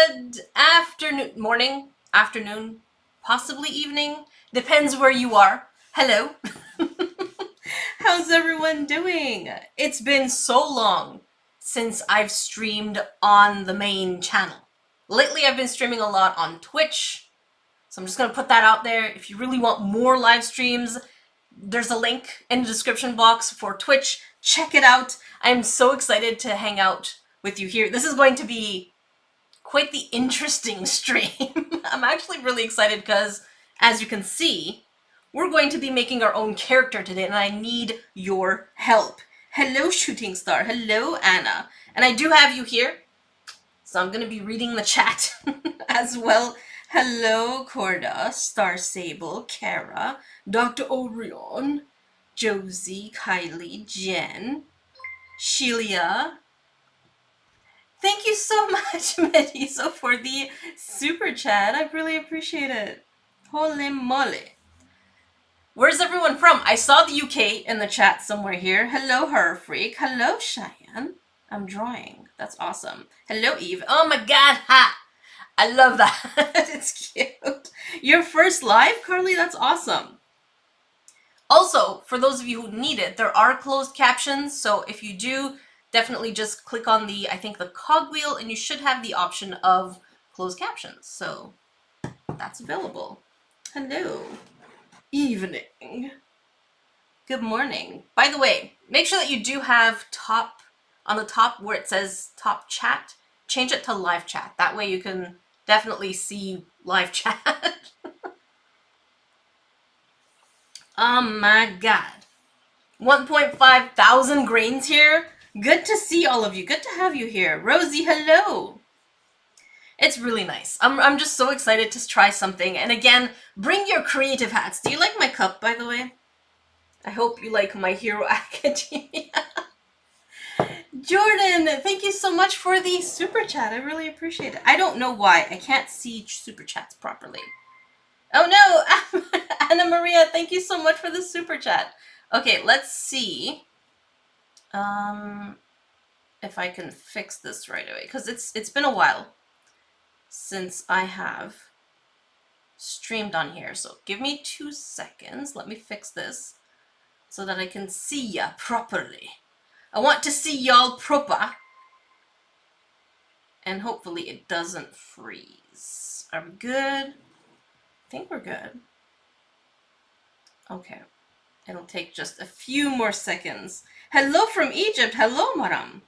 Good afternoon, morning, afternoon, possibly evening. Depends where you are. Hello. How's everyone doing? It's been so long since I've streamed on the main channel. Lately, I've been streaming a lot on Twitch, so I'm just gonna put that out there. If you really want more live streams, there's a link in the description box for Twitch. Check it out. I'm so excited to hang out with you here. This is going to be quite the interesting stream. I'm actually really excited because, as you can see, we're going to be making our own character today, and I need your help. Hello, Shooting Star. Hello, Anna. And I do have you here, so I'm going to be reading the chat as well. Hello, Corda, Star Sable, Kara, Dr. Orion, Josie, Kylie, Jen, Shelia. Thank you so much, Mediso, for the super chat. I really appreciate it. Holy moly. Where's everyone from? I saw the UK in the chat somewhere here. Hello, Her Freak. Hello, Cheyenne. I'm drawing. That's awesome. Hello, Eve. Oh my god, ha! I love that. It's cute. Your first live, Carly? That's awesome. Also, for those of you who need it, there are closed captions, so if you do, definitely just click on the, I think, the cogwheel, and you should have the option of closed captions. So that's available. Hello. Evening. Good morning. By the way, make sure that you do have on the top where it says top chat, change it to live chat. That way you can definitely see live chat. Oh my god. 1.5 thousand grains here. Good to see all of you. Good to have you here. Rosie, hello. It's really nice. I'm just so excited to try something. And again, bring your creative hats. Do you like my cup, by the way? I hope you like My Hero Academia. Jordan, thank you so much for the super chat. I really appreciate it. I don't know why. I can't see super chats properly. Oh no! Anna Maria, thank you so much for the super chat. Okay, let's see if I can fix this right away, because it's been a while since I have streamed on here. So give me 2 seconds. Let me fix this so that I can see ya properly. I want to see y'all proper. And hopefully it doesn't freeze. Are we good? I think we're good. Okay. It'll take just a few more seconds. Hello from Egypt. Hello, Maram.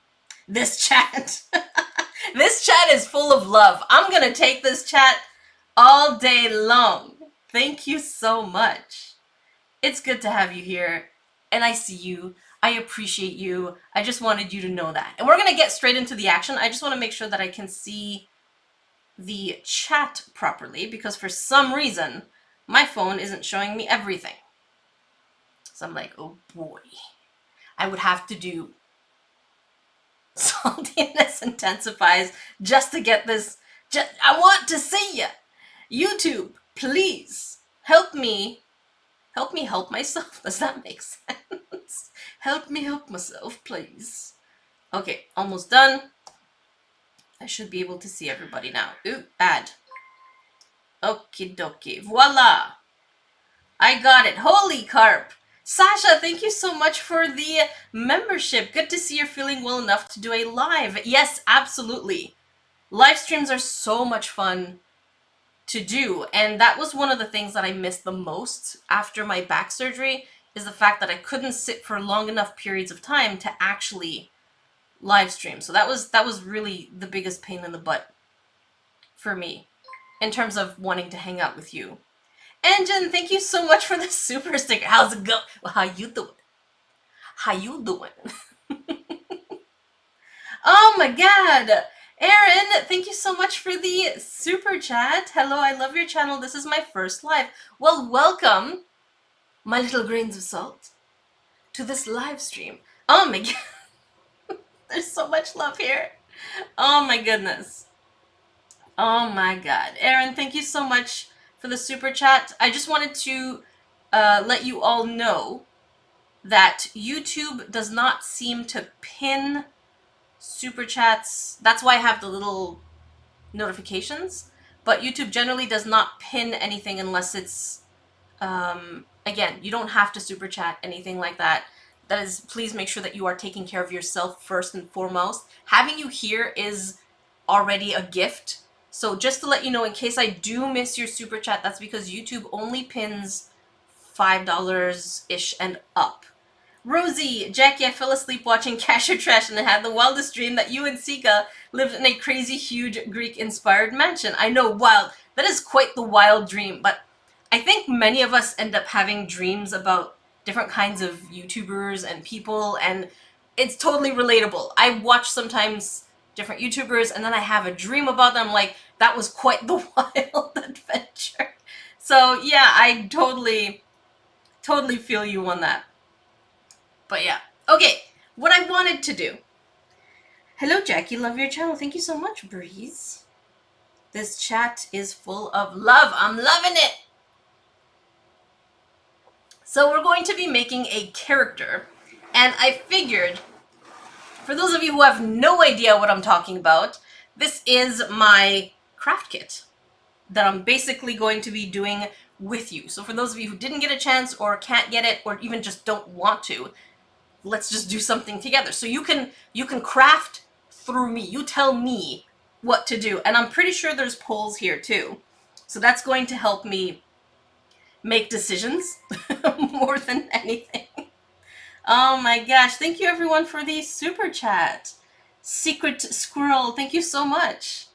This chat. This chat is full of love. I'm going to take this chat all day long. Thank you so much. It's good to have you here. And I see you. I appreciate you. I just wanted you to know that. And we're going to get straight into the action. I just want to make sure that I can see the chat properly, because for some reason, my phone isn't showing me everything. So I'm like, oh boy. I would have to do saltiness intensifies just to get this. I want to see ya. YouTube, please help me. Help me help myself. Does that make sense? Help me help myself, please. Okay, almost done. I should be able to see everybody now. Ooh, add. Okie dokie. Voila. I got it. Holy carp. Sasha, thank you so much for the membership. Good to see you're feeling well enough to do a live. Yes, absolutely. Live streams are so much fun to do, and that was one of the things that I missed the most after my back surgery, is the fact that I couldn't sit for long enough periods of time to actually live stream. So that was really the biggest pain in the butt for me in terms of wanting to hang out with you. Engine, thank you so much for the super sticker. How's it go? Well, how you doing? How you doing? Oh my god! Aaron, thank you so much for the super chat. Hello, I love your channel. This is my first live. Well, welcome, my little grains of salt, to this live stream. Oh my god. There's so much love here. Oh my goodness. Oh my god. Aaron, thank you so much for the super chat. I just wanted to let you all know that YouTube does not seem to pin super chats. That's why I have the little notifications, but YouTube generally does not pin anything unless it's, again, you don't have to super chat, anything like that. That is, please make sure that you are taking care of yourself first and foremost. Having you here is already a gift. So just to let you know, in case I do miss your super chat, that's because YouTube only pins $5-ish and up. Rosie, Jackie, I fell asleep watching Cash or Trash and I had the wildest dream that you and Sika lived in a crazy, huge Greek-inspired mansion. I know, wild. That is quite the wild dream, but I think many of us end up having dreams about different kinds of YouTubers and people, and it's totally relatable. I watch sometimes different YouTubers, and then I have a dream about them, like, that was quite the wild adventure. So, yeah, I totally feel you on that. But yeah. Okay, what I wanted to do. Hello, Jackie. Love your channel. Thank you so much, Breeze. This chat is full of love. I'm loving it. So we're going to be making a character, and I figured, for those of you who have no idea what I'm talking about, this is my craft kit that I'm basically going to be doing with you. So for those of you who didn't get a chance or can't get it or even just don't want to, let's just do something together. So you can craft through me. You tell me what to do. And I'm pretty sure there's polls here too. So that's going to help me make decisions more than anything. Oh my gosh. Thank you everyone for the super chat. Secret Squirrel, thank you so much.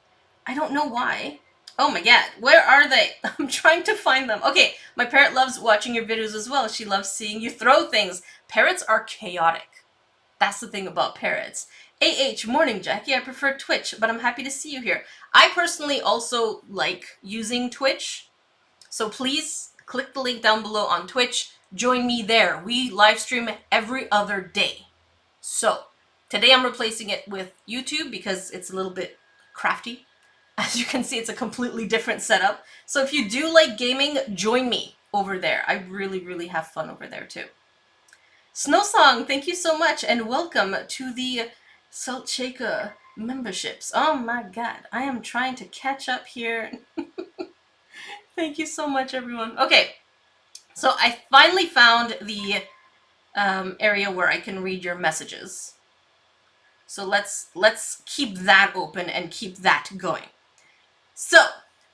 I don't know why. Oh my god, where are they? I'm trying to find them. Okay, my parrot loves watching your videos as well. She loves seeing you throw things. Parrots are chaotic. That's the thing about parrots. AH, morning Jackie, I prefer Twitch, but I'm happy to see you here. I personally also like using Twitch, so please click the link down below on Twitch. Join me there. We live stream every other day. So, today I'm replacing it with YouTube because it's a little bit crafty. As you can see, it's a completely different setup. So if you do like gaming, join me over there. I really have fun over there too. Snowsong, thank you so much and welcome to the Salt Shaker memberships. Oh my god, I am trying to catch up here. Thank you so much, everyone. Okay, so I finally found the area where I can read your messages. So let's keep that open and keep that going. So,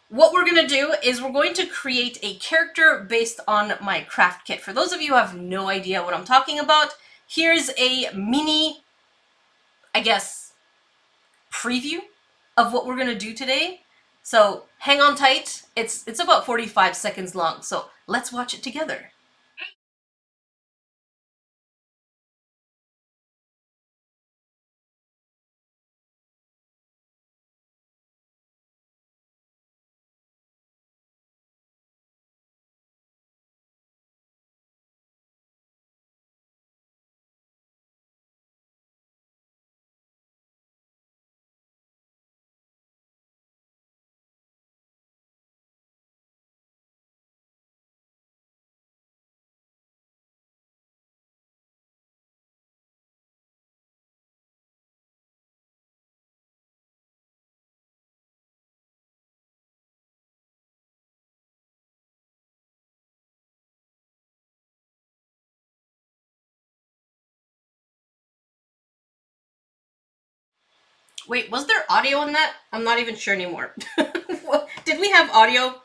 what we're going to do is we're going to create a character based on my craft kit. For those of you who have no idea what I'm talking about, here's a mini, I guess, preview of what we're going to do today. So, hang on tight. It's about 45 seconds long, so let's watch it together. Wait, was there audio in that? I'm not even sure anymore. Did we have audio?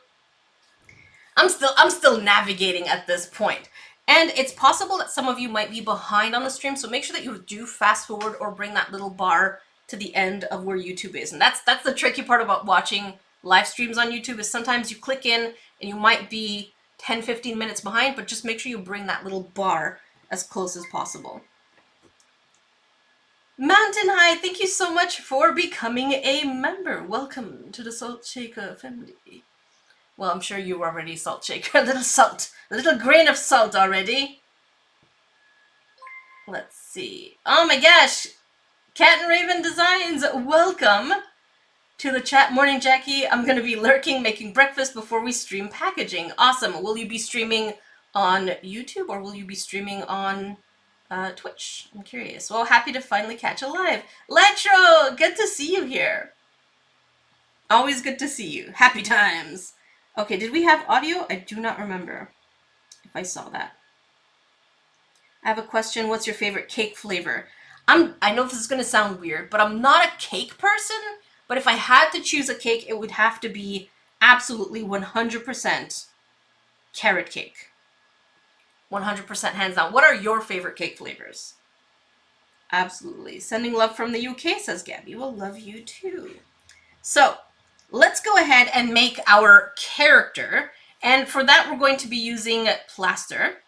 I'm still navigating at this point. And it's possible that some of you might be behind on the stream, so make sure that you do fast forward or bring that little bar to the end of where YouTube is. And that's the tricky part about watching live streams on YouTube, is sometimes you click in and you might be 10-15 minutes behind, but just make sure you bring that little bar as close as possible. Mountain High, thank you so much for becoming a member. Welcome to the Salt Shaker family. Well, I'm sure you were already Salt Shaker. A little grain of salt already. Let's see. Oh my gosh! Cat and Raven Designs, welcome to the chat. Morning, Jackie. I'm going to be lurking, making breakfast before we stream packaging. Awesome. Will you be streaming on YouTube or will you be streaming on Twitch? I'm curious. Well, happy to finally catch a live. Letro, good to see you here. Always good to see you. Happy times. Okay, did we have audio? I do not remember if I saw that. I have a question. What's your favorite cake flavor? I know this is going to sound weird, but I'm not a cake person. But if I had to choose a cake, it would have to be absolutely 100% carrot cake. 100% hands down. What are your favorite cake flavors? Absolutely. Sending love from the UK, says Gabby. We'll love you too. So let's go ahead and make our character. And for that, we're going to be using Plaster.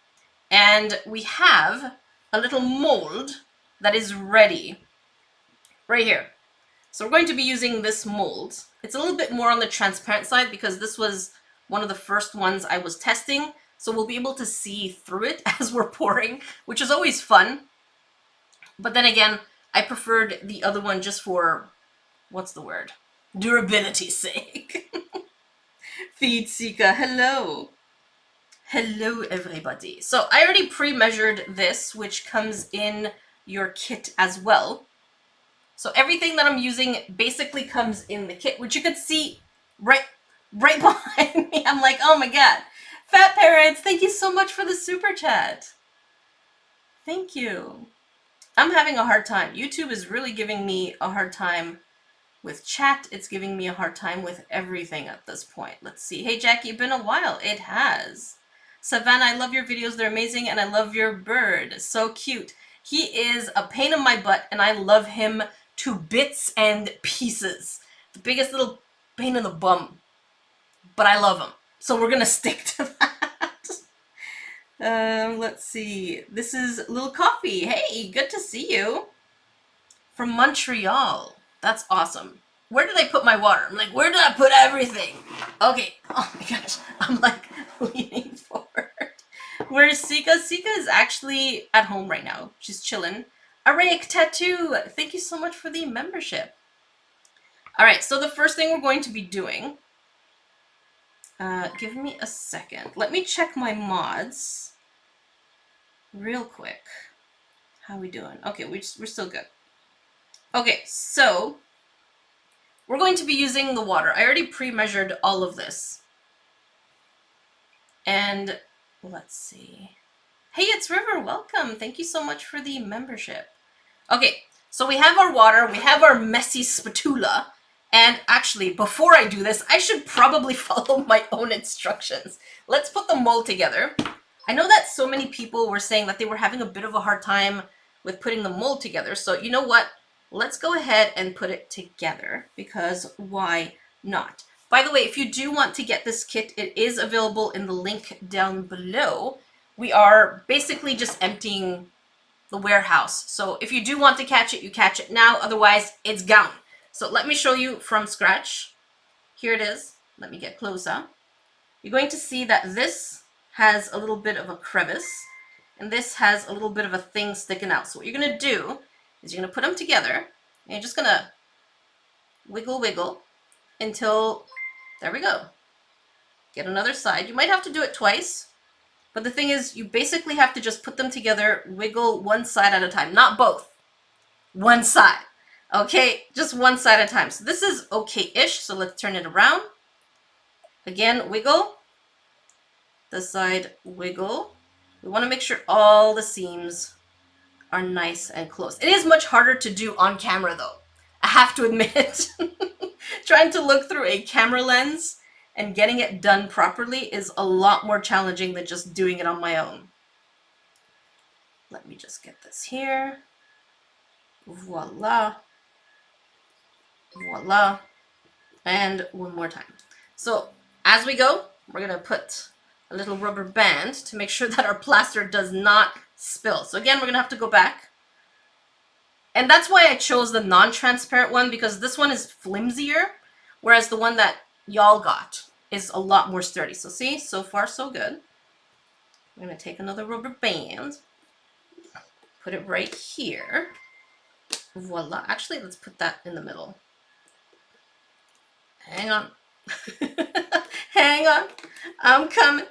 And we have a little mold that is ready right here. So we're going to be using this mold. It's a little bit more on the transparent side because this was one of the first ones I was testing. So we'll be able to see through it as we're pouring, which is always fun. But then again, I preferred the other one just for, what's the word? Durability's sake. Feed Sika, hello. Hello, everybody. So I already pre-measured this, which comes in your kit as well. So everything that I'm using basically comes in the kit, which you could see right behind me. I'm like, oh my god. Fat Parents, thank you so much for the super chat. Thank you. I'm having a hard time. YouTube is really giving me a hard time with chat. It's giving me a hard time with everything at this point. Let's see. Hey, Jackie, been a while. It has. Savannah, I love your videos. They're amazing, and I love your bird. So cute. He is a pain in my butt, and I love him to bits and pieces. The biggest little pain in the bum. But I love him. So we're going to stick to that. Let's see. This is Little Coffee. Hey, good to see you. From Montreal. That's awesome. Where did I put my water? I'm like, where did I put everything? Okay. Oh my gosh. I'm like leaning forward. Where's Sika? Sika is actually at home right now. She's chilling. Araic Tattoo. Thank you so much for the membership. All right. So the first thing we're going to be doing. Give me a second. Let me check my mods real quick. How are we doing? Okay, we're still good. Okay, so we're going to be using the water. I already pre-measured all of this. And let's see. Hey, it's River. Welcome. Thank you so much for the membership. Okay, so we have our water. We have our messy spatula. And actually, before I do this, I should probably follow my own instructions. Let's put the mold together. I know that so many people were saying that they were having a bit of a hard time with putting the mold together. So you know what? Let's go ahead and put it together because why not? By the way, if you do want to get this kit, it is available in the link down below. We are basically just emptying the warehouse. So if you do want to catch it, you catch it now. Otherwise, it's gone. So let me show you from scratch. Here it is. Let me get closer. You're going to see that this has a little bit of a crevice and this has a little bit of a thing sticking out. So what you're going to do is you're going to put them together and you're just going to wiggle until, there we go. Get another side. You might have to do it twice, but the thing is you basically have to just put them together, wiggle one side at a time, not both, one side. Okay, just one side at a time. So this is okay-ish, so let's turn it around. Again, wiggle. This side, wiggle. We want to make sure all the seams are nice and close. It is much harder to do on camera though. I have to admit. Trying to look through a camera lens and getting it done properly is a lot more challenging than just doing it on my own. Let me just get this here. Voila. Voila. And one more time. So as we go, we're going to put a little rubber band to make sure that our plaster does not spill. So again, we're going to have to go back. And that's why I chose the non-transparent one, because this one is flimsier, whereas the one that y'all got is a lot more sturdy. So see, so far so good. I'm going to take another rubber band, put it right here. Voila. Actually, let's put that in the middle. Hang on. Hang on. I'm coming.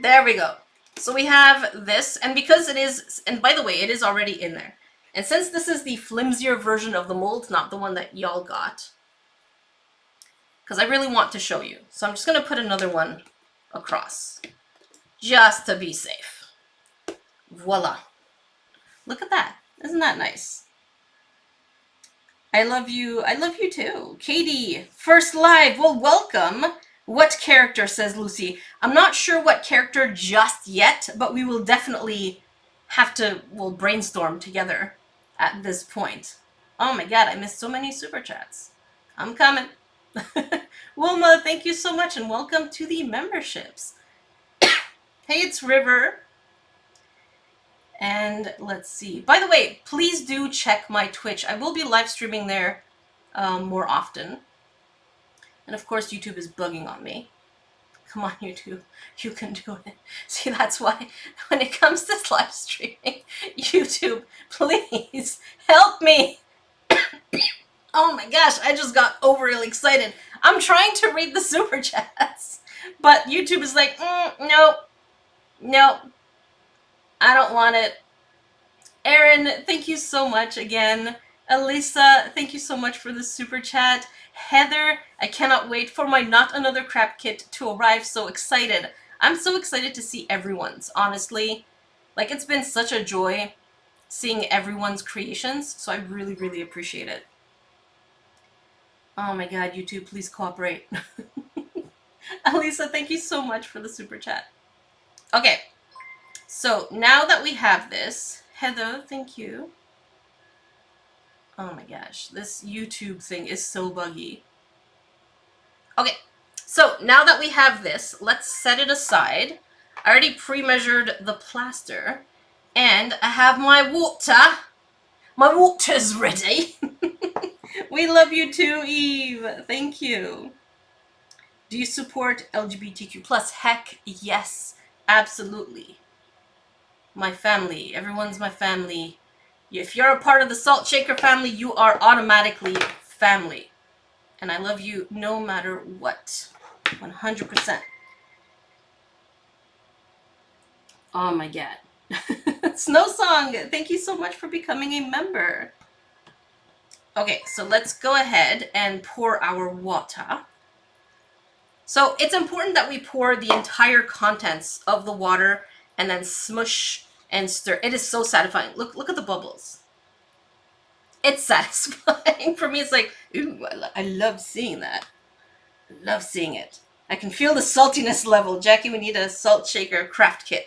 There we go. So we have this, and because it is, and by the way, it is already in there. And since this is the flimsier version of the mold, not the one that y'all got, because I really want to show you. So I'm just going to put another one across just to be safe. Voila. Look at that. Isn't that nice? I love you. I love you too. Katie, first live. Well, welcome. What character, says Lucy. I'm not sure what character just yet, but we will definitely have to, we'll brainstorm together at this point. Oh my god, I missed so many super chats. I'm coming. Wilma, thank you so much and welcome to the memberships. Hey, it's River. And let's see. By the way, please do check my Twitch. I will be live streaming there more often. And of course, YouTube is bugging on me. Come on, YouTube. You can do it. See, that's why when it comes to live streaming, YouTube, please help me. Oh my gosh, I just got overly excited. I'm trying to read the super chats, but YouTube is like, no, no, I don't want it. Erin, thank you so much again. Elisa, thank you so much for the super chat. Heather, I cannot wait for my Not Another Crap kit to arrive. So excited. I'm so excited to see everyone's, honestly. Like, it's been such a joy seeing everyone's creations, so I really, really appreciate it. Oh my god, YouTube, please cooperate. Elisa, thank you so much for the super chat. Okay, so now that we have this, Heather, thank you. Oh my gosh, this YouTube thing is so buggy. Okay, so now that we have this, let's set it aside. I already pre-measured the plaster, and I have my water. My water's ready. We love you too, Eve. Thank you. Do you support LGBTQ+? Heck yes, absolutely. My family. Everyone's my family. If you're a part of the Salt Shaker family, you are automatically family. And I love you no matter what. 100%. Oh my god. Snow Song, thank you so much for becoming a member. Okay, so let's go ahead and pour our water. So it's important that we pour the entire contents of the water and then smush and stir. It is so satisfying. Look at the bubbles. It's satisfying. For me, it's like, ooh, I love seeing that. I love seeing it. I can feel the saltiness level. Jackie, we need a salt shaker craft kit.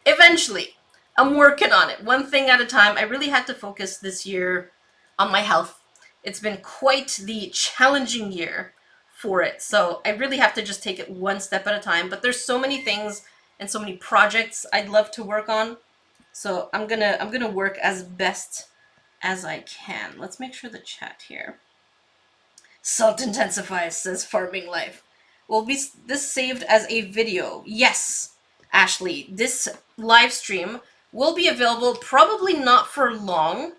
Eventually, I'm working on it. One thing at a time. I really had to focus this year on my health. It's been quite the challenging year for it. So I really have to just take it one step at a time. But there's so many things and so many projects I'd love to work on. So I'm gonna work as best as I can. Let's make sure the chat here. Salt intensifies, says Farming Life. Will be this saved as a video? Yes, Ashley. This live stream will be available, probably not for long,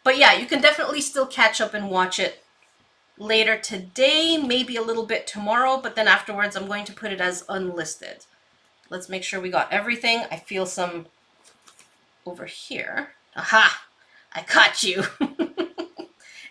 but yeah, you can definitely still catch up and watch it later today, maybe a little bit tomorrow, but then afterwards I'm going to put it as unlisted. Let's make sure we got everything. I feel some over here. Aha! I caught you!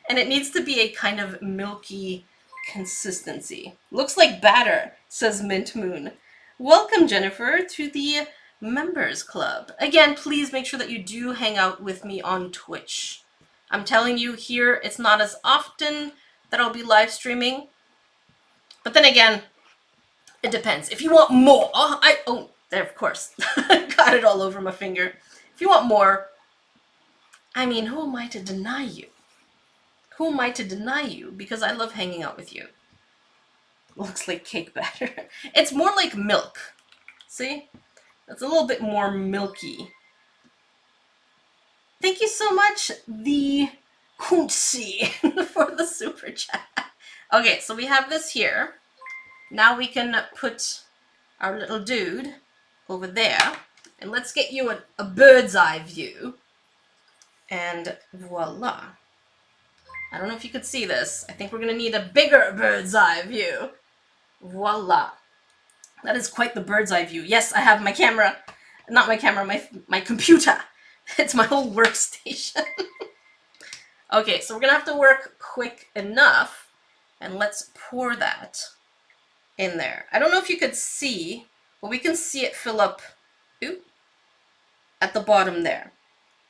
And it needs to be a kind of milky consistency. Looks like batter, says Mint Moon. Welcome, Jennifer, to the Members Club. Again, please make sure that you do hang out with me on Twitch. I'm telling you here, it's not as often that I'll be live streaming. But then again, it depends. If you want more, oh, there, of course. Got it all over my finger. If you want more, I mean, who am I to deny you? Who am I to deny you? Because I love hanging out with you. Looks like cake batter. It's more like milk. See? It's a little bit more milky. Thank you so much, the Kunzi, for the super chat. Okay, so we have this here. Now we can put our little dude over there. And let's get you a bird's eye view. And voila. I don't know if you could see this. I think we're going to need a bigger bird's eye view. Voila. That is quite the bird's eye view. Yes, I have my camera. Not my camera, my computer. It's my whole workstation. Okay, so we're going to have to work quick enough And let's pour that in there. I don't know if you could see, but we can see it fill up at the bottom there.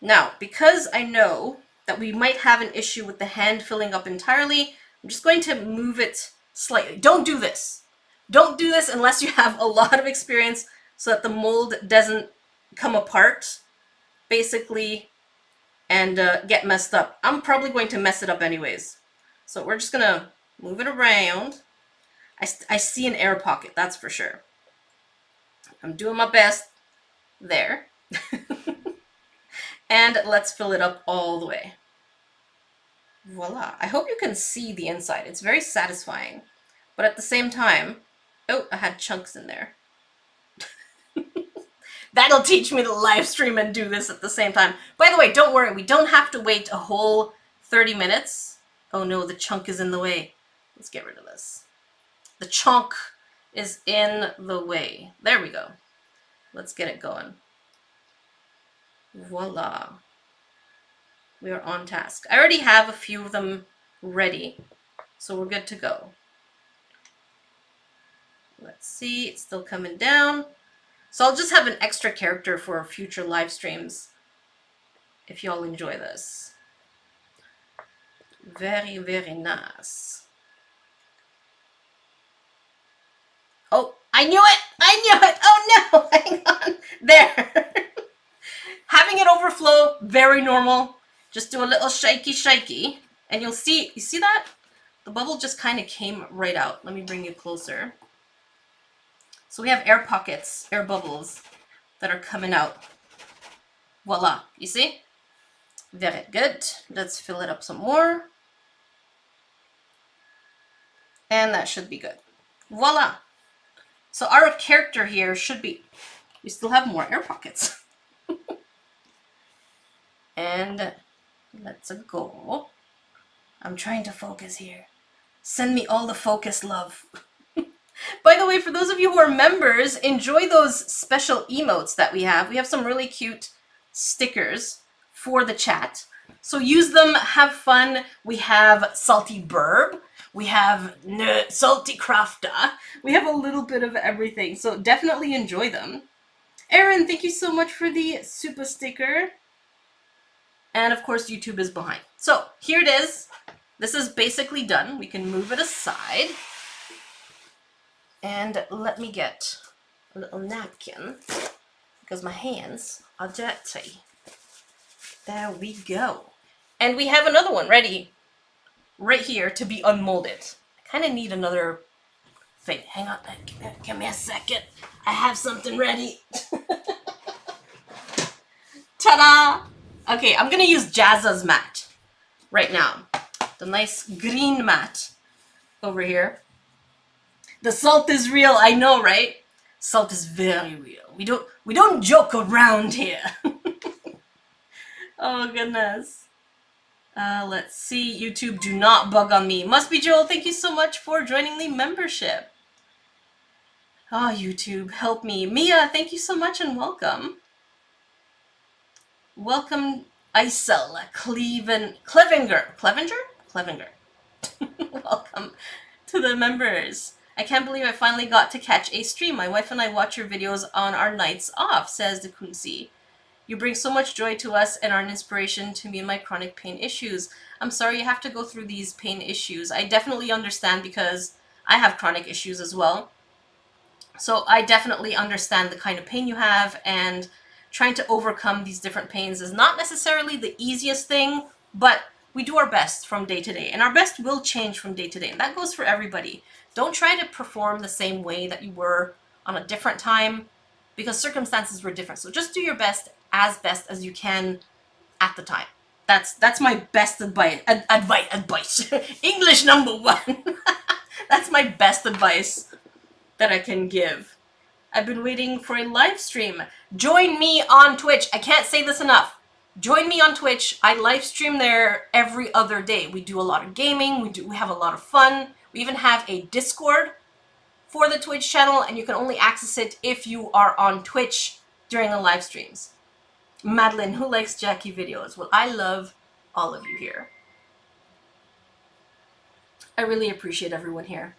Now, because I know that we might have an issue with the hand filling up entirely, I'm just going to move it slightly. Don't do this. Don't do this unless you have a lot of experience so that the mold doesn't come apart, basically, and get messed up. I'm probably going to mess it up anyways. So we're just gonna move it around. I see an air pocket, that's for sure. I'm doing my best there. And let's fill it up all the way. Voila. I hope you can see the inside. It's very satisfying. But at the same time, oh, I had chunks in there. That'll teach me to live stream and do this at the same time. By the way, don't worry, we don't have to wait a whole 30 minutes. Oh no, the chunk is in the way. Let's get rid of this. The chunk is in the way. There we go. Let's get it going. Voila. We are on task. I already have a few of them ready, so we're good to go. Let's see, it's still coming down. So I'll just have an extra character for future live streams if y'all enjoy this. Very, very nice. Oh, I knew it! I knew it! Oh no! Hang on. There. Having it overflow, very normal. Just do a little shaky, and you'll see, you see that? The bubble just kind of came right out. Let me bring you closer. So we have air pockets, air bubbles that are coming out. Voila, you see? Very good. Let's fill it up some more. And that should be good. Voila. So our character here should be, we still have more air pockets. And let's go. I'm trying to focus here. Send me all the focus, love. By the way, for those of you who are members, enjoy those special emotes that we have. We have some really cute stickers for the chat. So use them, have fun. We have Salty Burb. We have Salty Crafter. We have a little bit of everything. So definitely enjoy them. Aaron, thank you so much for the super sticker. And of course, YouTube is behind. So here it is. This is basically done. We can move it aside. And let me get a little napkin because my hands are dirty. There we go. And we have another one ready right here to be unmolded. I kind of need another thing. Hang on, give me a second. I have something ready. Ta-da! Okay, I'm gonna use Jazza's mat right now. The nice green mat over here. The salt is real, I know, right? Salt is very real. We don't joke around here. Oh goodness. Let's see. YouTube, do not bug on me. Must be Joel. Thank you so much for joining the membership. Oh, YouTube, help me. Mia, thank you so much and welcome. Welcome, Isel Clevinger. Welcome to the members. I can't believe I finally got to catch a stream. My wife and I watch your videos on our nights off, says the Kunsi. You bring so much joy to us and are an inspiration to me and my chronic pain issues. I'm sorry you have to go through these pain issues. I definitely understand because I have chronic issues as well. So I definitely understand the kind of pain you have, and trying to overcome these different pains is not necessarily the easiest thing, but we do our best from day to day, and our best will change from day to day, and that goes for everybody. Don't try to perform the same way that you were on a different time because circumstances were different. So just do your best as you can at the time. That's my best advice. English #1. That's my best advice that I can give. I've been waiting for a live stream. Join me on Twitch. I can't say this enough. Join me on Twitch. I live stream there every other day. We do a lot of gaming. We have a lot of fun. We even have a Discord for the Twitch channel, and you can only access it if you are on Twitch during the live streams. Madeline, who likes Jackie videos? Well, I love all of you here. I really appreciate everyone here.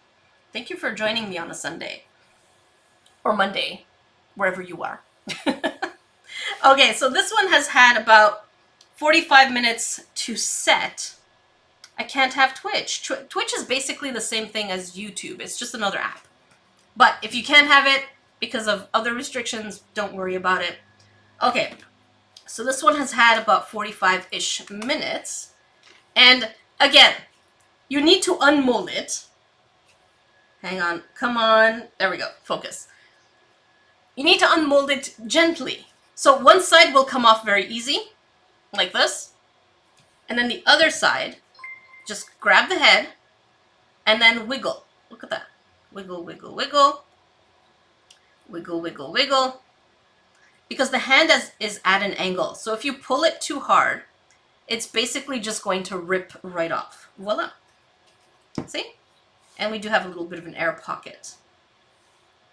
Thank you for joining me on a Sunday. Or Monday, wherever you are. Okay, so this one has had about 45 minutes to set. I can't have Twitch. Twitch is basically the same thing as YouTube. It's just another app. But if you can't have it because of other restrictions, don't worry about it. Okay, so this one has had about 45-ish minutes. And again, you need to unmold it. Hang on, come on. There we go, focus. You need to unmold it gently. So one side will come off very easy, like this. And then the other side, just grab the head and then wiggle. Look at that. Wiggle, wiggle, wiggle. Wiggle, wiggle, wiggle. Because the hand is at an angle. So if you pull it too hard, it's basically just going to rip right off. Voila. See? And we do have a little bit of an air pocket.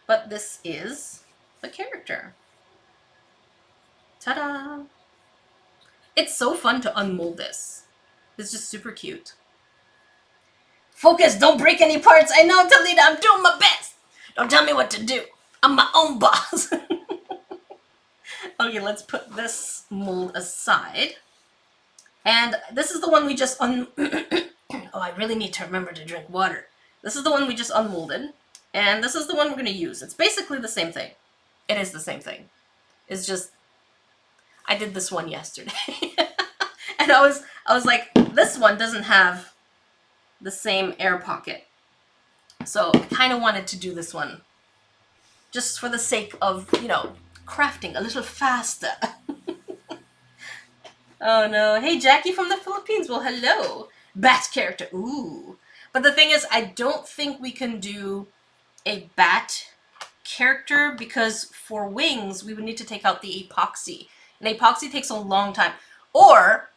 But this is the character. Ta-da! It's so fun to unmold this. It's just super cute. Focus, don't break any parts. I know, Talita, I'm doing my best. Don't tell me what to do. I'm my own boss. Okay, let's put this mold aside. And this is the one we just Oh, I really need to remember to drink water. This is the one we just unmolded. And this is the one we're going to use. It's basically the same thing. It is the same thing. It's just, I did this one yesterday. And I was like, this one doesn't have the same air pocket. So I kind of wanted to do this one. Just for the sake of, you know, crafting a little faster. Oh no. Hey, Jackie from the Philippines. Well, hello. Bat character. Ooh. But the thing is, I don't think we can do a bat character because for wings, we would need to take out the epoxy. And epoxy takes a long time. Or,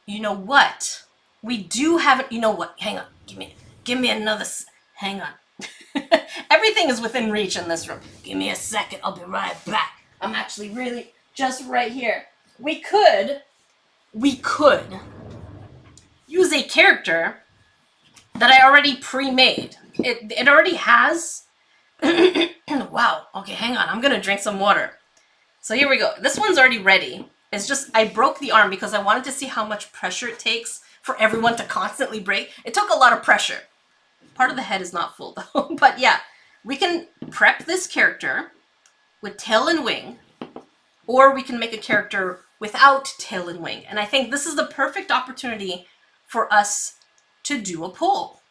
you know what? We do have it. You know what? Hang on. Give me another. Hang on. Everything is within reach in this room. Give me a second. I'll be right back. I'm actually really just right here. We could use a character that I already pre-made. It already has. Wow. Okay, hang on. I'm gonna drink some water. So here we go. This one's already ready. It's just I broke the arm because I wanted to see how much pressure it takes for everyone to constantly break. It took a lot of pressure. Part of the head is not full though. But yeah, we can prep this character with tail and wing, or we can make a character without tail and wing. And I think this is the perfect opportunity for us to do a poll.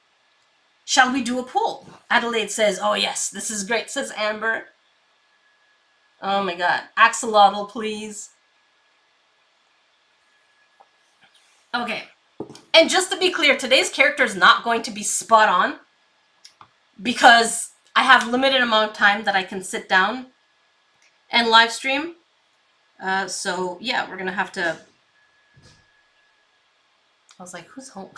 Shall we do a poll? Adelaide says, oh yes, this is great, says Amber. Oh my god. Axolotl, please. Okay. And just to be clear, today's character is not going to be spot on because I have limited amount of time that I can sit down and live stream. So yeah, we're gonna have to. I was like, who's home?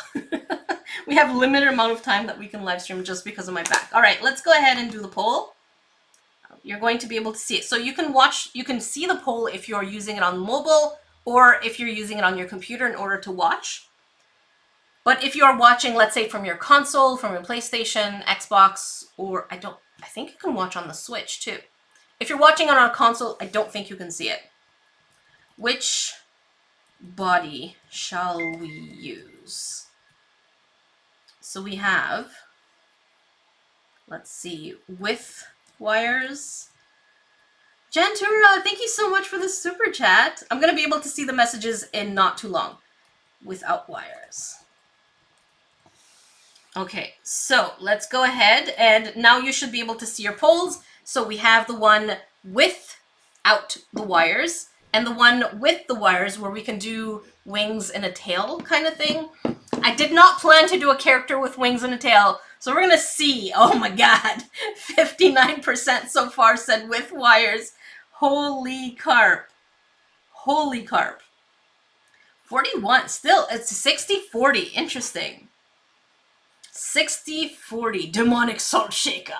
We have limited amount of time that we can live stream just because of my back. All right, let's go ahead and do the poll. You're going to be able to see it. So you can see the poll if you're using it on mobile or if you're using it on your computer in order to watch. But if you're watching, let's say from your console, from your PlayStation, Xbox, or I think you can watch on the Switch too. If you're watching on a console, I don't think you can see it. Which body shall we use? So we have, let's see, with wires. Jantura, thank you so much for the super chat. I'm going to be able to see the messages in not too long. Without wires. Okay, so let's go ahead and now you should be able to see your polls. So we have the one without the wires and the one with the wires where we can do wings and a tail kind of thing. I did not plan to do a character with wings and a tail, so we're gonna see. Oh my god, 59% so far said with wires. Holy carp. Holy carp. 41, still, it's 60-40, interesting. 60-40, demonic salt shaker.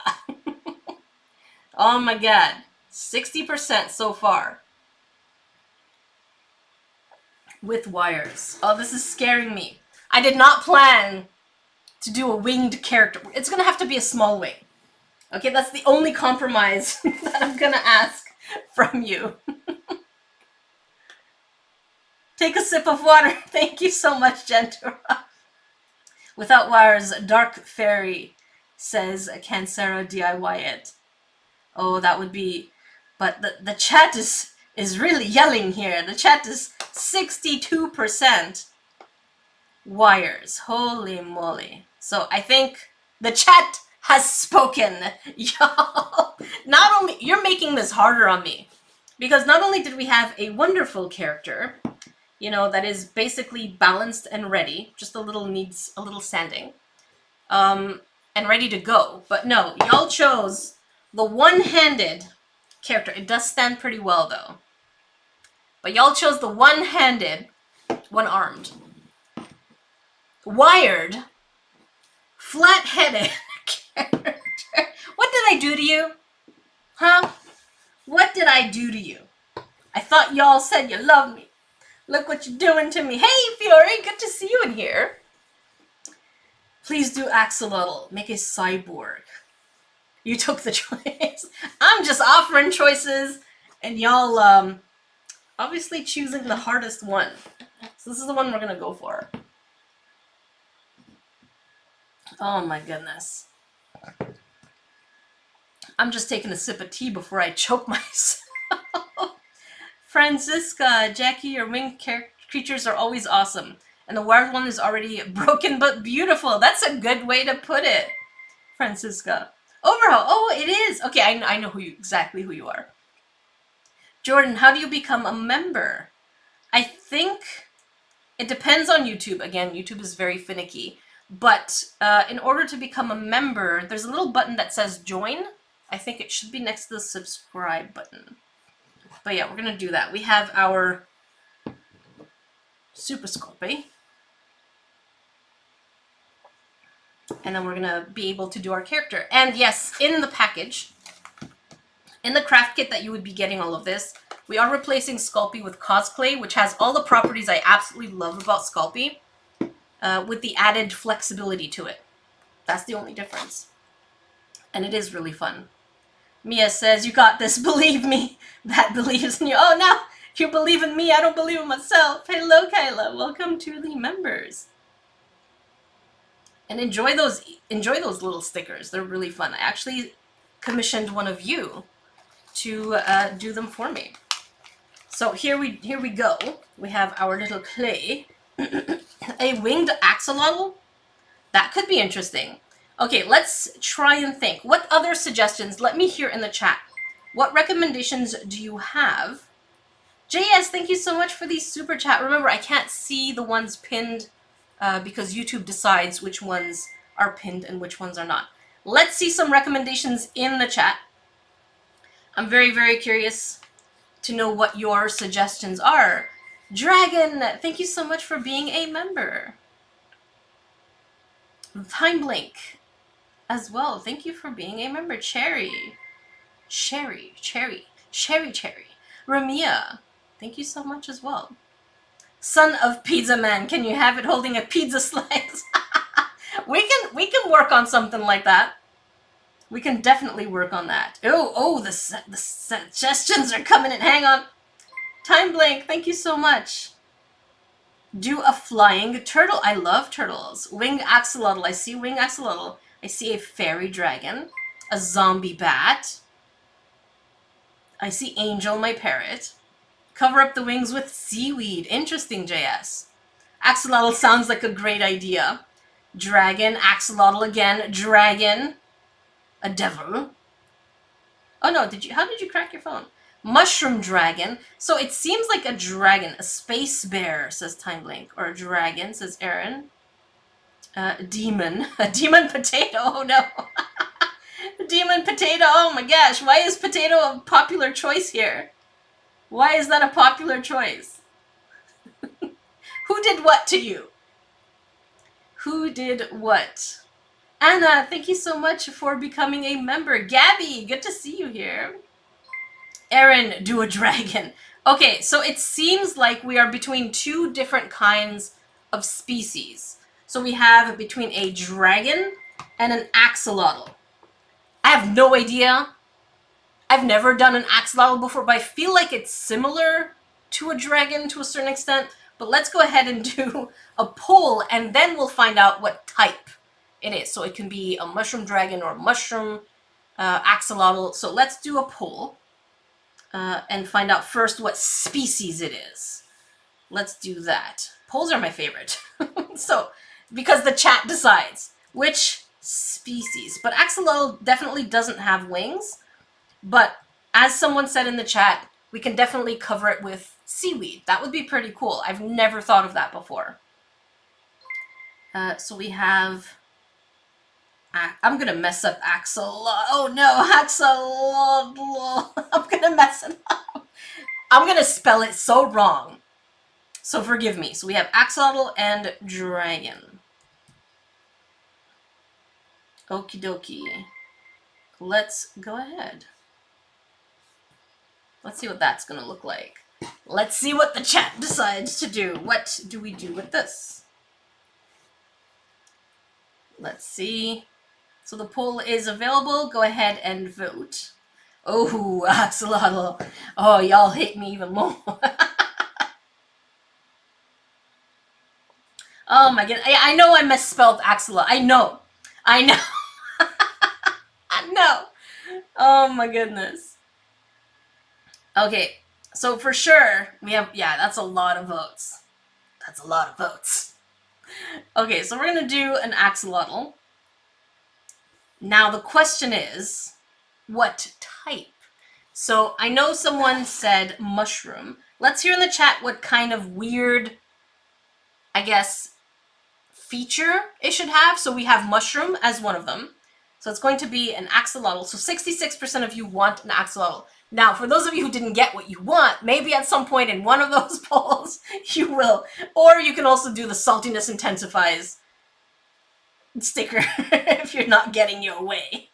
Oh my god, 60% so far. With wires. Oh, this is scaring me. I did not plan to do a winged character. It's gonna have to be a small wing. Okay, that's the only compromise that I'm gonna ask from you. Take a sip of water. Thank you so much, Gentura. Without wires, Dark Fairy says, can Sarah DIY it? Oh, that would be... But the chat is really yelling here. The chat is 62% wires. Holy moly. So I think the chat has spoken. Y'all, not only... You're making this harder on me. Because not only did we have a wonderful character, you know, that is basically balanced and ready, just a little needs a little sanding, and ready to go. But no, y'all chose the one-handed character. It does stand pretty well, though. But y'all chose the one-handed, one-armed, wired, flat-headed character. What did I do to you? Huh? What did I do to you? I thought y'all said you love me. Look what you're doing to me. Hey, Fiore, good to see you in here. Please do axolotl. Make a cyborg. You took the choice. I'm just offering choices, and y'all obviously choosing the hardest one. So this is the one we're gonna go for. Oh my goodness. I'm just taking a sip of tea before I choke myself. Francisca, Jackie, your winged creatures are always awesome. And the wired one is already broken but beautiful. That's a good way to put it, Francisca. Overhaul. Oh, it is. Okay, I know exactly who you are. Jordan, how do you become a member? I think it depends on YouTube. Again, YouTube is very finicky. But in order to become a member, there's a little button that says join. I think it should be next to the subscribe button. But yeah, we're going to do that. We have our Super Sculpey. And then we're going to be able to do our character. And yes, in the package, in the craft kit that you would be getting all of this, we are replacing Sculpey with Cosplay, which has all the properties I absolutely love about Sculpey, with the added flexibility to it. That's the only difference. And it is really fun. Mia says, you got this, believe me. That believes in you. Oh, now you believe in me. I don't believe in myself. Hello, Kyla. Welcome to the members. And enjoy those little stickers. They're really fun. I actually commissioned one of you to do them for me. So here we go. We have our little clay. A winged axolotl? That could be interesting. Okay, let's try and think. What other suggestions? Let me hear in the chat. What recommendations do you have? JS, thank you so much for the super chat. Remember, I can't see the ones pinned because YouTube decides which ones are pinned and which ones are not. Let's see some recommendations in the chat. I'm very, very curious to know what your suggestions are. Dragon, thank you so much for being a member. Time Blink as well. Thank you for being a member. Cherry. Ramia, thank you so much as well. Son of Pizza Man, can you have it holding a pizza slice? we can work on something like that. We can definitely work on that. Oh, the suggestions are coming in. Hang on. Time Blink, thank you so much. Do a flying turtle. I love turtles. Winged axolotl. I see winged axolotl. I see a fairy dragon. A zombie bat. I see Angel, my parrot. Cover up the wings with seaweed. Interesting, JS. Axolotl sounds like a great idea. Dragon, axolotl again. Dragon. A devil. Oh no, how did you crack your phone? Mushroom dragon. So it seems like a dragon. A space bear, says Time Blink. Or a dragon, says Aaron. Demon. A demon potato. Oh no. Demon potato. Oh my gosh. Why is potato a popular choice here? Why is that a popular choice? Who did what to you? Who did what? Anna, thank you so much for becoming a member. Gabby, good to see you here. Aaron, do a dragon. Okay, so it seems like we are between two different kinds of species. So So we have between a dragon and an axolotl. I have no idea. I've never done an axolotl before, but I feel like it's similar to a dragon to a certain extent. But let's go ahead and do a poll, and then we'll find out what type it is. So it can be a mushroom dragon or a mushroom axolotl. So let's do a poll and find out first what species it is. Let's do that. Polls are my favorite. So, because the chat decides which species. But axolotl definitely doesn't have wings. But as someone said in the chat, we can definitely cover it with seaweed. That would be pretty cool. I've never thought of that before. So we have... I'm going to mess up axolotl. Oh no, axolotl. I'm going to mess it up. I'm going to spell it so wrong. So forgive me. So we have axolotl and dragon. Okie dokie. Let's go ahead. Let's see what that's going to look like. Let's see what the chat decides to do. What do we do with this? Let's see. So the poll is available. Go ahead and vote. Oh, axolotl. Oh, y'all hate me even more. Oh my goodness. I know I misspelled axolotl. I know. I know. I know. Oh my goodness. Okay, so for sure, we have, yeah, that's a lot of votes. That's a lot of votes. Okay, so we're going to do an axolotl. Now the question is, what type? So I know someone said mushroom. Let's hear in the chat what kind of weird, I guess, feature it should have. So we have mushroom as one of them. So it's going to be an axolotl. So 66% of you want an axolotl. Now, for those of you who didn't get what you want, maybe at some point in one of those polls, you will. Or you can also do the saltiness intensifies sticker if you're not getting your way.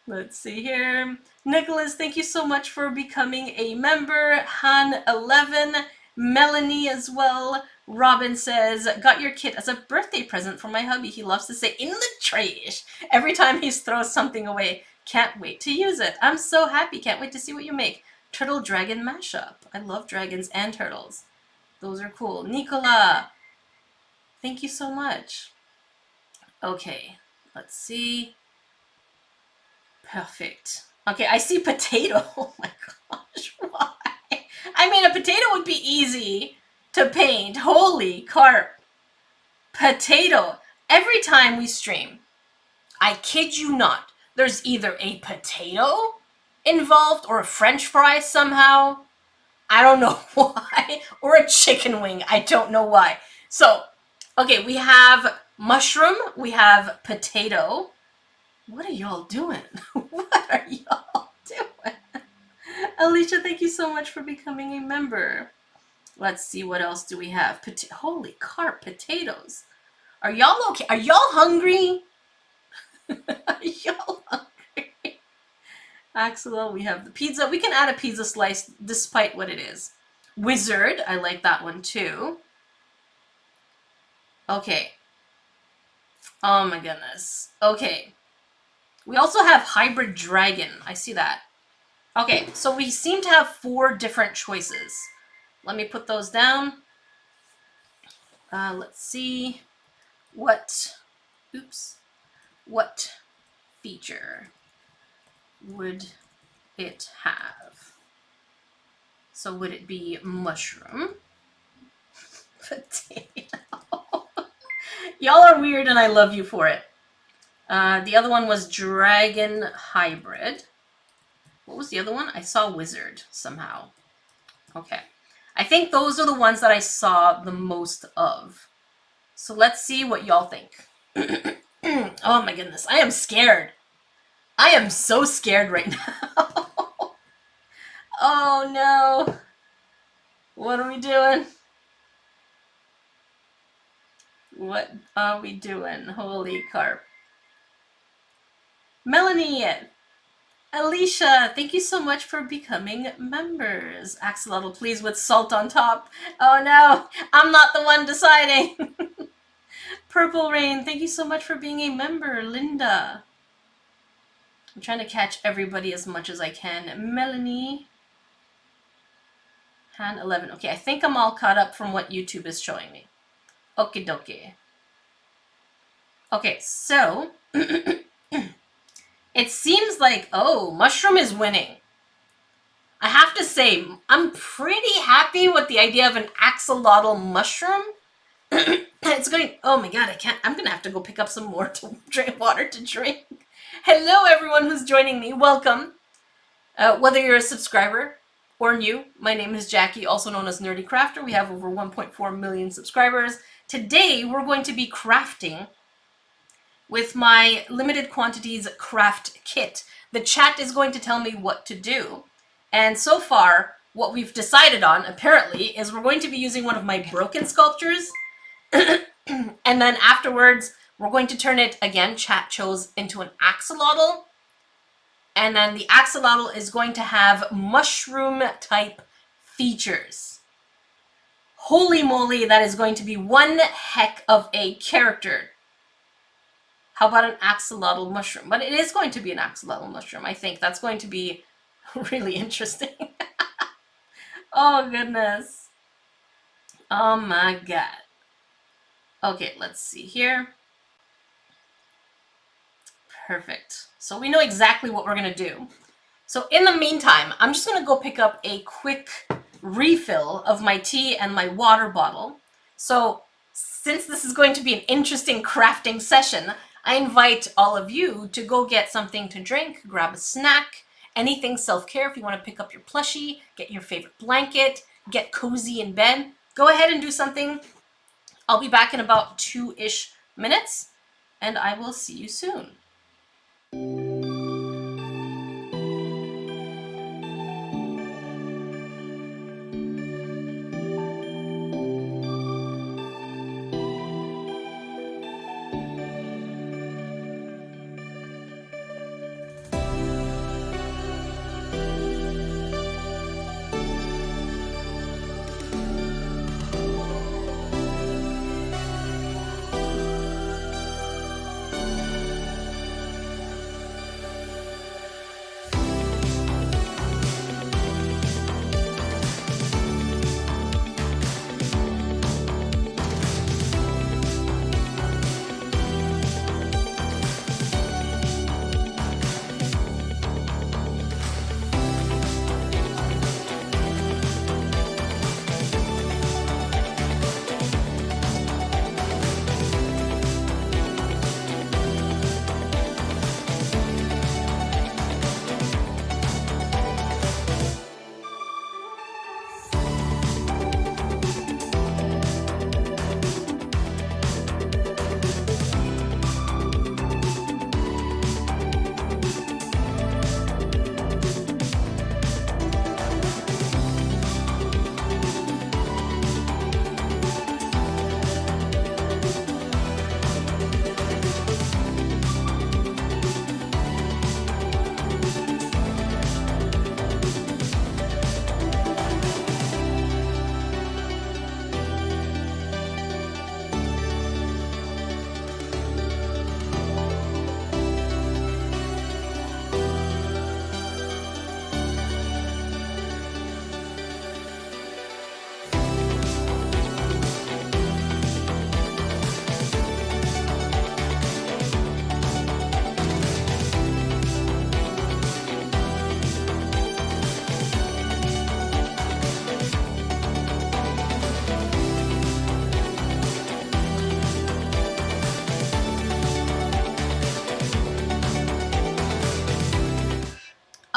Let's see here. Nicholas, thank you so much for becoming a member. Han11, Melanie as well. Robin says, got your kit as a birthday present for my hubby. He loves to say, in the trash, every time he throws something away. Can't wait to use it. I'm so happy. Can't wait to see what you make. Turtle dragon mashup. I love dragons and turtles. Those are cool. Nicola, thank you so much. Okay, let's see. Perfect. Okay, I see potato. Oh my gosh, why? I mean, a potato would be easy to paint. Holy carp. Potato. Every time we stream, I kid you not, there's either a potato involved or a French fry somehow. I don't know why. Or a chicken wing. I don't know why. So, okay, we have mushroom. We have potato. What are y'all doing? What are y'all doing? Alicia, thank you so much for becoming a member. Let's see, what else do we have? Holy carp, potatoes. Are y'all okay? Are y'all hungry? Are y'all hungry? Axolotl, we have the pizza. We can add a pizza slice despite what it is. Wizard, I like that one too. Okay. Oh my goodness. Okay. We also have hybrid dragon. I see that. Okay, so we seem to have 4 different choices. Let me put those down. Let's see what feature would it have? So would it be mushroom? Potato. Y'all are weird and I love you for it. The other one was dragon hybrid. What was the other one? I saw wizard somehow. Okay. I think those are the ones that I saw the most of. So let's see what y'all think. Oh my goodness. I am scared. I am so scared right now. Oh no. What are we doing? What are we doing? Holy carp. Melanie, Alicia, thank you so much for becoming members. Axolotl, please, with salt on top. Oh no, I'm not the one deciding. Purple Rain, thank you so much for being a member. Linda. I'm trying to catch everybody as much as I can. Melanie. Han 11. Okay, I think I'm all caught up from what YouTube is showing me. Okie dokie. Okay, so it seems like, oh, Mushroom is winning. I have to say, I'm pretty happy with the idea of an axolotl mushroom. It's going, oh my god, I'm gonna have to go pick up some more water to drink. Hello everyone who's joining me, welcome. Whether you're a subscriber or new, my name is Jackie, also known as Nerdy Crafter. We have over 1.4 million subscribers. Today we're going to be crafting with my limited quantities craft kit. The chat is going to tell me what to do. And so far, what we've decided on, apparently, is we're going to be using one of my broken sculptures. And then afterwards, we're going to turn it, again, chat chose, into an axolotl. And then the axolotl is going to have mushroom-type features. Holy moly, that is going to be one heck of a character. How about an axolotl mushroom? But it is going to be an axolotl mushroom, I think. That's going to be really interesting. Oh, goodness. Oh, my God. Okay, let's see here. Perfect. So we know exactly what we're going to do. So in the meantime, I'm just going to go pick up a quick refill of my tea and my water bottle. So since this is going to be an interesting crafting session, I invite all of you to go get something to drink, grab a snack, anything self-care. If you want to pick up your plushie, get your favorite blanket, get cozy in bed, go ahead and do something. I'll be back in about 2-ish minutes, and I will see you soon.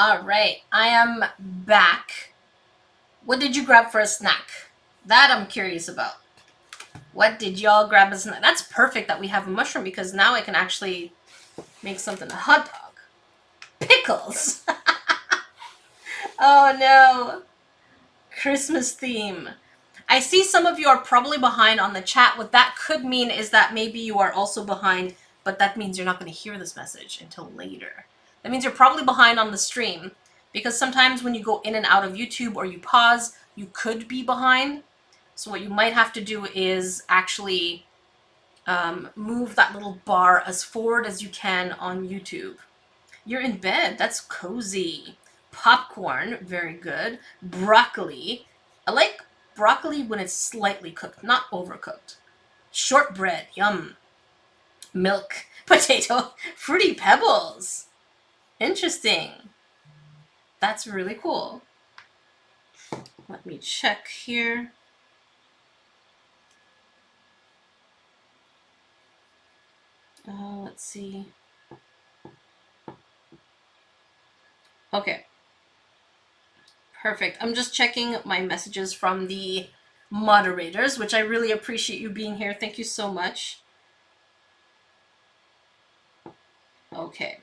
All right, I am back. What did you grab for a snack? That I'm curious about. What did y'all grab as a snack? That's perfect that we have a mushroom because now I can actually make something a hot dog. Pickles! Oh no. Christmas theme. I see some of you are probably behind on the chat. What that could mean is that maybe you are also behind, but that means you're not going to hear this message until later. That means you're probably behind on the stream because sometimes when you go in and out of YouTube or you pause, you could be behind. So what you might have to do is actually move that little bar as forward as you can on YouTube. You're in bed. That's cozy. Popcorn, very good. Broccoli. I like broccoli when it's slightly cooked, not overcooked. Shortbread, yum. Milk, potato, fruity pebbles. Interesting. That's really cool. Let me check here. Let's see. Okay. Perfect. I'm just checking my messages from the moderators, which I really appreciate you being here. Thank you so much. Okay.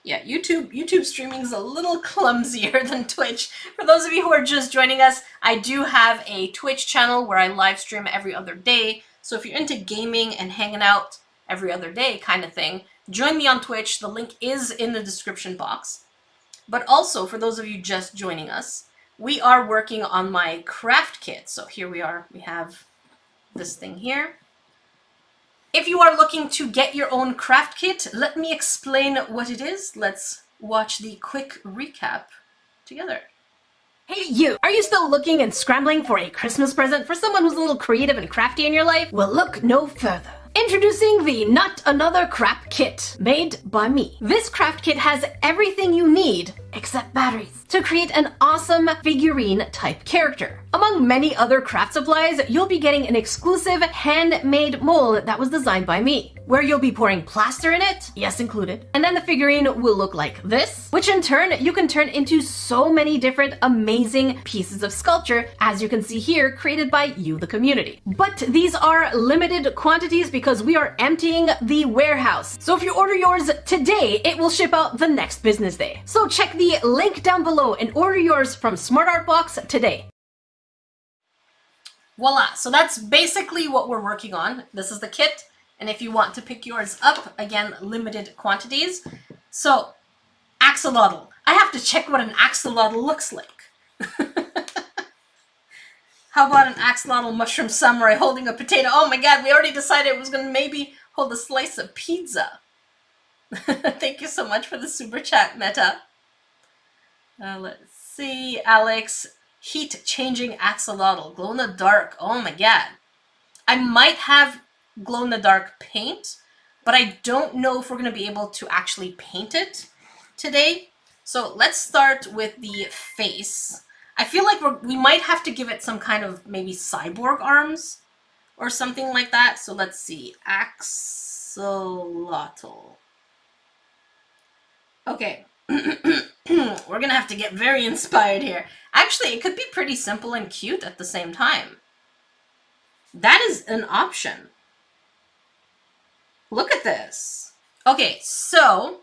Yeah, YouTube streaming is a little clumsier than Twitch. For those of you who are just joining us, I do have a Twitch channel where I live stream every other day. So if you're into gaming and hanging out every other day kind of thing, join me on Twitch. The link is in the description box. But also, for those of you just joining us, we are working on my craft kit. So here we are. We have this thing here. If you are looking to get your own craft kit, let me explain what it is. Let's watch the quick recap together. Hey you! Are you still looking and scrambling for a Christmas present for someone who's a little creative and crafty in your life? Well, look no further. Introducing the Not Another Crap Kit, made by me. This craft kit has everything you need, except batteries, to create an awesome figurine type character. Among many other craft supplies, you'll be getting an exclusive handmade mold that was designed by me, where you'll be pouring plaster in it, yes included, and then the figurine will look like this, which in turn you can turn into so many different amazing pieces of sculpture, as you can see here, created by you, the community. But these are limited quantities because we are emptying the warehouse. So if you order yours today, it will ship out the next business day. So check the link down below and order yours from Smart Art Box today. Voila, so that's basically what we're working on. This is the kit, and if you want to pick yours up, again, limited quantities. So, axolotl. I have to check what an axolotl looks like. How about an axolotl mushroom samurai holding a potato? Oh my god, we already decided it was going to maybe hold a slice of pizza. Thank you so much for the super chat, Meta. Let's see, Alex. Heat changing axolotl, glow in the dark. Oh my god. I might have glow in the dark paint, but I don't know if we're going to be able to actually paint it today. So let's start with the face. I feel like we might have to give it some kind of maybe cyborg arms or something like that. So let's see. Axolotl. Okay. We're gonna have to get very inspired here. Actually, it could be pretty simple and cute at the same time. That is an option. Look at this. Okay, so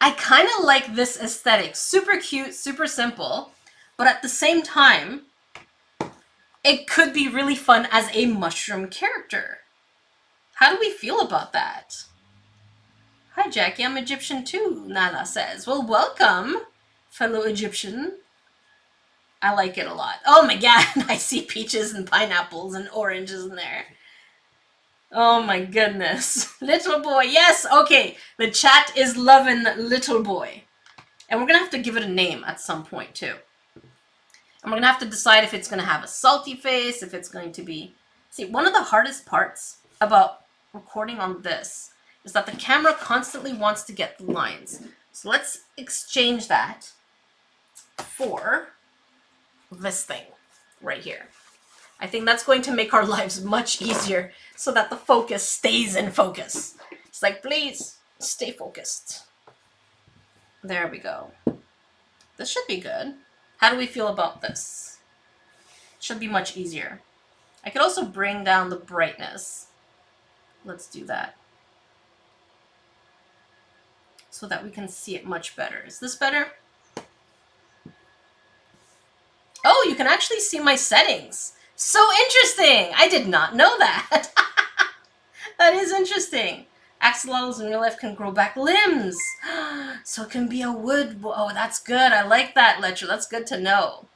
I kind of like this aesthetic. Super cute, super simple, but at the same time, it could be really fun as a mushroom character. How do we feel about that? Hi, Jackie. I'm Egyptian too, Nana says. Well, welcome, fellow Egyptian. I like it a lot. Oh my god, I see peaches and pineapples and oranges in there. Oh my goodness. Little boy. Yes, okay. The chat is loving little boy. And we're going to have to give it a name at some point too. And we're going to have to decide if it's going to have a salty face, if it's going to be... See, one of the hardest parts about recording on this is that the camera constantly wants to get the lines. So let's exchange that for this thing right here. I think that's going to make our lives much easier so that the focus stays in focus. It's like, please, stay focused. There we go. This should be good. How do we feel about this? Should be much easier. I could also bring down the brightness. Let's do that, so that we can see it much better. Is this better? Oh, you can actually see my settings. So interesting. I did not know that. That is interesting. Axolotls in real life can grow back limbs. So it can be a wood. Oh, that's good. I like that, Lecher. That's good to know.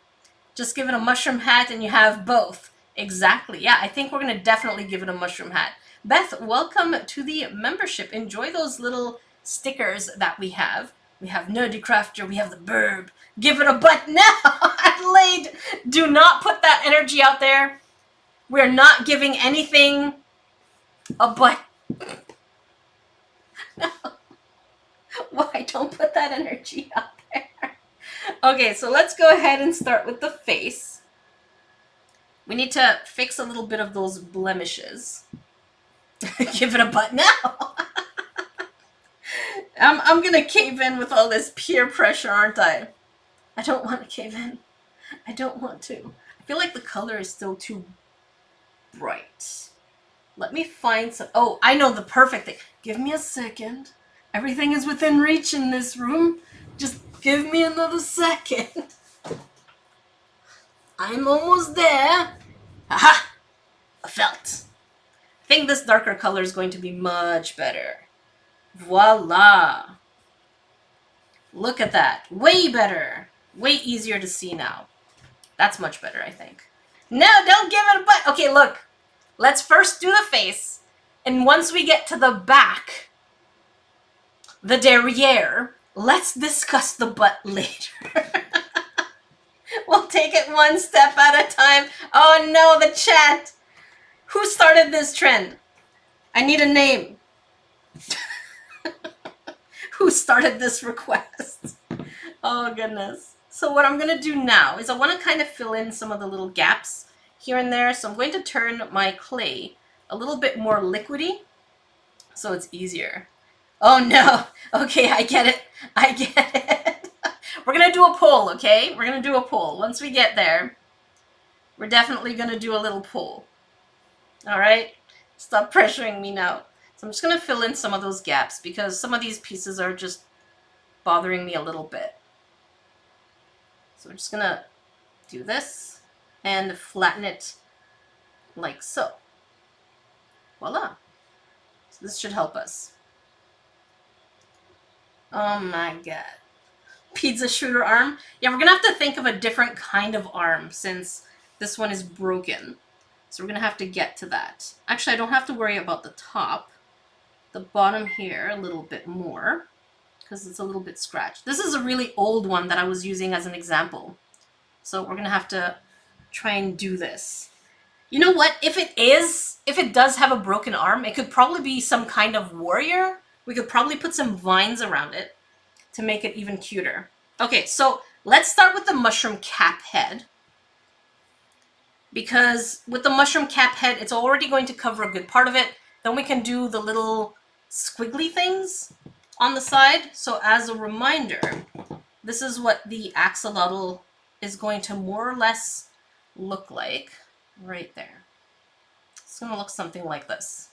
Just give it a mushroom hat and you have both. Exactly. Yeah, I think we're going to definitely give it a mushroom hat. Beth, welcome to the membership. Enjoy those little stickers that we have. We have Nerdy Crafter, we have the Burb. Give it a butt now, Adelaide. Do not put that energy out there. We're not giving anything a butt. Why? Don't put that energy out there. Okay, so let's go ahead and start with the face. We need to fix a little bit of those blemishes. Give it a butt now. I'm gonna cave in with all this peer pressure, aren't I? I don't want to cave in. I don't want to. I feel like the color is still too bright. Let me find some. Oh, I know the perfect thing. Give me a second. Everything is within reach in this room. Just give me another second. I'm almost there. Aha! A felt. I think this darker color is going to be much better. Voila! Look at that. Way better. Way easier to see now. That's much better, I think. No, don't give it a butt. Okay, look. Let's first do the face. And once we get to the back, the derriere, let's discuss the butt later. We'll take it one step at a time. Oh no, the chat. Who started this trend? I need a name. Who started this request? Oh goodness. So what I'm gonna do now is I wanna kind of fill in some of the little gaps here and there. So I'm going to turn my clay a little bit more liquidy so it's easier. Oh no. Okay, I get it. I get it. We're gonna do a poll, okay? We're gonna do a poll. Once we get there, we're definitely gonna do a little poll. All right? Stop pressuring me now. So I'm just gonna fill in some of those gaps because some of these pieces are just bothering me a little bit. So we're just gonna do this and flatten it like so. Voila. So this should help us. Oh my god. Pizza shooter arm. Yeah, we're gonna have to think of a different kind of arm since this one is broken. So we're gonna have to get to that. Actually, I don't have to worry about the top. The bottom here a little bit more because it's a little bit scratched. This is a really old one that I was using as an example. So we're gonna have to try and do this. You know what? If it does have a broken arm, it could probably be some kind of warrior. We could probably put some vines around it to make it even cuter. Okay, so let's start with the mushroom cap head. Because with the mushroom cap head, it's already going to cover a good part of it. Then we can do the little squiggly things on the side. So as a reminder, this is what the axolotl is going to more or less look like right there. It's going to look something like this.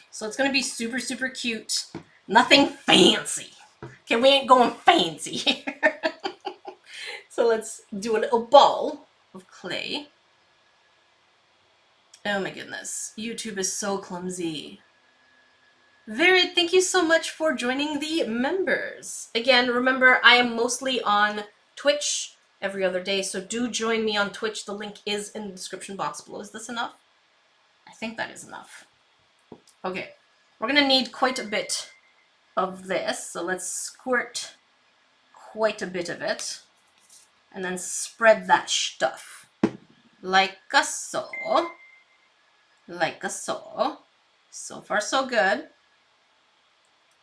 So it's going to be super, super cute. Nothing fancy. Okay, we ain't going fancy here. So let's do a little ball of clay. Oh my goodness. YouTube is so clumsy. Virid, thank you so much for joining the members. Again, remember, I am mostly on Twitch every other day, so do join me on Twitch. The link is in the description box below. Is this enough? I think that is enough. Okay, we're gonna need quite a bit of this, so let's squirt quite a bit of it, and then spread that stuff. Like a so. Like a so. So far, so good.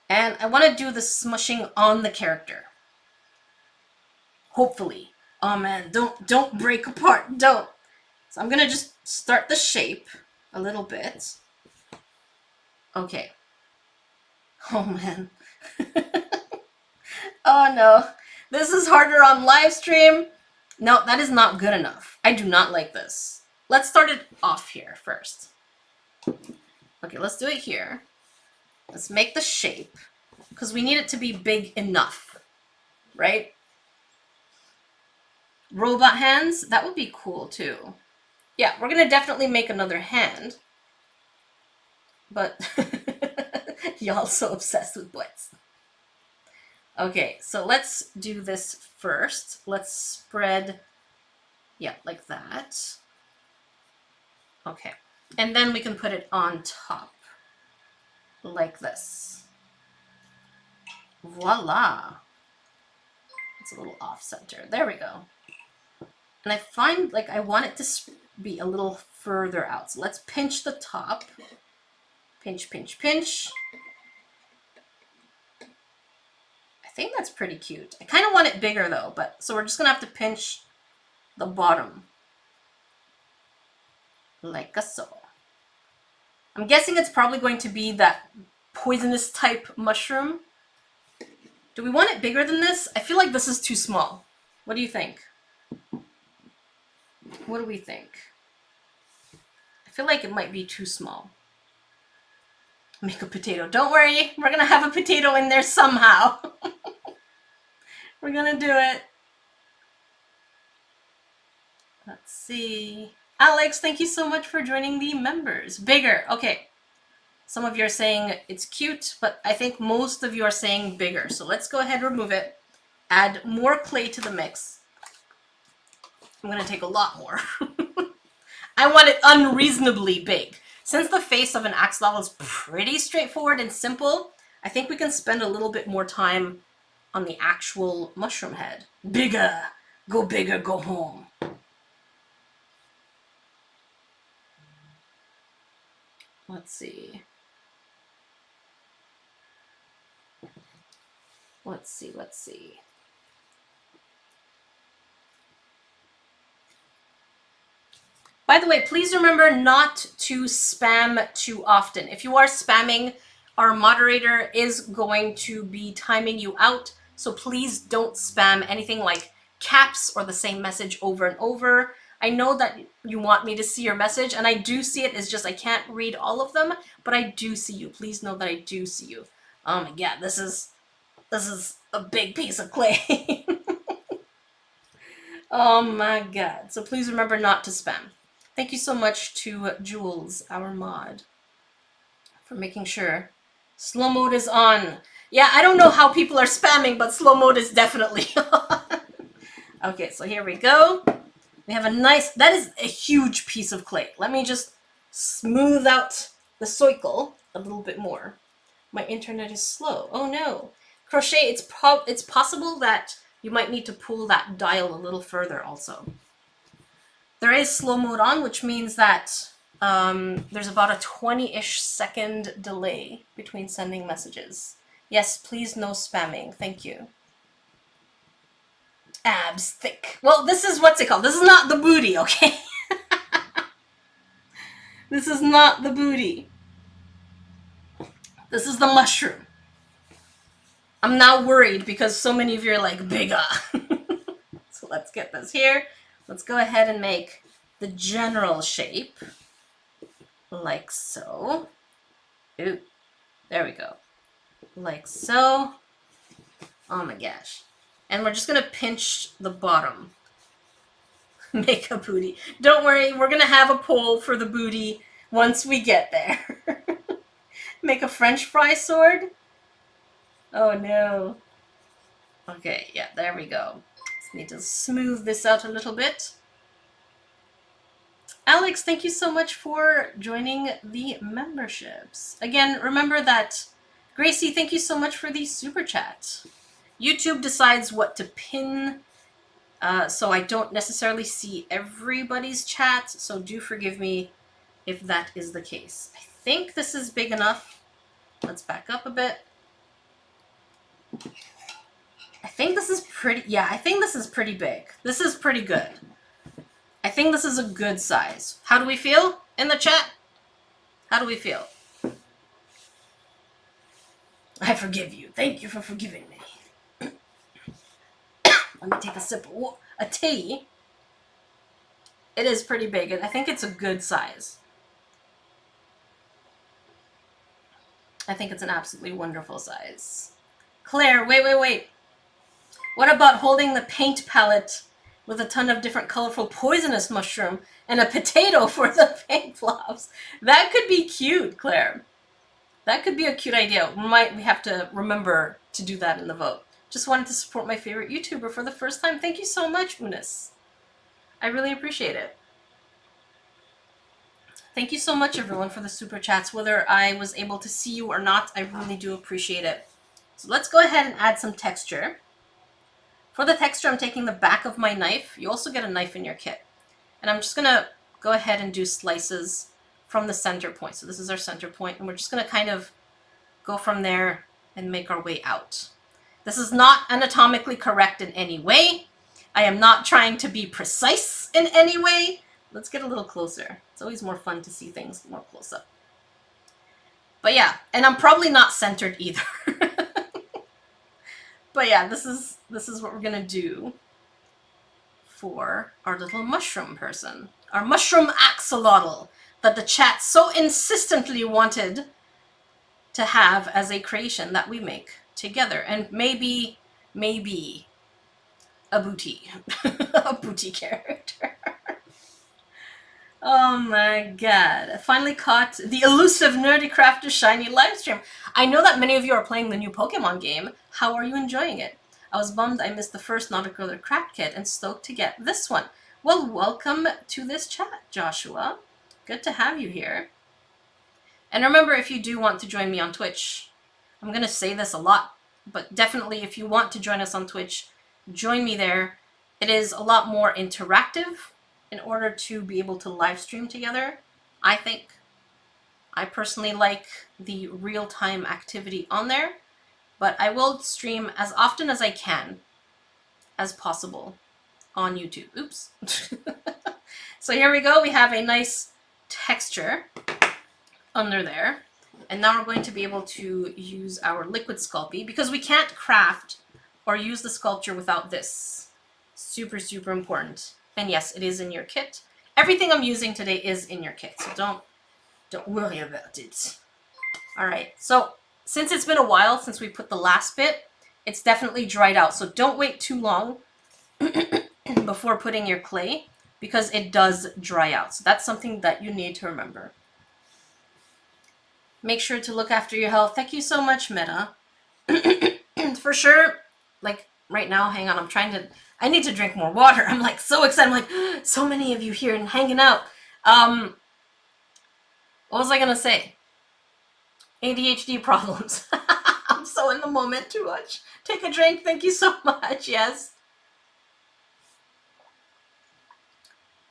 And I want to do the smushing on the character. Hopefully. Oh man, don't break apart. Don't. So I'm going to just start the shape a little bit. Okay. Oh man. Oh no. This is harder on live stream. No, that is not good enough. I do not like this. Let's start it off here first. Okay, let's do it here. Let's make the shape, because we need it to be big enough, right? Robot hands, that would be cool too. Yeah, we're gonna definitely make another hand, but y'all so obsessed with butts. Okay, so let's do this first. Let's spread, yeah, like that. Okay. And then we can put it on top. Like this. Voila. It's a little off center. There we go. And I find like I want it to be a little further out. So let's pinch the top. Pinch, pinch, pinch. I think that's pretty cute. I kind of want it bigger though, but so we're just gonna have to pinch the bottom. Like so. I'm guessing it's probably going to be that poisonous type mushroom. Do we want it bigger than this? I feel like this is too small. What do you think? What do we think? I feel like it might be too small. Make a potato. Don't worry, we're gonna have a potato in there somehow. We're gonna do it. Let's see. Alex, thank you so much for joining the members. Bigger. Okay. Some of you are saying it's cute, but I think most of you are saying bigger. So let's go ahead and remove it. Add more clay to the mix. I'm going to take a lot more. I want it unreasonably big. Since the face of an axolotl is pretty straightforward and simple, I think we can spend a little bit more time on the actual mushroom head. Bigger. Go bigger, go home. Let's see. Let's see. By the way, please remember not to spam too often. If you are spamming, our moderator is going to be timing you out. So please don't spam anything like caps or the same message over and over. I know that you want me to see your message, and I do see it. It's just I can't read all of them, but I do see you. Please know that I do see you. Oh my god, this is a big piece of clay. Oh my god. So please remember not to spam. Thank you so much to Jules, our mod, for making sure slow mode is on. Yeah, I don't know how people are spamming, but slow mode is definitely on. Okay, so here we go. We have a nice, that is a huge piece of clay. Let me just smooth out the circle a little bit more. My internet is slow. Oh no. Crochet, it's possible that you might need to pull that dial a little further also. There is slow mode on, which means that there's about a 20-ish second delay between sending messages. Yes, please no spamming. Thank you. Abs thick. Well, this is what's it called? This is not the booty, okay? This is not the booty. This is the mushroom. I'm now worried because so many of you are like, bigger. So let's get this here. Let's go ahead and make the general shape. Like so. Ooh, there we go. Like so. Oh my gosh. And we're just gonna pinch the bottom. Make a booty. Don't worry, we're gonna have a poll for the booty once we get there. Make a French fry sword. Oh no. Okay, yeah, there we go. Just need to smooth this out a little bit. Alex, thank you so much for joining the memberships. Again, remember that Gracie, thank you so much for the super chat. YouTube decides what to pin, so I don't necessarily see everybody's chat, so do forgive me if that is the case. I think this is big enough. Let's back up a bit. I think this is pretty, yeah, I think this is pretty big. This is pretty good. I think this is a good size. How do we feel in the chat? How do we feel? I forgive you. Thank you for forgiving me. Let me take a sip of a tea. It is pretty big, and I think it's a good size. I think it's an absolutely wonderful size. Claire, wait. What about holding the paint palette with a ton of different colorful poisonous mushroom and a potato for the paint blobs? That could be cute, Claire. That could be a cute idea. We have to remember to do that in the vote. Just wanted to support my favorite YouTuber for the first time. Thank you so much, Unis. I really appreciate it. Thank you so much, everyone, for the super chats. Whether I was able to see you or not, I really do appreciate it. So let's go ahead and add some texture. For the texture, I'm taking the back of my knife. You also get a knife in your kit. And I'm just going to go ahead and do slices from the center point. So this is our center point, and we're just going to kind of go from there and make our way out. This is not anatomically correct in any way. I am not trying to be precise in any way. Let's get a little closer. It's always more fun to see things more close up. But yeah, and I'm probably not centered either. But yeah, this is what we're gonna do for our little mushroom person. Our mushroom axolotl that the chat so insistently wanted to have as a creation that we make together. And maybe a booty. A booty character. Oh my god. I finally caught the elusive Nerdy Crafter Shiny livestream. I know that many of you are playing the new Pokemon game. How are you enjoying it? I was bummed I missed the first Nautical Craft Kit and stoked to get this one. Well, welcome to this chat, Joshua. Good to have you here. And remember, if you do want to join me on Twitch, I'm going to say this a lot, but definitely if you want to join us on Twitch, join me there. It is a lot more interactive in order to be able to live stream together, I think. I personally like the real-time activity on there, but I will stream as often as I can, as possible, on YouTube. Oops. So here we go. We have a nice texture under there. And now we're going to be able to use our liquid Sculpey, because we can't craft or use the sculpture without this. Super, super important. And yes, it is in your kit. Everything I'm using today is in your kit, so don't worry about it. All right, so since it's been a while since we put the last bit, it's definitely dried out. So don't wait too long before putting your clay, because it does dry out. So that's something that you need to remember. Make sure to look after your health. Thank you so much, Meta. For sure, like right now, hang on, I need to drink more water. I'm like so excited. I'm like, so many of you here and hanging out. What was I gonna say? ADHD problems. I'm so in the moment too much. Take a drink. Thank you so much. Yes.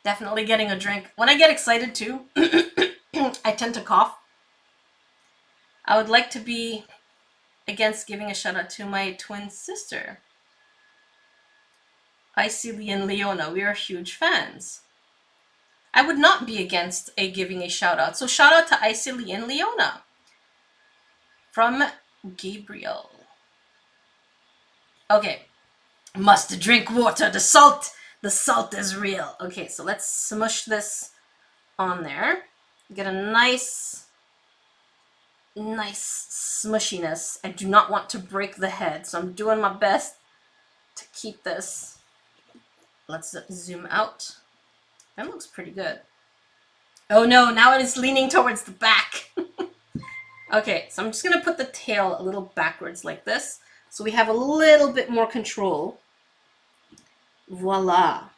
Definitely getting a drink. When I get excited too, I tend to cough. I would like to be against giving a shout out to my twin sister, Icily and Leona. We are huge fans. I would not be against giving a shout out. So shout out to Icily and Leona from Gabriel. Okay. Must drink water. The salt is real. Okay, so let's smush this on there. Get a nice smushiness. I do not want to break the head, so I'm doing my best to keep this. Let's zoom out. That looks pretty good. Oh no, now it is leaning towards the back. Okay, so I'm just gonna put the tail a little backwards like this, so we have a little bit more control. Voila.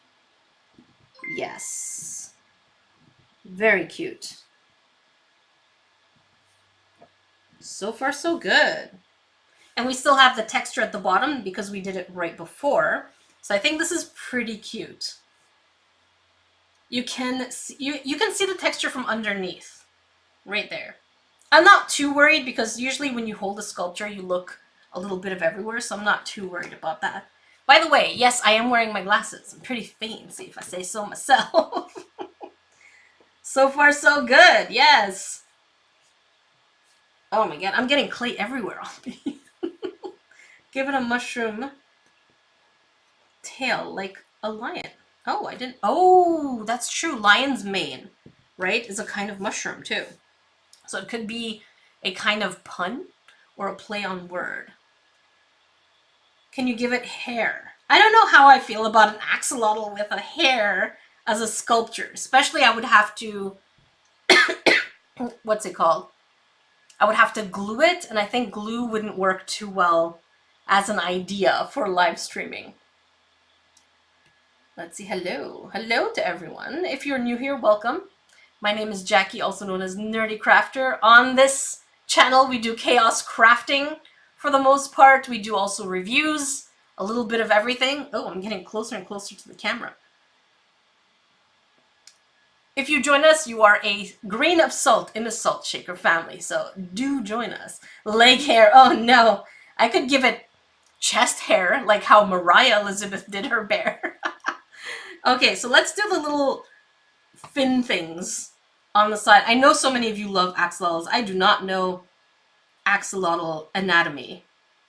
Yes. Very cute. So far, so good. And we still have the texture at the bottom because we did it right before. So I think this is pretty cute. You can see, you can see the texture from underneath, right there. I'm not too worried because usually when you hold a sculpture, you look a little bit of everywhere, so I'm not too worried about that. By the way, yes, I am wearing my glasses. I'm pretty fancy, if I say so myself. So far, so good. Yes. Oh my god, I'm getting clay everywhere on me. Give it a mushroom tail like a lion. Oh, I didn't. Oh, that's true. Lion's mane, right, is a kind of mushroom too. So it could be a kind of pun or a play on word. Can you give it hair? I don't know how I feel about an axolotl with a hair as a sculpture. Especially I would have to, what's it called? I would have to glue it, and I think glue wouldn't work too well as an idea for live streaming. Let's see. Hello. Hello to everyone. If you're new here, welcome. My name is Jackie, also known as Nerdy Crafter. On this channel, we do chaos crafting for the most part. We do also reviews, a little bit of everything. Oh, I'm getting closer and closer to the camera. If you join us, you are a grain of salt in the salt shaker family, so do join us. Leg hair, oh no. I could give it chest hair, like how Mariah Elizabeth did her bear. Okay, so let's do the little fin things on the side. I know so many of you love axolotls. I do not know axolotl anatomy.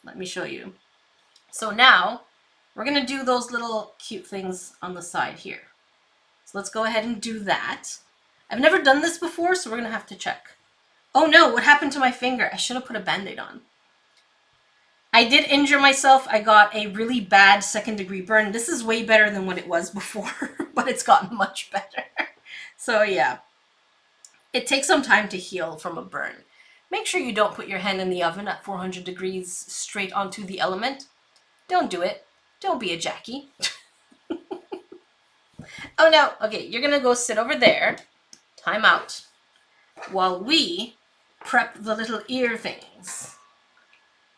Let me show you. So now, we're gonna do those little cute things on the side here. So let's go ahead and do that. I've never done this before, so we're gonna have to check. Oh no, what happened to my finger? I should have put a band-aid on. I did injure myself. I got a really bad second-degree burn. This is way better than what it was before, but it's gotten much better. So yeah, it takes some time to heal from a burn. Make sure you don't put your hand in the oven at 400 degrees straight onto the element. Don't do it. Don't be a Jackie. Oh no, okay, you're gonna go sit over there, time out, while we prep the little ear things,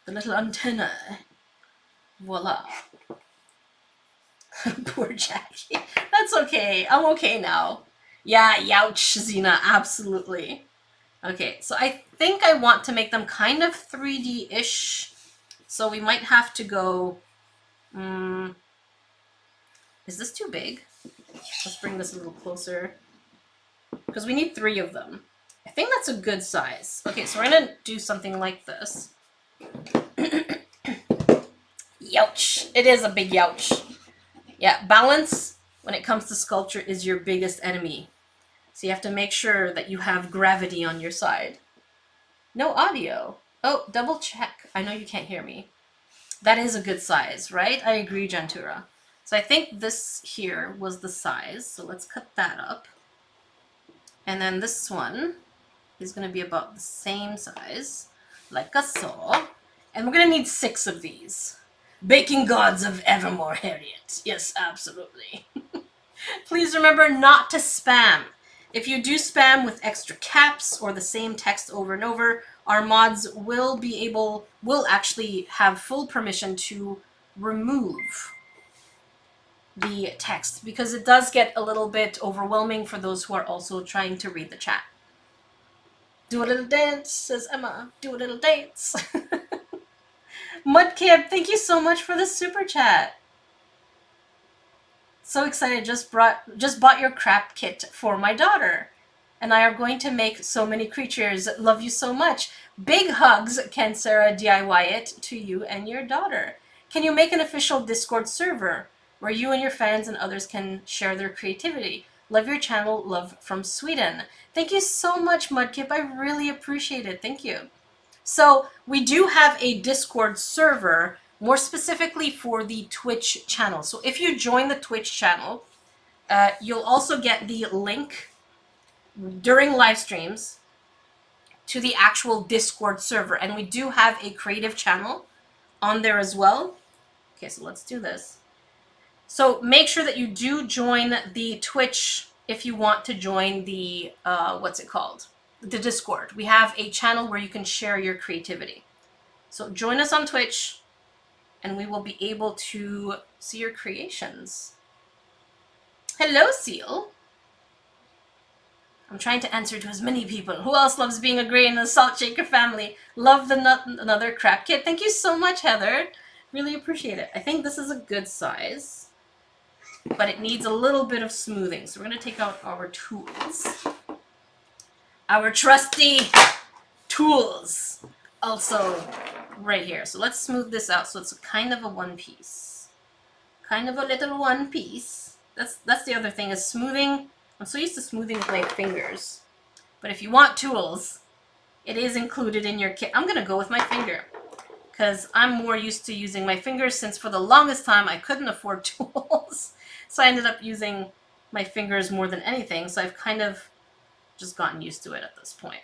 the little antenna. Voila. Poor Jackie. That's okay, I'm okay now. Yeah, youch, Xena, absolutely. Okay, so I think I want to make them kind of 3D-ish, so we might have to go, is this too big? Let's bring this a little closer, because we need 3 of them. I think that's a good size. Okay, so we're gonna do something like this. Youch! It is a big youch. Yeah, balance when it comes to sculpture is your biggest enemy. So you have to make sure that you have gravity on your side. No audio. Oh, double check. I know you can't hear me. That is a good size, right? I agree, Gentura. So I think this here was the size, so let's cut that up. And then this one is going to be about the same size, like a saw. And we're going to need 6 of these. Baking gods of Evermore, Harriet. Yes, absolutely. Please remember not to spam. If you do spam with extra caps or the same text over and over, our mods will actually have full permission to remove the text, because it does get a little bit overwhelming for those who are also trying to read the chat. Do a little dance, says Emma. Do a little dance. Mudkib, thank you so much for the super chat. So excited, just bought your crap kit for my daughter. And I are going to make so many creatures. Love you so much. Big hugs, can Sarah DIY it to you and your daughter. Can you make an official Discord server where you and your fans and others can share their creativity? Love your channel, love from Sweden. Thank you so much, Mudkip. I really appreciate it. Thank you. So we do have a Discord server, more specifically for the Twitch channel. So if you join the Twitch channel, you'll also get the link during live streams to the actual Discord server. And we do have a creative channel on there as well. Okay, so let's do this. So make sure that you do join the Twitch if you want to join the, what's it called? The Discord. We have a channel where you can share your creativity. So join us on Twitch and we will be able to see your creations. Hello, Seal. I'm trying to answer to as many people. Who else loves being a grain in the Salt Shaker family? Love the another crap kit. Thank you so much, Heather. Really appreciate it. I think this is a good size, but it needs a little bit of smoothing. So we're going to take out our tools. Our trusty tools. Also right here. So let's smooth this out so it's kind of a one piece. Kind of a little one piece. That's the other thing, is smoothing. I'm so used to smoothing with my fingers. But if you want tools, it is included in your kit. I'm going to go with my finger, because I'm more used to using my fingers, since for the longest time I couldn't afford tools. So I ended up using my fingers more than anything. So I've kind of just gotten used to it at this point.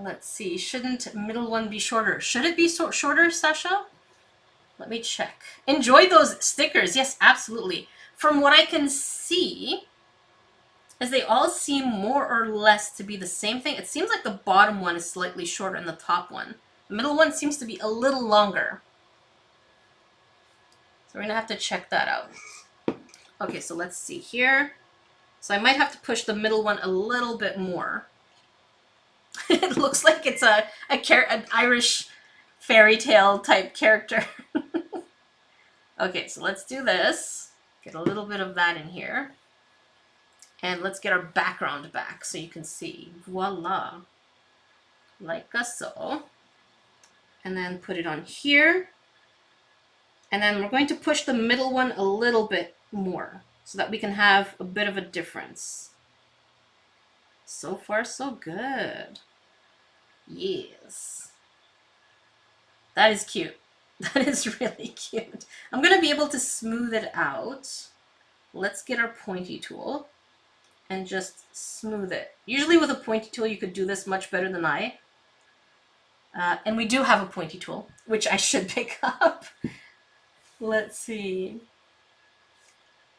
Let's see. Shouldn't middle one be shorter? Should it be shorter, Sasha? Let me check. Enjoy those stickers. Yes, absolutely. From what I can see, as they all seem more or less to be the same thing. It seems like the bottom one is slightly shorter than the top one. The middle one seems to be a little longer. So we're gonna have to check that out. Okay, so let's see here. So I might have to push the middle one a little bit more. It looks like it's an Irish fairy tale type character. Okay, so let's do this. Get a little bit of that in here. And let's get our background back so you can see. Voila. Like so. And then put it on here. And then we're going to push the middle one a little bit more so that we can have a bit of a difference. So far, so good. Yes. That is cute. That is really cute. I'm going to be able to smooth it out. Let's get our pointy tool and just smooth it. Usually with a pointy tool, you could do this much better than I. And we do have a pointy tool, which I should pick up. Let's see.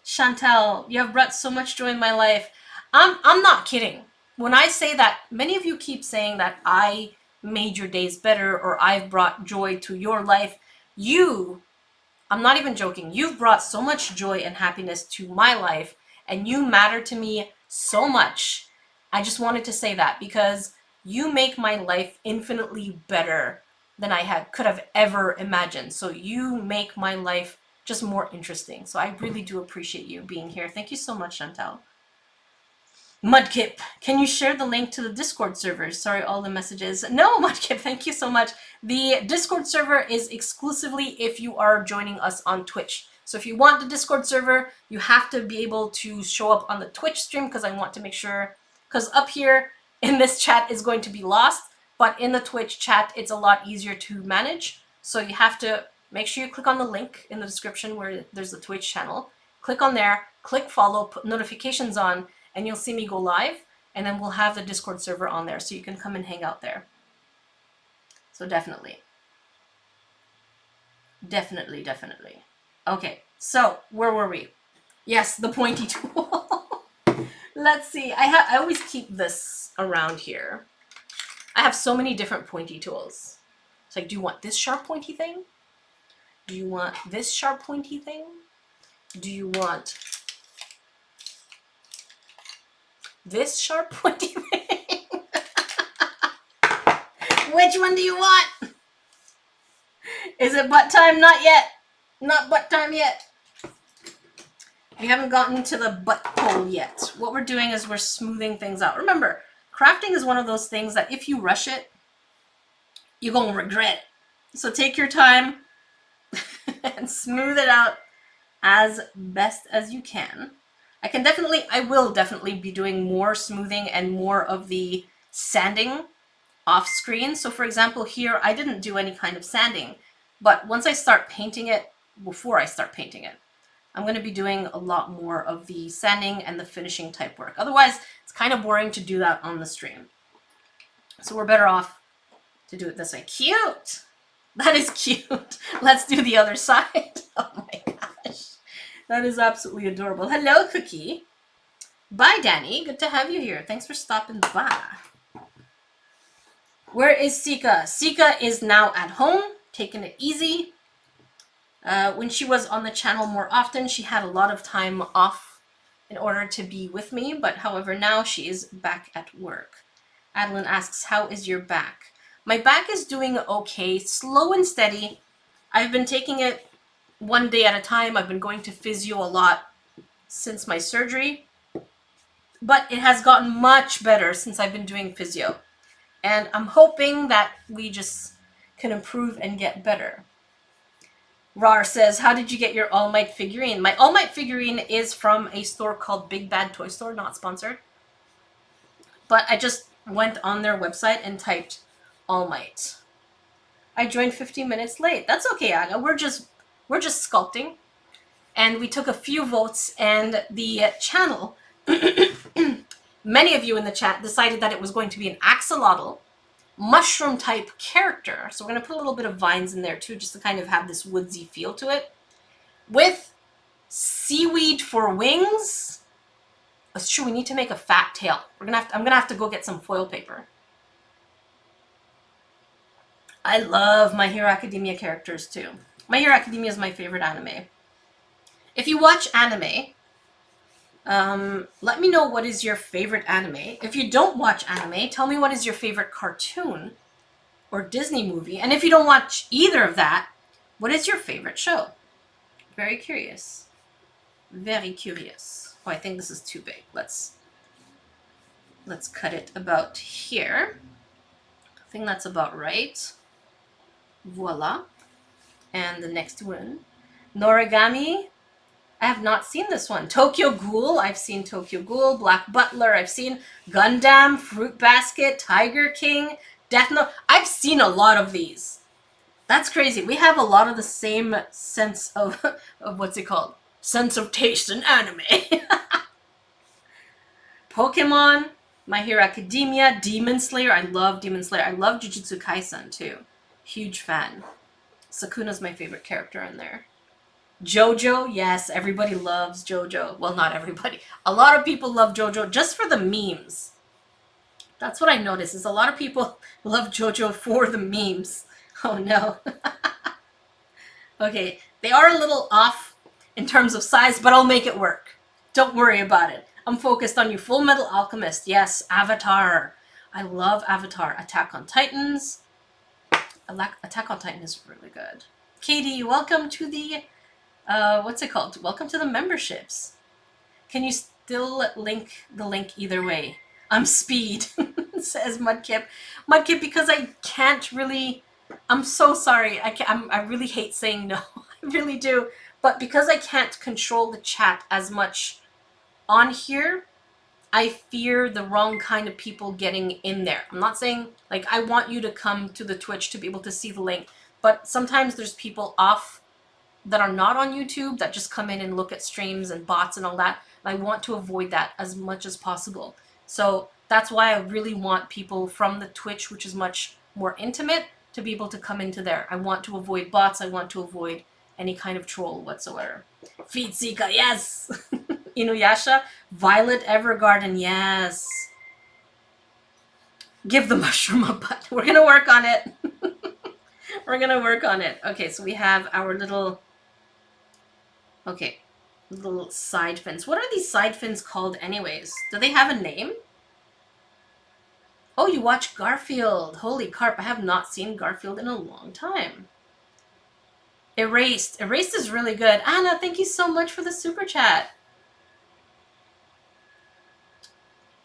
Chantal, you have brought so much joy in my life. I'm not kidding. When I say that, many of you keep saying that I made your days better or I've brought joy to your life. I'm not even joking. You've brought so much joy and happiness to my life, and you matter to me so much. I just wanted to say that because you make my life infinitely better than I could have ever imagined. So you make my life just more interesting. So I really do appreciate you being here. Thank you so much, Chantal. Mudkip, can you share the link to the Discord server? Sorry, all the messages. No, Mudkip, thank you so much. The Discord server is exclusively if you are joining us on Twitch. So if you want the Discord server, you have to be able to show up on the Twitch stream because I want to make sure, because up here in this chat is going to be lost, but in the Twitch chat, it's a lot easier to manage. So you have to make sure you click on the link in the description where there's the Twitch channel. Click on there, click follow, put notifications on, and you'll see me go live, and then we'll have the Discord server on there so you can come and hang out there. So definitely. Definitely. Okay, so where were we? Yes, the pointy tool. Let's see, I always keep this around here. I have so many different pointy tools. It's like, do you want this sharp pointy thing? Do you want this sharp pointy thing? Do you want this sharp pointy thing? Which one do you want? Is it butt time? Not yet. Not butt time yet. We haven't gotten to the butt hole yet. What we're doing is we're smoothing things out. Remember, crafting is one of those things that if you rush it, you're going to regret it. So take your time and smooth it out as best as you can. I will definitely be doing more smoothing and more of the sanding off screen. So for example, here, I didn't do any kind of sanding, but once I start painting it, before I start painting it, I'm going to be doing a lot more of the sanding and the finishing type work. Otherwise, it's kind of boring to do that on the stream. So we're better off to do it this way. Cute! That is cute. Let's do the other side. Oh my gosh. That is absolutely adorable. Hello, Cookie. Bye, Danny. Good to have you here. Thanks for stopping by. Where is Sika? Sika is now at home, taking it easy. When she was on the channel more often, she had a lot of time off in order to be with me, but however, now she is back at work. Adeline asks, how is your back? My back is doing okay, slow and steady. I've been taking it one day at a time. I've been going to physio a lot since my surgery, but it has gotten much better since I've been doing physio. And I'm hoping that we just can improve and get better. Rar says, how did you get your All Might figurine? My All Might figurine is from a store called Big Bad Toy Store, not sponsored. But I just went on their website and typed All Might. I joined 15 minutes late. That's okay, Aga. We're just sculpting. And we took a few votes, and the channel, many of you in the chat decided that it was going to be an axolotl mushroom type character. So we're going to put a little bit of vines in there too, just to kind of have this woodsy feel to it. With seaweed for wings It's true, we need to make a fat tail. I'm gonna have to go get some foil paper. I love My Hero Academia characters too. My Hero Academia is my favorite anime. If you watch anime, let me know what is your favorite anime. If you don't watch anime, tell me what is your favorite cartoon or Disney movie. And if you don't watch either of that, what is your favorite show? Very curious. Very curious. Oh, I think this is too big. Let's cut it about here. I think that's about right. Voila. And the next one. Noragami. I have not seen this one. Tokyo Ghoul. I've seen Tokyo Ghoul. Black Butler. I've seen Gundam, Fruit Basket, Tiger King, Death Note. I've seen a lot of these. That's crazy. We have a lot of the same sense of what's it called? Sense of taste in anime. Pokemon, My Hero Academia, Demon Slayer. I love Demon Slayer. I love Jujutsu Kaisen too. Huge fan. Sakuna's my favorite character in there. JoJo, yes, everybody loves JoJo. Well, not everybody. A lot of people love JoJo just for the memes. That's what I noticed, is a lot of people love JoJo for the memes. Oh no. Okay, they are a little off in terms of size, but I'll make it work. Don't worry about it. I'm focused on you. Full Metal Alchemist, yes. Avatar. I love Avatar. Attack on Titans. Attack on Titan is really good. Katie, welcome to the what's it called? Welcome to the memberships. Can you still link the link either way? I'm speed, says Mudkip. Mudkip, because I can't really. I'm so sorry. I really hate saying no. I really do. But because I can't control the chat as much on here, I fear the wrong kind of people getting in there. I'm not saying, like, I want you to come to the Twitch to be able to see the link, but sometimes there's people off that are not on YouTube that just come in and look at streams and bots and all that. And I want to avoid that as much as possible. So that's why I really want people from the Twitch, which is much more intimate, to be able to come into there. I want to avoid bots. I want to avoid any kind of troll whatsoever. Feed Sika, yes! Inuyasha. Violet Evergarden, yes. Give the mushroom a butt. We're gonna work on it. We're gonna work on it. Okay, so we have our little... Okay, little side fins. What are these side fins called anyways? Do they have a name? Oh, you watch Garfield. Holy carp, I have not seen Garfield in a long time. Erased. Erased is really good. Anna, thank you so much for the super chat.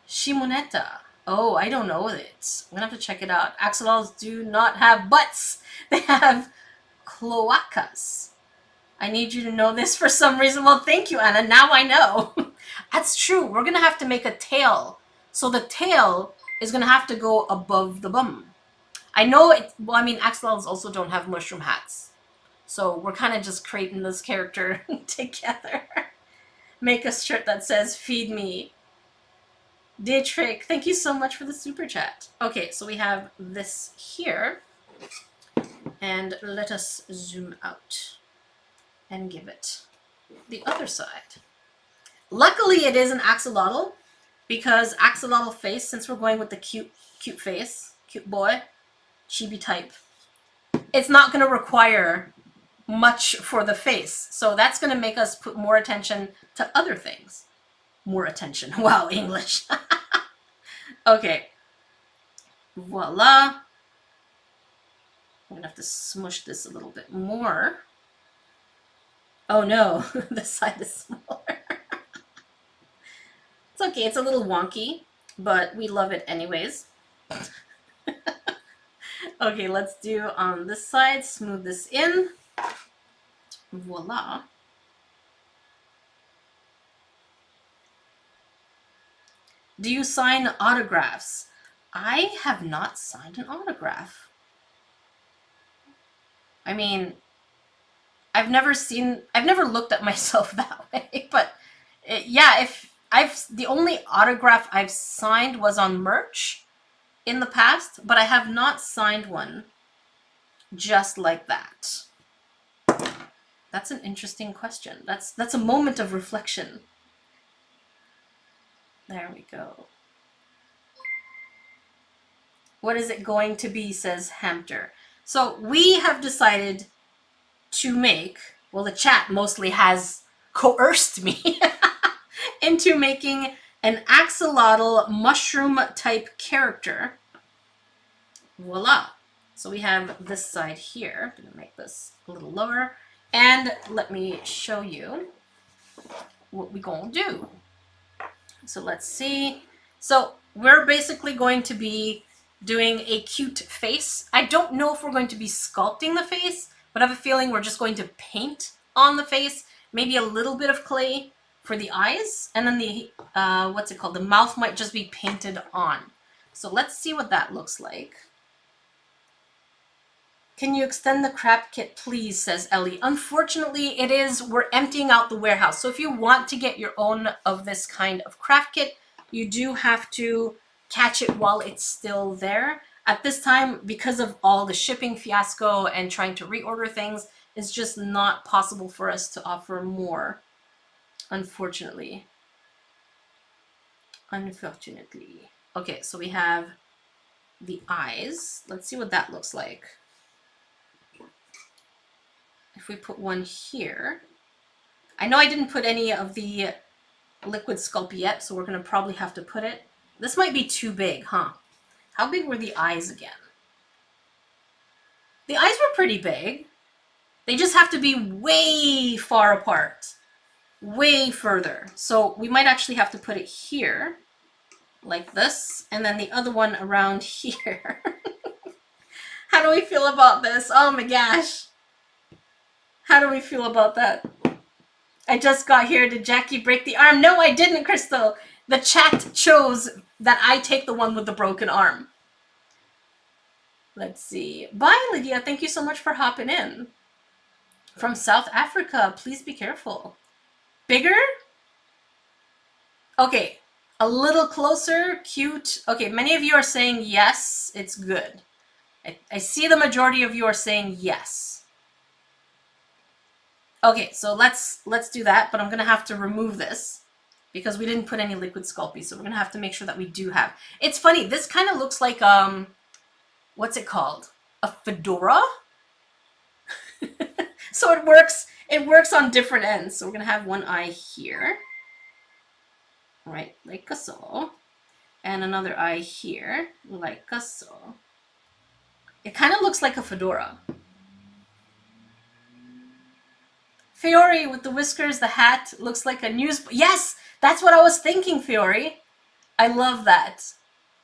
Shimonetta. Oh, I don't know it. I'm gonna have to check it out. Axolotls do not have butts. They have cloacas. I need you to know this for some reason. Well, thank you, Anna. Now I know. That's true. We're gonna have to make a tail. So the tail is gonna have to go above the bum. I know it. Well, I mean, axolotls also don't have mushroom hats. So we're kind of just creating this character together. Make a shirt that says, feed me. Dietrich, thank you so much for the super chat. Okay, so we have this here. And let us zoom out and give it the other side. Luckily, it is an axolotl, because axolotl face, since we're going with the cute face, cute boy, chibi type, it's not going to require much for the face. So that's going to make us put more attention to other things. More attention. Wow, English. Okay. Voila. I'm going to have to smush this a little bit more. Oh no, this side is smaller. It's okay, it's a little wonky, but we love it anyways. Okay, let's do on this side, smooth this in. Voila. Do you sign autographs? I have not signed an autograph. I mean, I've never looked at myself that way, but yeah, the only autograph I've signed was on merch in the past, but I have not signed one just like that. That's an interesting question. That's a moment of reflection. There we go. What is it going to be, says Hampter. So we have decided to make, well, the chat mostly has coerced me into making an axolotl mushroom type character. Voila. So we have this side here. I'm going to make this a little lower. And let me show you what we're going to do. So let's see. So we're basically going to be doing a cute face. I don't know if we're going to be sculpting the face, but I have a feeling we're just going to paint on the face, maybe a little bit of clay for the eyes, and then the, what's it called? The mouth might just be painted on. So let's see what that looks like. Can you extend the crap kit, please, says Ellie. Unfortunately, we're emptying out the warehouse. So if you want to get your own of this kind of craft kit, you do have to catch it while it's still there. At this time, because of all the shipping fiasco and trying to reorder things, it's just not possible for us to offer more, unfortunately. Unfortunately. Okay, so we have the eyes. Let's see what that looks like. If we put one here, I know I didn't put any of the liquid sculpt yet, so we're going to probably have to put it. This might be too big, huh? How big were the eyes again? The eyes were pretty big. They just have to be way far apart, way further. So we might actually have to put it here, like this, and then the other one around here. How do we feel about this? Oh my gosh. How do we feel about that? I just got here. Did Jackie break the arm? No, I didn't, Crystal. The chat chose that I take the one with the broken arm. Let's see. Bye, Lydia. Thank you so much for hopping in. From South Africa. Please be careful. Bigger? Okay. A little closer. Cute. Okay, many of you are saying yes, it's good. I see the majority of you are saying yes. Okay, so let's do that, but I'm going to have to remove this because we didn't put any liquid Sculpey, so we're going to have to make sure that we do have. It's funny, this kind of looks like, what's it called? A fedora? So it works on different ends. So we're going to have one eye here, right, like so, and another eye here, like so. It kind of looks like a fedora. Fiore with the whiskers, the hat, looks like a news... Yes, that's what I was thinking, Fiore. I love that.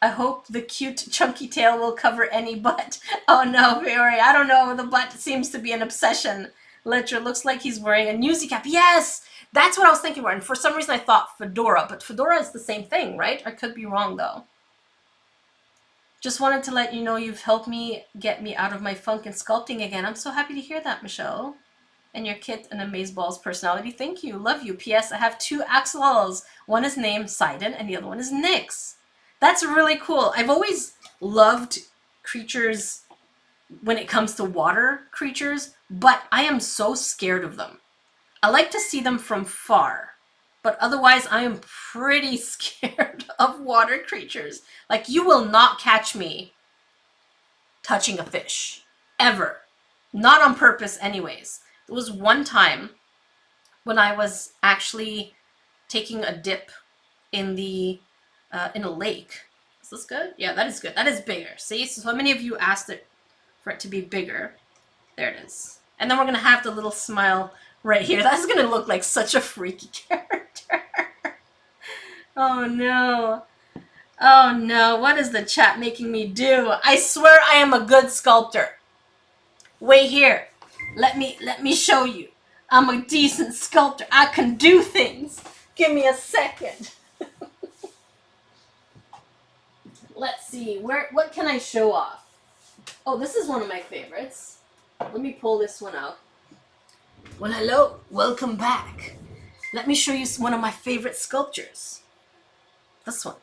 I hope the cute chunky tail will cover any butt. Oh no, Fiore, I don't know. The butt seems to be an obsession. Ledger looks like he's wearing a newsy cap. Yes, that's what I was thinking. And for some reason I thought fedora, but fedora is the same thing, right? I could be wrong though. Just wanted to let you know you've helped me get me out of my funk and sculpting again. I'm so happy to hear that, Michelle. And your kit and Amazeballs personality. Thank you. Love you. P.S. I have 2 axolotls. One is named Sidon and the other one is Nyx. That's really cool. I've always loved creatures when it comes to water creatures, but I am so scared of them. I like to see them from far, but otherwise I am pretty scared of water creatures. Like, you will not catch me touching a fish. Ever. Not on purpose anyways. There was one time when I was actually taking a dip in the in a lake. Is this good? Yeah, that is good. That is bigger. See, so many of you asked it for it to be bigger. There it is. And then we're gonna have the little smile right here. That's gonna look like such a freaky character. Oh no. Oh no, what is the chat making me do? I swear I am a good sculptor. Wait here. Let me show you. I'm a decent sculptor. I can do things. Give me a second. Let's see. What can I show off? Oh, this is one of my favorites. Let me pull this one out. Well, hello. Welcome back. Let me show you one of my favorite sculptures. This one.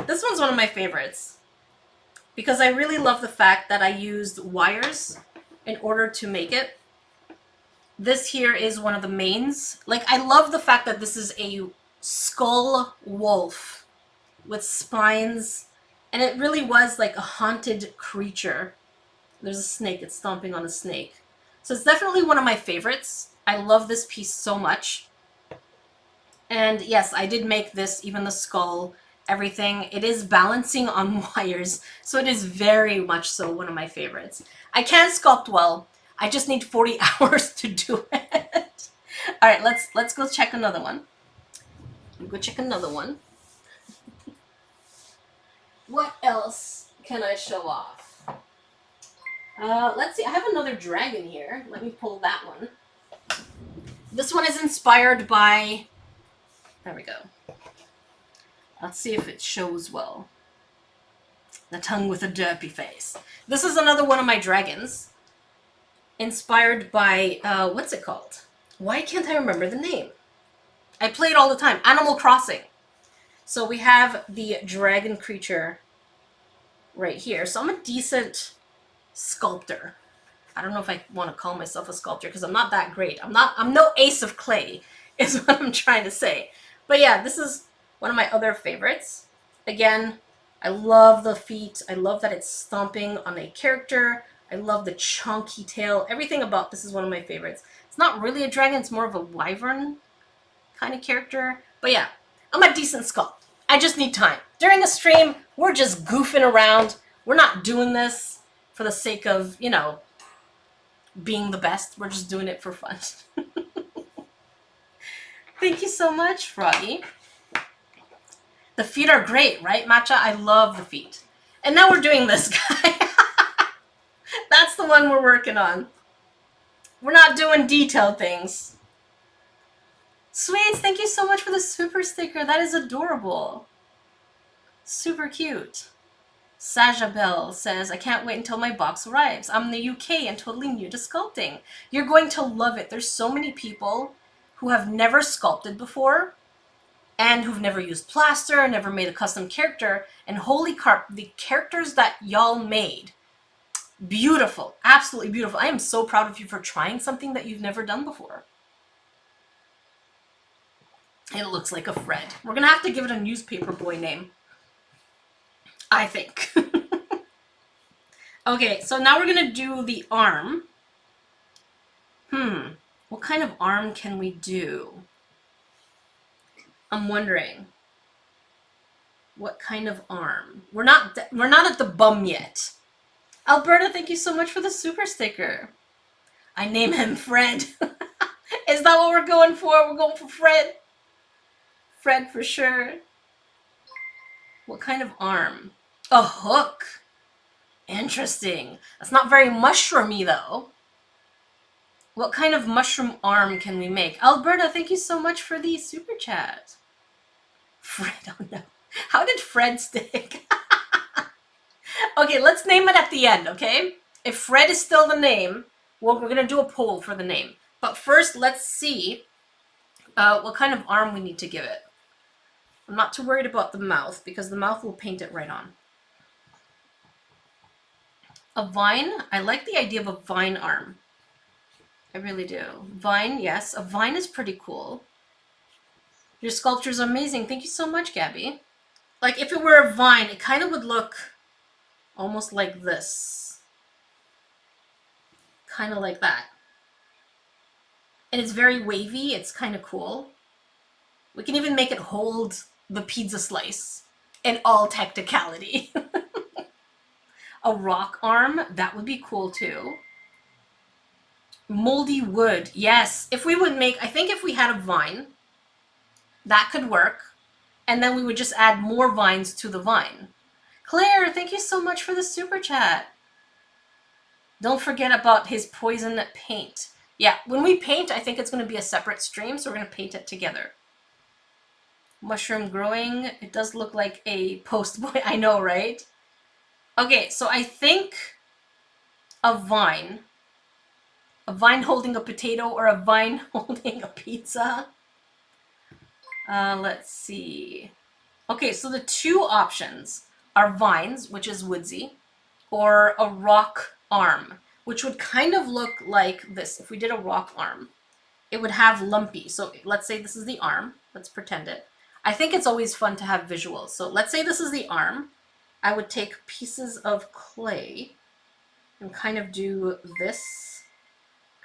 This one's one of my favorites because I really love the fact that I used wires in order to make it. This here is one of the mains. Like, I love the fact that this is a skull wolf with spines, and it really was like a haunted creature. There's a snake, it's stomping on a snake. So it's definitely one of my favorites. I love this piece so much. And yes, I did make this, even the skull, everything. It is balancing on wires, so it is very much so one of my favorites. I can sculpt well. I just need 40 hours to do it. All right, let's go check another one. Go check another one. What else can I show off? Let's see. I have another dragon here. Let me pull that one. This one is inspired by... There we go. Let's see if it shows well. The tongue with a derpy face. This is another one of my dragons. Inspired by... what's it called? Why can't I remember the name? I play it all the time. Animal Crossing. So we have the dragon creature right here. So I'm a decent sculptor. I don't know if I want to call myself a sculptor because I'm not that great. I'm no ace of clay is what I'm trying to say. But yeah, this is one of my other favorites. Again, I love the feet. I love that it's stomping on a character. I love the chunky tail. Everything about this is one of my favorites. It's not really a dragon. It's more of a wyvern kind of character. But yeah, I'm a decent sculpt. I just need time. During a stream, we're just goofing around. We're not doing this for the sake of, you know, being the best. We're just doing it for fun. Thank you so much, Froggy. The feet are great, right, Matcha? I love the feet. And now we're doing this guy. That's the one we're working on. We're not doing detailed things. Sweets, thank you so much for the super sticker. That is adorable. Super cute. Saja Bell says, I can't wait until my box arrives. I'm in the UK and totally new to sculpting. You're going to love it. There's so many people who have never sculpted before and who've never used plaster, never made a custom character, and holy carp, the characters that y'all made, beautiful, absolutely beautiful. I am so proud of you for trying something that you've never done before. It looks like a Fred. We're gonna have to give it a newspaper boy name, I think. Okay, so now we're gonna do the arm. What kind of arm can we do? I'm wondering. What kind of arm? We're not at the bum yet. Alberta, thank you so much for the super sticker. I name him Fred. Is that what we're going for? We're going for Fred. Fred for sure. What kind of arm? A hook. Interesting. That's not very mushroomy though. What kind of mushroom arm can we make? Alberta, thank you so much for the super chat. Fred, oh no. How did Fred stick? Okay, let's name it at the end, okay? If Fred is still the name, well, we're gonna do a poll for the name. But first, let's see what kind of arm we need to give it. I'm not too worried about the mouth because the mouth will paint it right on. A vine? I like the idea of a vine arm. I really do. Vine, yes. A vine is pretty cool. Your sculpture's amazing. Thank you so much, Gabby. Like, if it were a vine, it kind of would look almost like this. Kind of like that. And it's very wavy. It's kind of cool. We can even make it hold the pizza slice in all technicality. A rock arm, that would be cool too. Moldy wood, yes. If we would make, I think if we had a vine, that could work. And then we would just add more vines to the vine. Claire, thank you so much for the super chat. Don't forget about his poison paint. Yeah, when we paint, I think it's going to be a separate stream, so we're going to paint it together. Mushroom growing, it does look like a post boy. I know, right? Okay, so I think a vine holding a potato or a vine holding a pizza. Let's see. Okay, so the two options are vines, which is woodsy, or a rock arm, which would kind of look like this if we did a rock arm. it would have lumpy. So let's say this is the arm. Let's pretend it. I think it's always fun to have visuals. So let's say this is the arm. I would take pieces of clay and kind of do this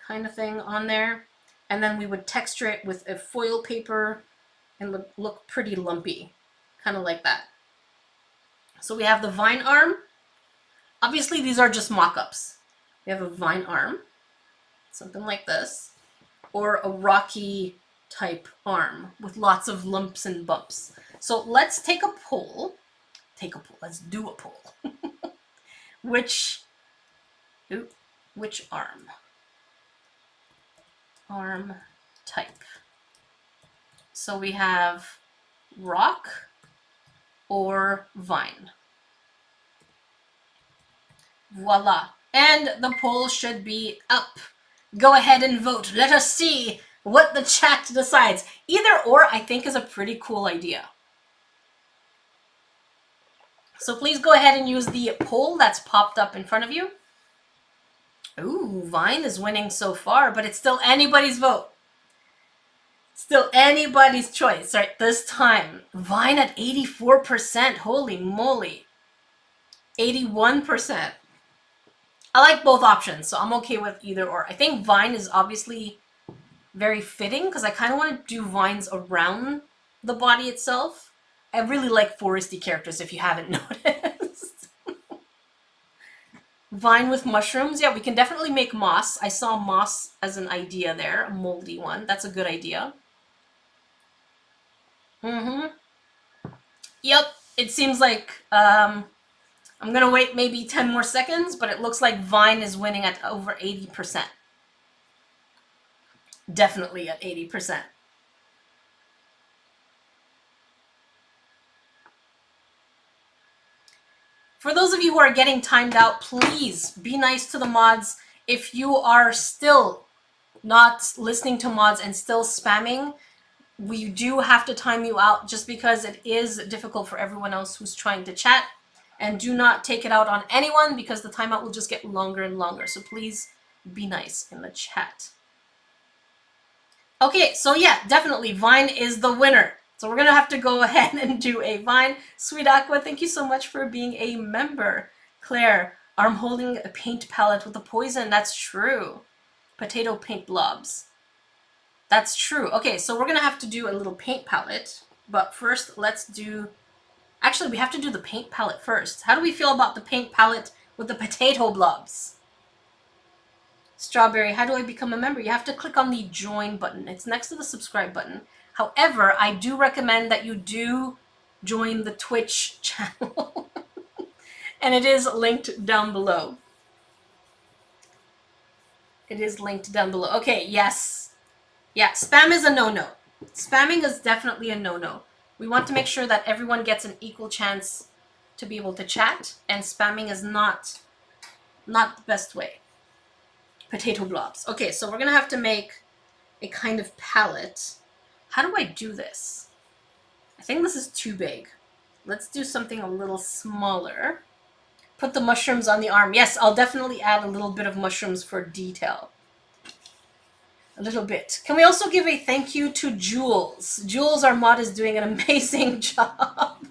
kind of thing on there. And then we would texture it with a foil paper and look pretty lumpy, kind of like that. So we have the vine arm. Obviously, these are just mock-ups. We have a vine arm, something like this, or a rocky type arm with lots of lumps and bumps. So let's take a poll. Let's do a poll. Which arm? Arm type. So we have rock or vine. Voila. And the poll should be up. Go ahead and vote. Let us see what the chat decides. Either or, I think, is a pretty cool idea. So please go ahead and use the poll that's popped up in front of you. Ooh, Vine is winning so far, but it's still anybody's vote. Still anybody's choice, right? This time, Vine at 84%. Holy moly. 81%. I like both options, so I'm okay with either or. I think Vine is obviously very fitting because I kind of want to do vines around the body itself. I really like foresty characters, if you haven't noticed. Vine with mushrooms. Yeah, we can definitely make moss. I saw moss as an idea there, a moldy one. That's a good idea. Yep, it seems like I'm going to wait maybe 10 more seconds, but it looks like Vine is winning at over 80%. Definitely at 80%. For those of you who are getting timed out, please be nice to the mods. If you are still not listening to mods and still spamming, we do have to time you out just because it is difficult for everyone else who's trying to chat. And do not take it out on anyone because the timeout will just get longer and longer. So please be nice in the chat. Okay, so yeah, definitely Vine is the winner. So we're going to have to go ahead and do a Vine. Sweet Aqua, thank you so much for being a member. Claire, I'm holding a paint palette with a poison. That's true. Potato paint blobs. That's true. Okay, so we're going to have to do a little paint palette. But first, let's do... Actually, we have to do the paint palette first. How do we feel about the paint palette with the potato blobs? Strawberry, how do I become a member? You have to click on the join button. It's next to the subscribe button. However, I do recommend that you do join the Twitch channel. And it is linked down below. It is linked down below. Okay, yes. Yeah, spam is a no-no. Spamming is definitely a no-no. We want to make sure that everyone gets an equal chance to be able to chat, and spamming is not the best way. Potato blobs. Okay, so we're going to have to make a kind of palette. How do I do this? I think this is too big. Let's do something a little smaller. Put the mushrooms on the arm. Yes, I'll definitely add a little bit of mushrooms for detail. A little bit. Can we also give a thank you to Jules? Jules, our mod, is doing an amazing job.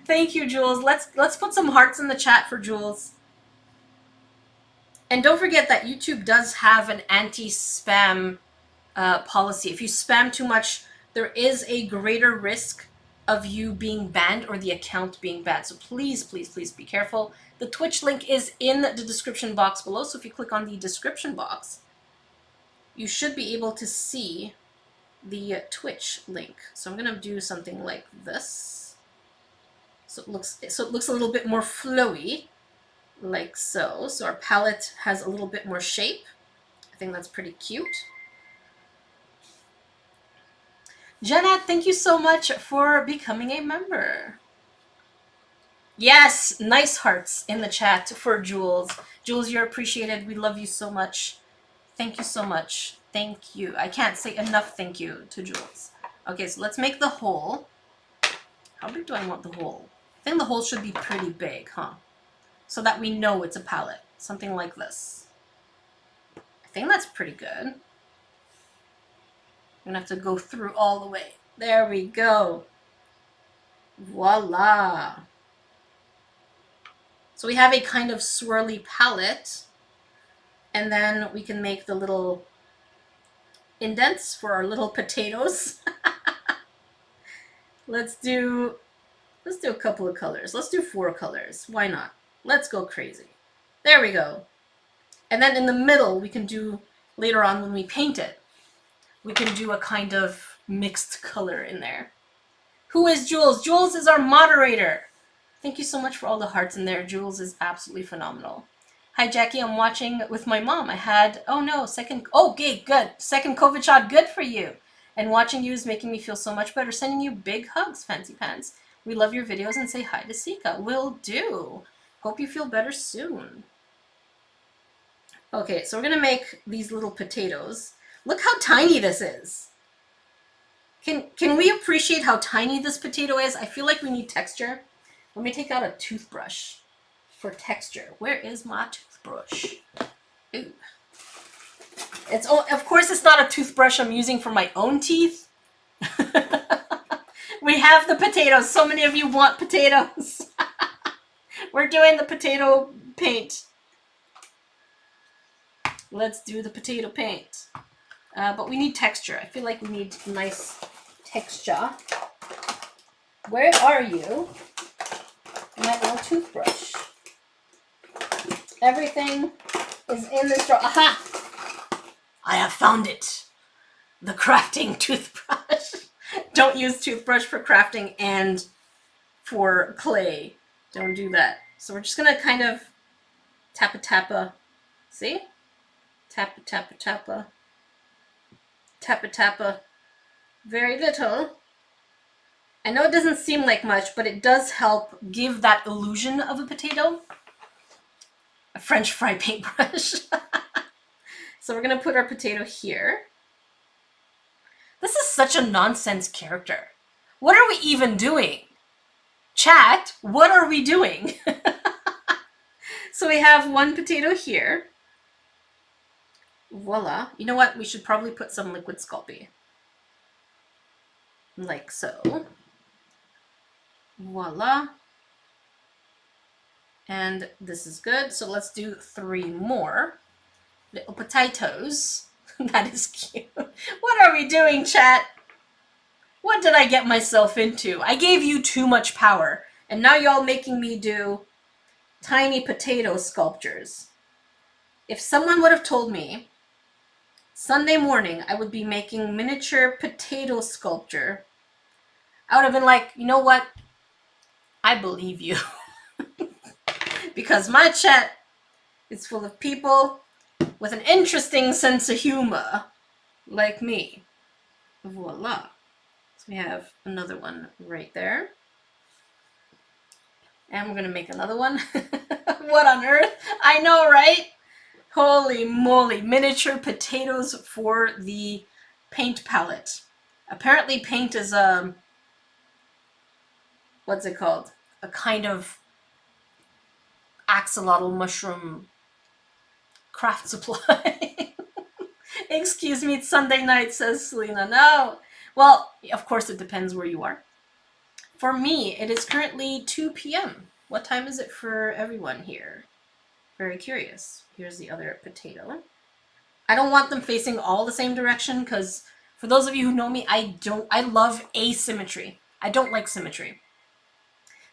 Thank you, Jules. Let's put some hearts in the chat for Jules. And don't forget that YouTube does have an anti-spam policy. If you spam too much, there is a greater risk of you being banned or the account being banned. So please, please, please be careful. The Twitch link is in the description box below. So if you click on the description box, you should be able to see the Twitch link. So I'm going to do something like this. So it looks a little bit more flowy, like so. So our palette has a little bit more shape. I think that's pretty cute. Jenna, thank you so much for becoming a member. Yes, nice hearts in the chat for Jules. Jules, you're appreciated. We love you so much. Thank you so much. Thank you. I can't say enough thank you to Jules. Okay, so let's make the hole. How big do I want the hole? I think the hole should be pretty big, huh? So that we know it's a palette. Something like this. I think that's pretty good. I'm gonna have to go through all the way. There we go. Voila. So we have a kind of swirly palette, and then we can make the little indents for our little potatoes. Let's do a couple of colors. Let's do 4 colors. Why not? Let's go crazy. There we go. And then in the middle, we can do, later on when we paint it, we can do a kind of mixed color in there. Who is Jules? Jules is our moderator. Thank you so much for all the hearts in there. Jules is absolutely phenomenal. Hi, Jackie. I'm watching with my mom. I had, okay, good. Second COVID shot, good for you. And watching you is making me feel so much better. Sending you big hugs, Fancy Pants. We love your videos and say hi to Sika. Will do. Hope you feel better soon. Okay, so we're going to make these little potatoes. Look how tiny this is. Can we appreciate how tiny this potato is? I feel like we need texture. Let me take out a toothbrush for texture. Where is my toothbrush? Ooh. Of course, it's not a toothbrush I'm using for my own teeth. We have the potatoes. So many of you want potatoes. We're doing the potato paint. Let's do the potato paint. But we need texture. I feel like we need nice texture. Where are you? My little toothbrush. Everything is in this drawer. Aha! I have found it. The crafting toothbrush. Don't use toothbrush for crafting and for clay. Don't do that. So we're just gonna kind of tappa. See? Tappa. Tappa. Very little. I know it doesn't seem like much, but it does help give that illusion of a potato. A French fry paintbrush. So we're gonna put our potato here. This is such a nonsense character. What are we even doing? Chat, what are we doing? So we have one potato here. Voila. You know what? We should probably put some liquid Sculpting. Like so. Voila. And this is good. So let's do 3 more little potatoes. That is cute. What are we doing, chat? What did I get myself into? I gave you too much power. And now y'all making me do tiny potato sculptures. If someone would have told me Sunday morning I would be making miniature potato sculpture, I would have been like, you know what? I believe you. Because my chat is full of people with an interesting sense of humor, like me. Voila. So we have another one right there. And we're gonna make another one. What on earth? I know, right? Holy moly, miniature potatoes for the paint palette. Apparently paint is what's it called? A kind of axolotl mushroom craft supply. Excuse me, it's Sunday night, says Selena. No. Well, of course it depends where you are. For me, it is currently 2 p.m. What time is it for everyone here? Very curious. Here's the other potato. I don't want them facing all the same direction because for those of you who know me, I love asymmetry. I don't like symmetry.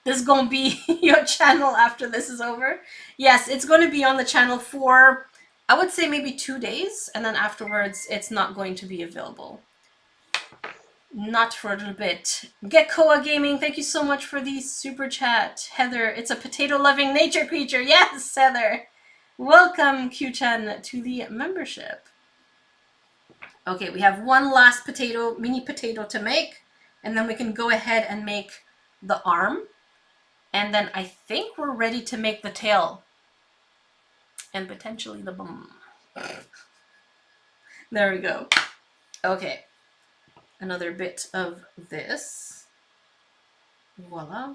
This is going to be your channel after this is over. Yes, it's going to be on the channel for, I would say maybe 2 days, and then afterwards it's not going to be available. Not for a little bit. Gekkoa Gaming, thank you so much for the super chat. Heather, it's a potato-loving nature creature. Yes, Heather. Welcome, Q-chan, to the membership. Okay, we have one last potato, mini potato to make, and then we can go ahead and make the arm. And then I think we're ready to make the tail. And potentially the bum. There we go. Okay. Another bit of this. Voila.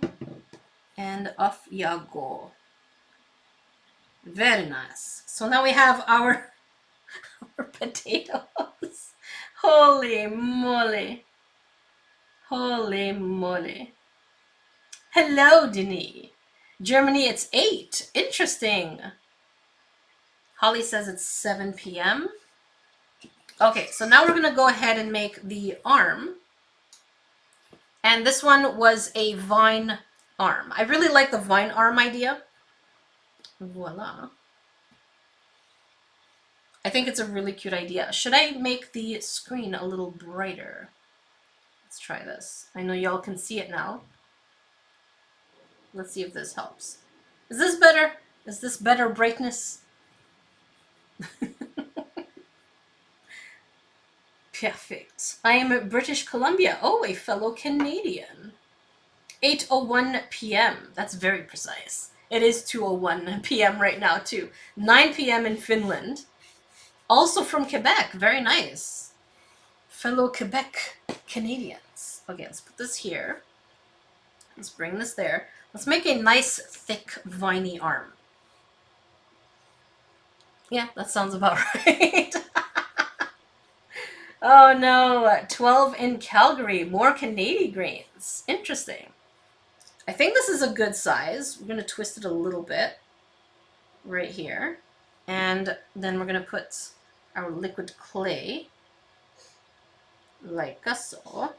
And off ya go. Very nice. So now we have our potatoes. Holy moly. Holy moly. Hello, Denis. Germany, it's 8. Interesting. Holly says it's 7 p.m. Okay, so now we're going to go ahead and make the arm. And this one was a vine arm. I really like the vine arm idea. Voila. I think it's a really cute idea. Should I make the screen a little brighter? Let's try this. I know y'all can see it now. Let's see if this helps. Is this better? Is this better brightness? Perfect. I am at British Columbia. Oh, a fellow Canadian. 8:01 p.m. That's very precise. It is 2:01 p.m. right now too. 9 p.m. in Finland. Also from Quebec. Very nice. Fellow Quebec Canadians. Okay, let's put this here. Let's bring this there. Let's make a nice, thick, viney arm. Yeah, that sounds about right. Oh no, 12 in Calgary. More Canadian grains. Interesting. I think this is a good size. We're going to twist it a little bit right here. And then we're going to put our liquid clay like so.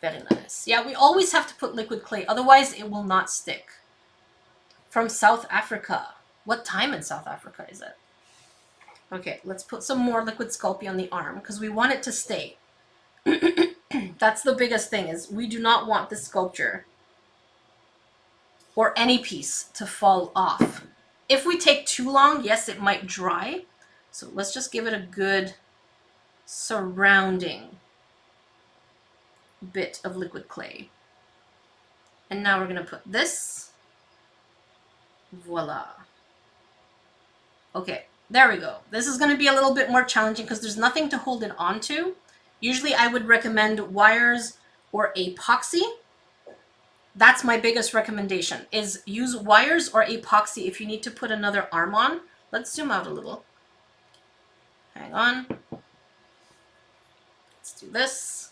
Very nice. Yeah, we always have to put liquid clay, otherwise it will not stick. From South Africa. What time in South Africa is it? Okay, let's put some more liquid Sculpey on the arm because we want it to stay. That's the biggest thing, is we do not want this sculpture or any piece to fall off. If we take too long, yes, it might dry. So let's just give it a good surrounding bit of liquid clay. And now we're going to put this. Voila. Okay, there we go. This is going to be a little bit more challenging because there's nothing to hold it onto. Usually I would recommend wires or epoxy. That's my biggest recommendation, is use wires or epoxy if you need to put another arm on. Let's zoom out a little. Hang on. Let's do this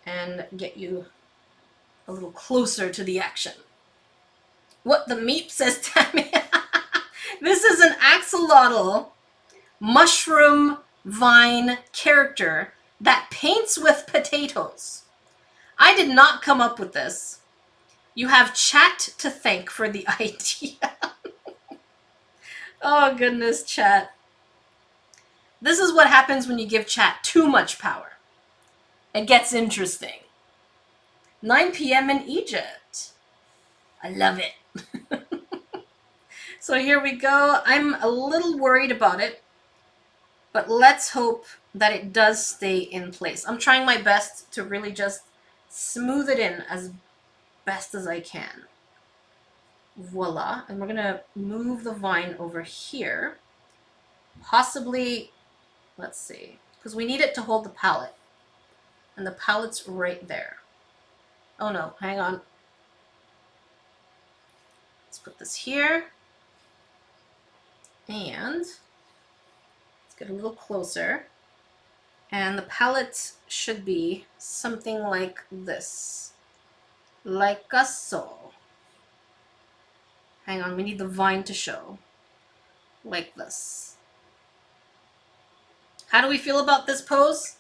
and get you a little closer to the action. What the meep, says Tammy. This is an axolotl mushroom vine character that paints with potatoes. I did not come up with this. You have chat to thank for the idea. Oh goodness, chat. This is what happens when you give chat too much power. It gets interesting. 9 p.m. in Egypt. I love it. So here we go. I'm a little worried about it, but let's hope that it does stay in place. I'm trying my best to really just smooth it in as best as I can. Voila. And we're going to move the vine over here. Possibly, let's see, because we need it to hold the palette. And the palette's right there. Oh no, hang on. Let's put this here. And let's get a little closer. And the palette should be something like this. Like so. Hang on, we need the vine to show. Like this. How do we feel about this pose?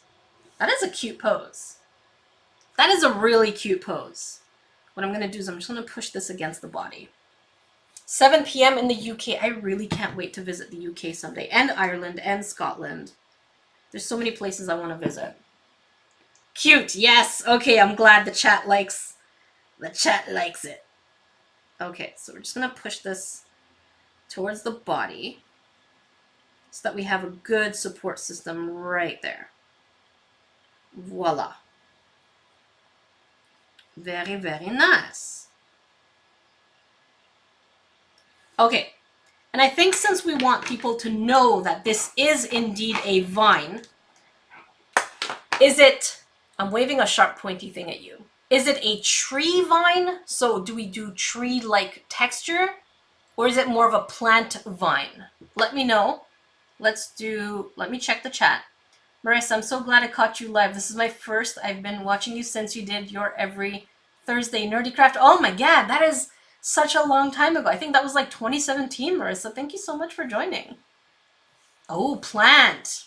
That is a cute pose. That is a really cute pose. What I'm going to do is I'm just going to push this against the body. 7 p.m. in the UK. I really can't wait to visit the UK someday. And Ireland and Scotland. There's so many places I want to visit. Cute. Yes. Okay, I'm glad the chat likes it. Okay, so we're just going to push this towards the body so that we have a good support system right there. Voila. Very, very nice. Okay, and I think since we want people to know that this is indeed a vine, is it, I'm waving a sharp pointy thing at you. Is it a tree vine? So do we do tree-like texture? Or is it more of a plant vine? Let me know. Let me check the chat. Marissa, I'm so glad I caught you live. This is my first. I've been watching you since you did your every Thursday Nerdy Craft. Oh my god, that is such a long time ago. I think that was like 2017, Marissa. Thank you so much for joining. Oh, plant.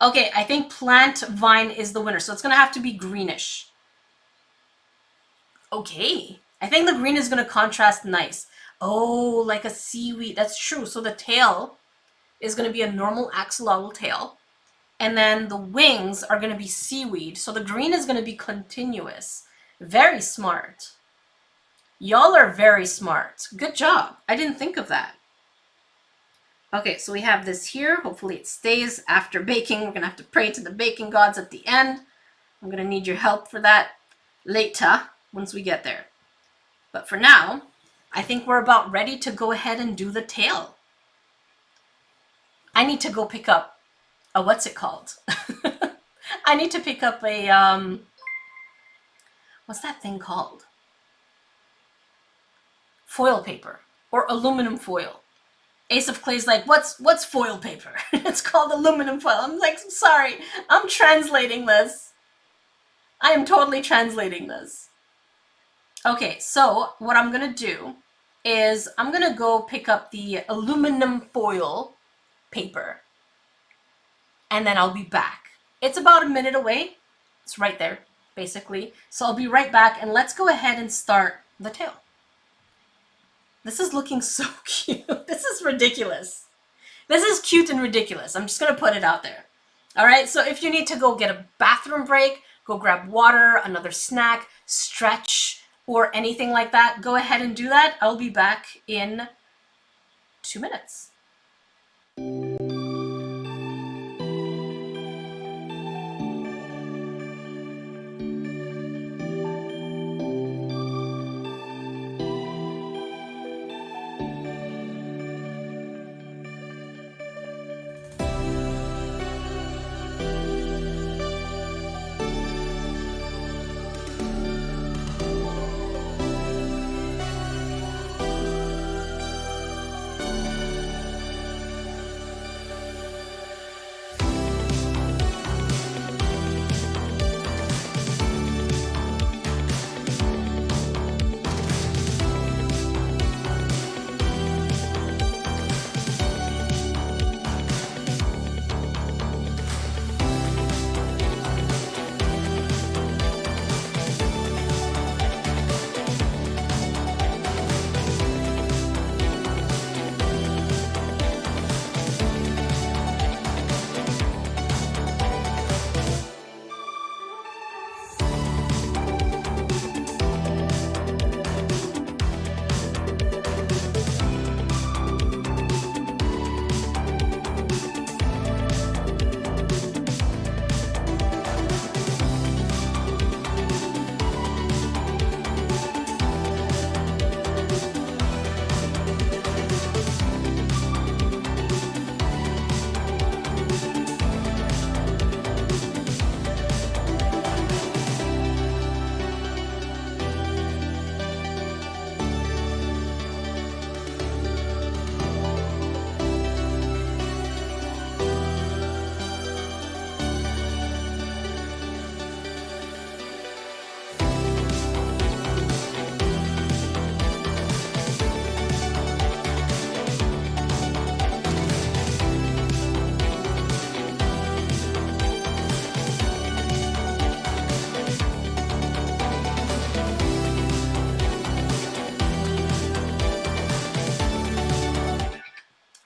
Okay, I think plant vine is the winner, so it's gonna have to be greenish. Okay, I think the green is gonna contrast nice. Oh, like a seaweed. That's true. So the tail is gonna be a normal axolotl tail. And then the wings are going to be seaweed. So the green is going to be continuous. Very smart. Y'all are very smart. Good job. I didn't think of that. Okay, so we have this here. Hopefully it stays after baking. We're going to have to pray to the baking gods at the end. I'm going to need your help for that later once we get there. But for now, I think we're about ready to go ahead and do the tail. I need to go pick up what's it called? I need to pick up a, what's that thing called? Foil paper or aluminum foil. Ace of Clay's like, what's foil paper? It's called aluminum foil. I'm like, sorry, I'm translating this. I am totally translating this. Okay, so what I'm gonna do is I'm gonna go pick up the aluminum foil paper. And then I'll be back. It's about a minute away. It's right there, basically. So I'll be right back, and let's go ahead and start the tail. This is looking so cute. This is ridiculous. This is cute and ridiculous. I'm just gonna put it out there. All right, so if you need to go get a bathroom break, go grab water, another snack, stretch, or anything like that, go ahead and do that. I'll be back in 2 minutes.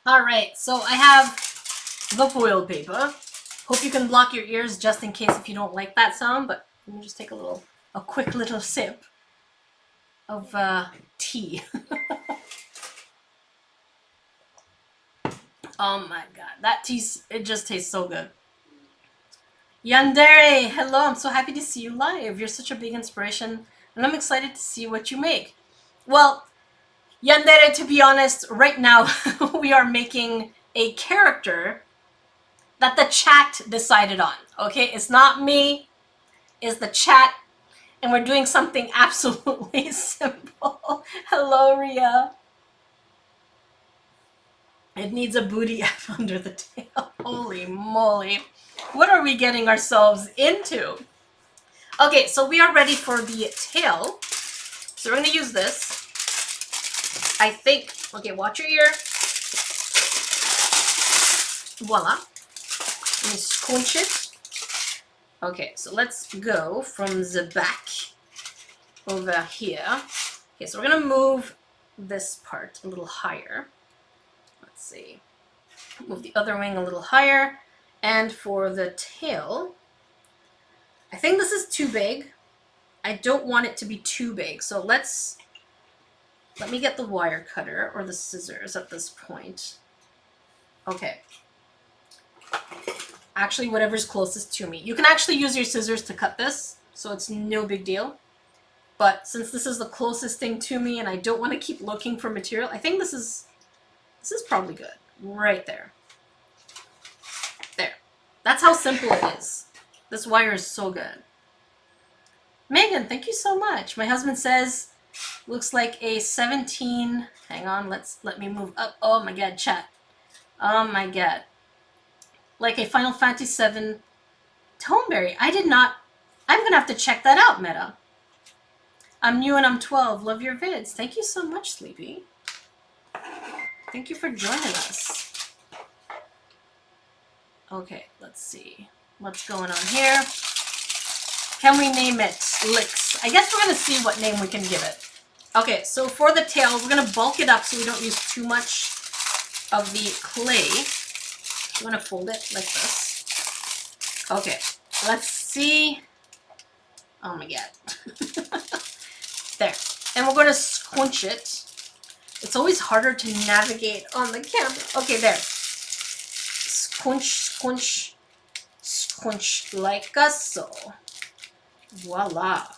All right, so I have the foil paper. Hope you can block your ears just in case if you don't like that sound, but let me just take a quick little sip of tea. Oh my god, that tea, it just tastes so good. Yandere, hello, I'm so happy to see you live. You're such a big inspiration, and I'm excited to see what you make. Well, Yandere, to be honest, right now we are making a character that the chat decided on, okay? It's not me, it's the chat, and we're doing something absolutely simple. Hello, Ria. It needs a booty F under the tail. Holy moly. What are we getting ourselves into? Okay, so we are ready for the tail. So we're gonna use this. I think, okay, watch your ear. Voila. Let me scrunch it. Okay, so let's go from the back over here. Okay, so we're gonna move this part a little higher. Let's see. Move the other wing a little higher. And for the tail, I think this is too big. I don't want it to be too big. So let me get the wire cutter or the scissors at this point. Okay. Actually, whatever's closest to me. You can actually use your scissors to cut this, so it's no big deal. But since this is the closest thing to me and I don't want to keep looking for material, I think this is probably good. Right there. There. That's how simple it is. This wire is so good. Megan, thank you so much. My husband says, looks like a 17. Hang on, let me move up. Oh my god, chat. Oh my god. Like a Final Fantasy VII Toneberry. I'm gonna have to check that out, Meta. I'm new and I'm 12. Love your vids. Thank you so much, Sleepy. Thank you for joining us. Okay, let's see. What's going on here? Can we name it Licks? I guess we're going to see what name we can give it. Okay, so for the tail, we're going to bulk it up so we don't use too much of the clay. I'm going to fold it like this. Okay, let's see. Oh my god. There. And we're going to scrunch it. It's always harder to navigate on the camera. Okay, there. Scrunch, scrunch, scrunch like so. Voila.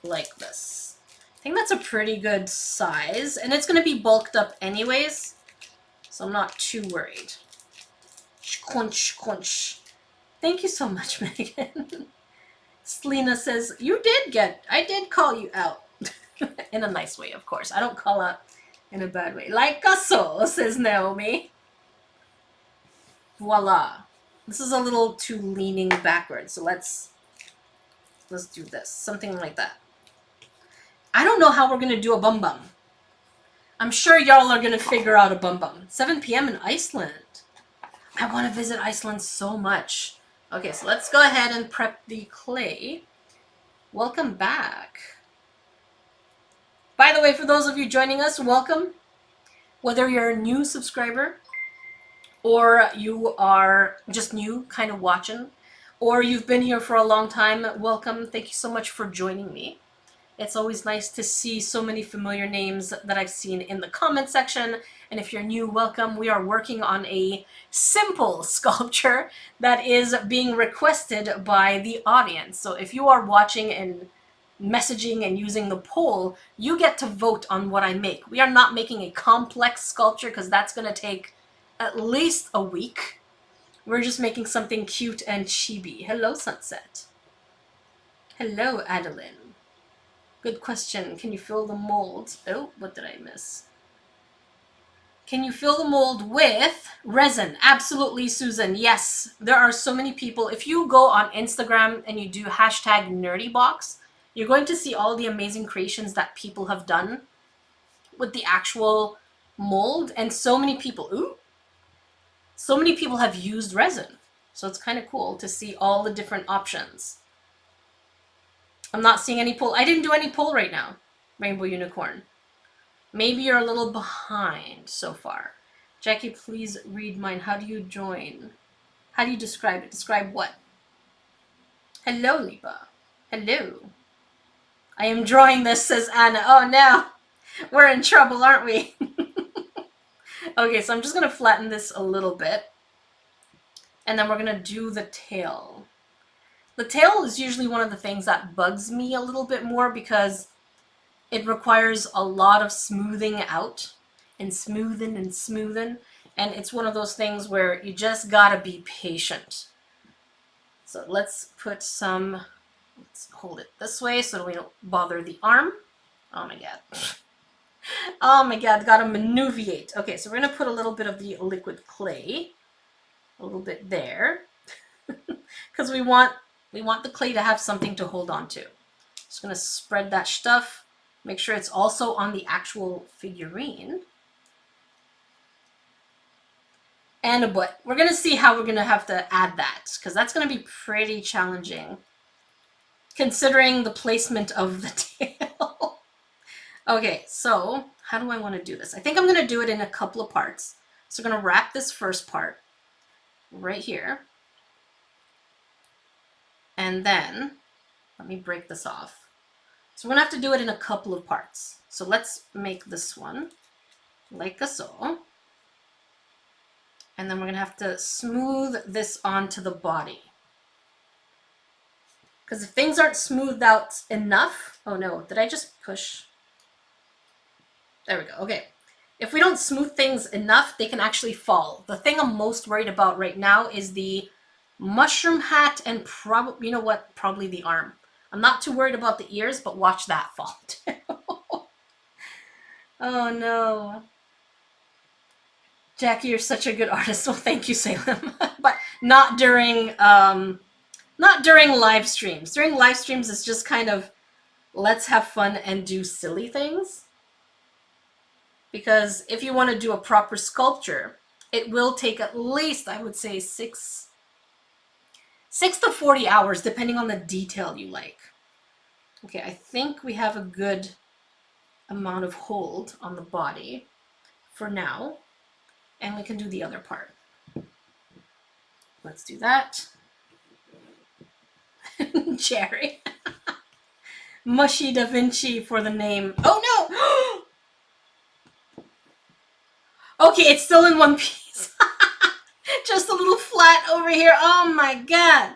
Like this. I think that's a pretty good size. And it's going to be bulked up anyways. So I'm not too worried. Scrunch, scrunch. Thank you so much, Megan. Selena says, I did call you out. In a nice way, of course. I don't call out in a bad way. Like a soul, says Naomi. Voila. This is a little too leaning backwards, so let's do this. Something like that. I don't know how we're going to do a bum bum. I'm sure y'all are going to figure out a bum bum. 7 p.m. in Iceland. I want to visit Iceland so much. Okay, so let's go ahead and prep the clay. Welcome back. By the way, for those of you joining us, welcome. Whether you're a new subscriber or you are just new, kind of watching, or you've been here for a long time, welcome. Thank you so much for joining me. It's always nice to see so many familiar names that I've seen in the comment section. And if you're new, welcome. We are working on a simple sculpture that is being requested by the audience. So if you are watching and messaging and using the poll, you get to vote on what I make. We are not making a complex sculpture because that's going to take at least a week. We're just making something cute and chibi. Hello, Sunset. Hello, Adeline. Good question. Can you fill the mold? Oh, what did I miss? Can you fill the mold with resin? Absolutely, Susan. Yes. There are so many people. If you go on Instagram and you do hashtag nerdybox, you're going to see all the amazing creations that people have done with the actual mold. And so many people, so many people have used resin. So it's kind of cool to see all the different options. I'm not seeing any poll. I didn't do any poll right now, Rainbow Unicorn. Maybe you're a little behind so far. Jackie, please read mine. How do you join? How do you describe it? Describe what? Hello, Lipa. Hello. I am drawing this, says Anna. Oh no, we're in trouble, aren't we? Okay, so I'm just going to flatten this a little bit. And then we're going to do the tail. The tail is usually one of the things that bugs me a little bit more because it requires a lot of smoothing out and smoothing and smoothing. And it's one of those things where you just gotta be patient. So let's put some, let's hold it this way so that we don't bother the arm. Oh my god. Oh my god, gotta maneuviate. Okay, so we're gonna put a little bit of the liquid clay a little bit there, because we want the clay to have something to hold on to. Just gonna spread that stuff. Make sure it's also on the actual figurine. And a butt. We're gonna see how we're gonna have to add that, because that's gonna be pretty challenging, considering the placement of the tail. Okay, so how do I want to do this? I think I'm gonna do it in a couple of parts. So I'm gonna wrap this first part right here. And then, let me break this off. So we're gonna have to do it in a couple of parts. So let's make this one like so. And then we're gonna have to smooth this onto the body. Because if things aren't smoothed out enough, oh no, did I just push? There we go, okay. If we don't smooth things enough, they can actually fall. The thing I'm most worried about right now is the mushroom hat and probably, you know what, probably the arm. I'm not too worried about the ears, but watch that fall too. Oh no. Jackie, you're such a good artist. Well, thank you, Salem. But not during live streams. During live streams, it's just kind of, let's have fun and do silly things. Because if you want to do a proper sculpture, it will take at least, I would say, 6 to 40 hours, depending on the detail you like. Okay, I think we have a good amount of hold on the body for now. And we can do the other part. Let's do that. Jerry. Mushy Da Vinci for the name. Oh no! Okay, it's still in one piece. Just a little flat over here. Oh my god.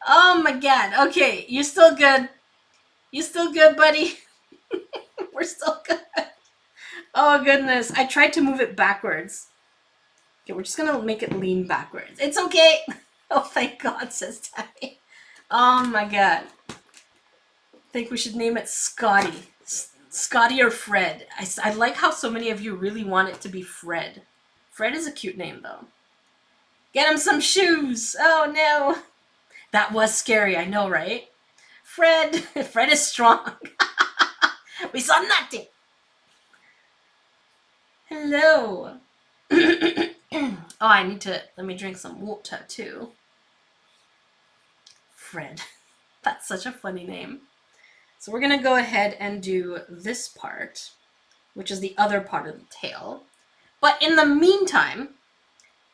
Oh my god. Okay, you're still good. You still good, buddy? We're still good. Oh goodness, I tried to move it backwards. Okay, we're just gonna make it lean backwards. It's okay. Oh, thank God, says Tabby. Oh my god. I think we should name it Scotty. Scotty or Fred. I like how so many of you really want it to be Fred. Fred is a cute name though. Get him some shoes. Oh no. That was scary, I know, right? Fred. Fred is strong. We saw nothing. Hello. Oh, let me drink some water too. Fred. That's such a funny name. So we're gonna go ahead and do this part, which is the other part of the tail. But in the meantime,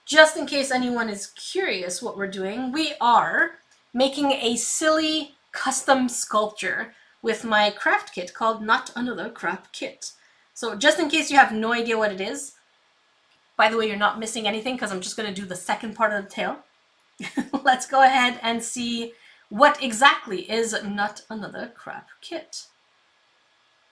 just in case anyone is curious what we're doing, we are making a silly custom sculpture with my craft kit called Not Another Crap Kit. So just in case you have no idea what it is, by the way, you're not missing anything because I'm just going to do the second part of the tail. Let's go ahead and see what exactly is Not Another Crap Kit.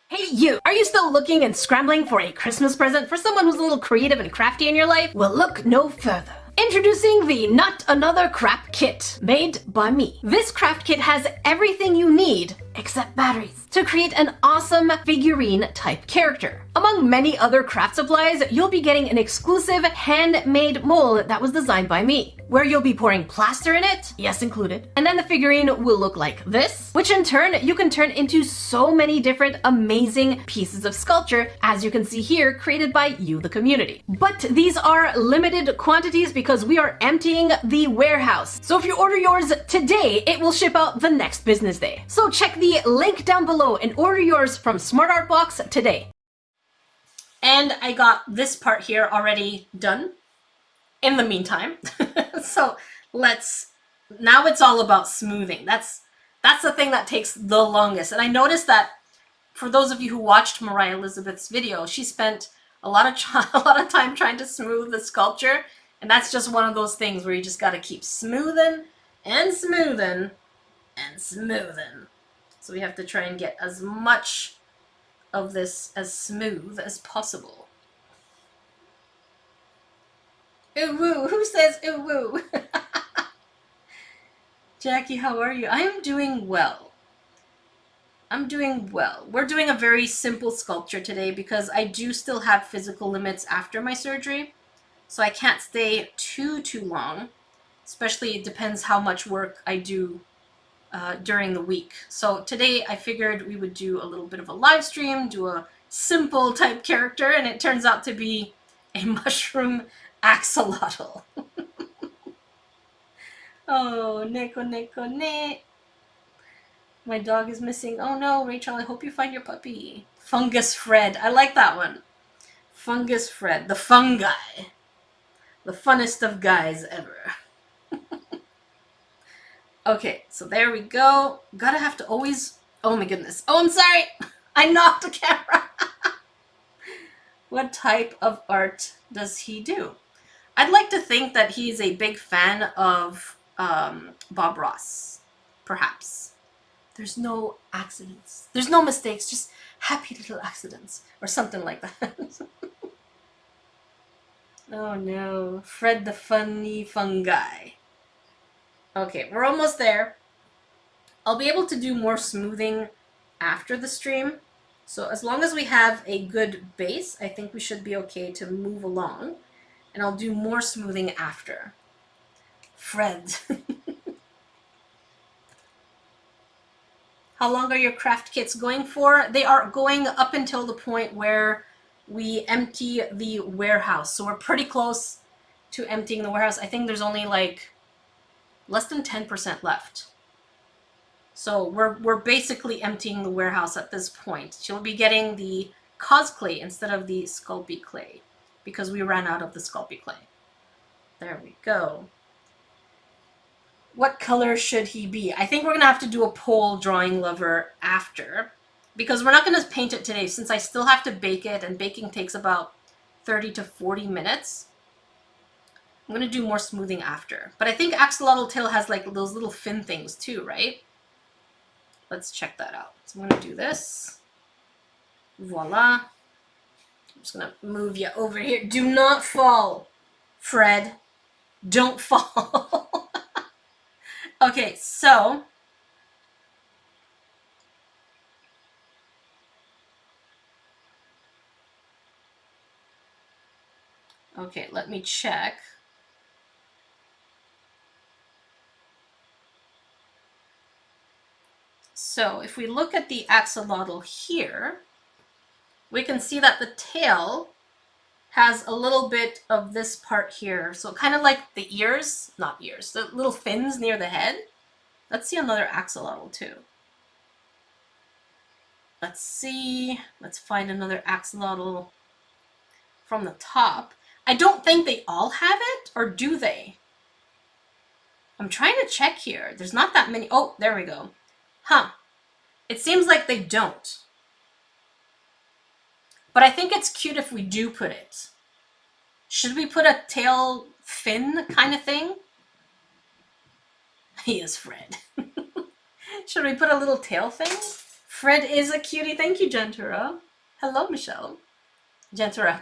Hey you! Are you still looking and scrambling for a Christmas present for someone who's a little creative and crafty in your life? Well, look no further. Introducing the Not Another Crap Kit, made by me. This craft kit has everything you need, except batteries, to create an awesome figurine type character. Among many other craft supplies, you'll be getting an exclusive handmade mold that was designed by me, where you'll be pouring plaster in it, yes included, and then the figurine will look like this, which in turn you can turn into so many different amazing pieces of sculpture, as you can see here, created by you, the community. But these are limited quantities because we are emptying the warehouse. So if you order yours today, it will ship out the next business day. So check the link down below and order yours from Smart Art Box today. And I got this part here already done in the meantime. So now it's all about smoothing. That's the thing that takes the longest. And I noticed that for those of you who watched Mariah Elizabeth's video, she spent a lot of time trying to smooth the sculpture. And that's just one of those things where you just got to keep smoothing and smoothing and smoothing. So we have to try and get as much of this as smooth as possible. Ooh woo, who says ooh woo? Jackie, how are you? I am doing well. I'm doing well. We're doing a very simple sculpture today because I do still have physical limits after my surgery. so I can't stay too long, especially it depends how much work I do during the week. So today I figured we would do a little bit of a live stream, do a simple type character, and it turns out to be a mushroom axolotl. Oh, neko ne. My dog is missing. Oh no, Rachel, I hope you find your puppy. Fungus Fred. I like that one. Fungus Fred. The fungi. The funnest of guys ever. Okay, so there we go. Gotta have to always... Oh my goodness. Oh, I'm sorry. I knocked the camera. What type of art does he do? I'd like to think that he's a big fan of Bob Ross, perhaps. There's no accidents. There's no mistakes, just happy little accidents, or something like that. Oh no, Fred the funny fungi. Okay, we're almost there. I'll be able to do more smoothing after the stream. So as long as we have a good base, I think we should be okay to move along. And I'll do more smoothing after. Fred. How long are your craft kits going for? They are going up until the point where we empty the warehouse. So we're pretty close to emptying the warehouse. I think there's only like less than 10% left. So we're basically emptying the warehouse at this point. She'll be getting the cosplay instead of the Sculpty clay because we ran out of the Sculpty clay. There we go. What color should he be? I think we're going to have to do a poll drawing lover after because we're not going to paint it today since I still have to bake it, and baking takes about 30 to 40 minutes. I'm going to do more smoothing after. But I think axolotl tail has like those little fin things too, right? Let's check that out. So I'm going to do this. Voila. I'm just going to move you over here. Do not fall, Fred. Don't fall. Okay, so okay, let me check. So if we look at the axolotl here, we can see that the tail has a little bit of this part here. So kind of like the ears, not ears, the little fins near the head. Let's see another axolotl too. Let's see, let's find another axolotl from the top. I don't think they all have it, or do they? I'm trying to check here. There's not that many. Oh, there we go. Huh. It seems like they don't. But I think it's cute if we do put it. Should we put a tail fin kind of thing? He is Fred. Should we put a little tail thing? Fred is a cutie. Thank you, Gentura. Hello, Michelle. Gentura.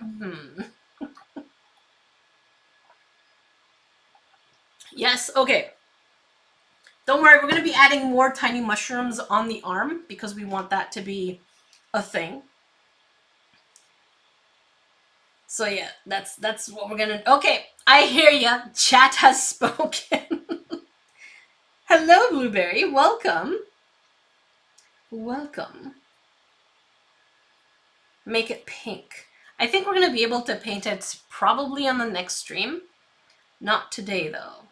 Yes, okay. Don't worry, we're going to be adding more tiny mushrooms on the arm because we want that to be a thing. So yeah, that's what we're gonna... Okay, I hear ya. Chat has spoken. Hello, Blueberry. Welcome. Welcome. Make it pink. I think we're gonna be able to paint it probably on the next stream. Not today, though.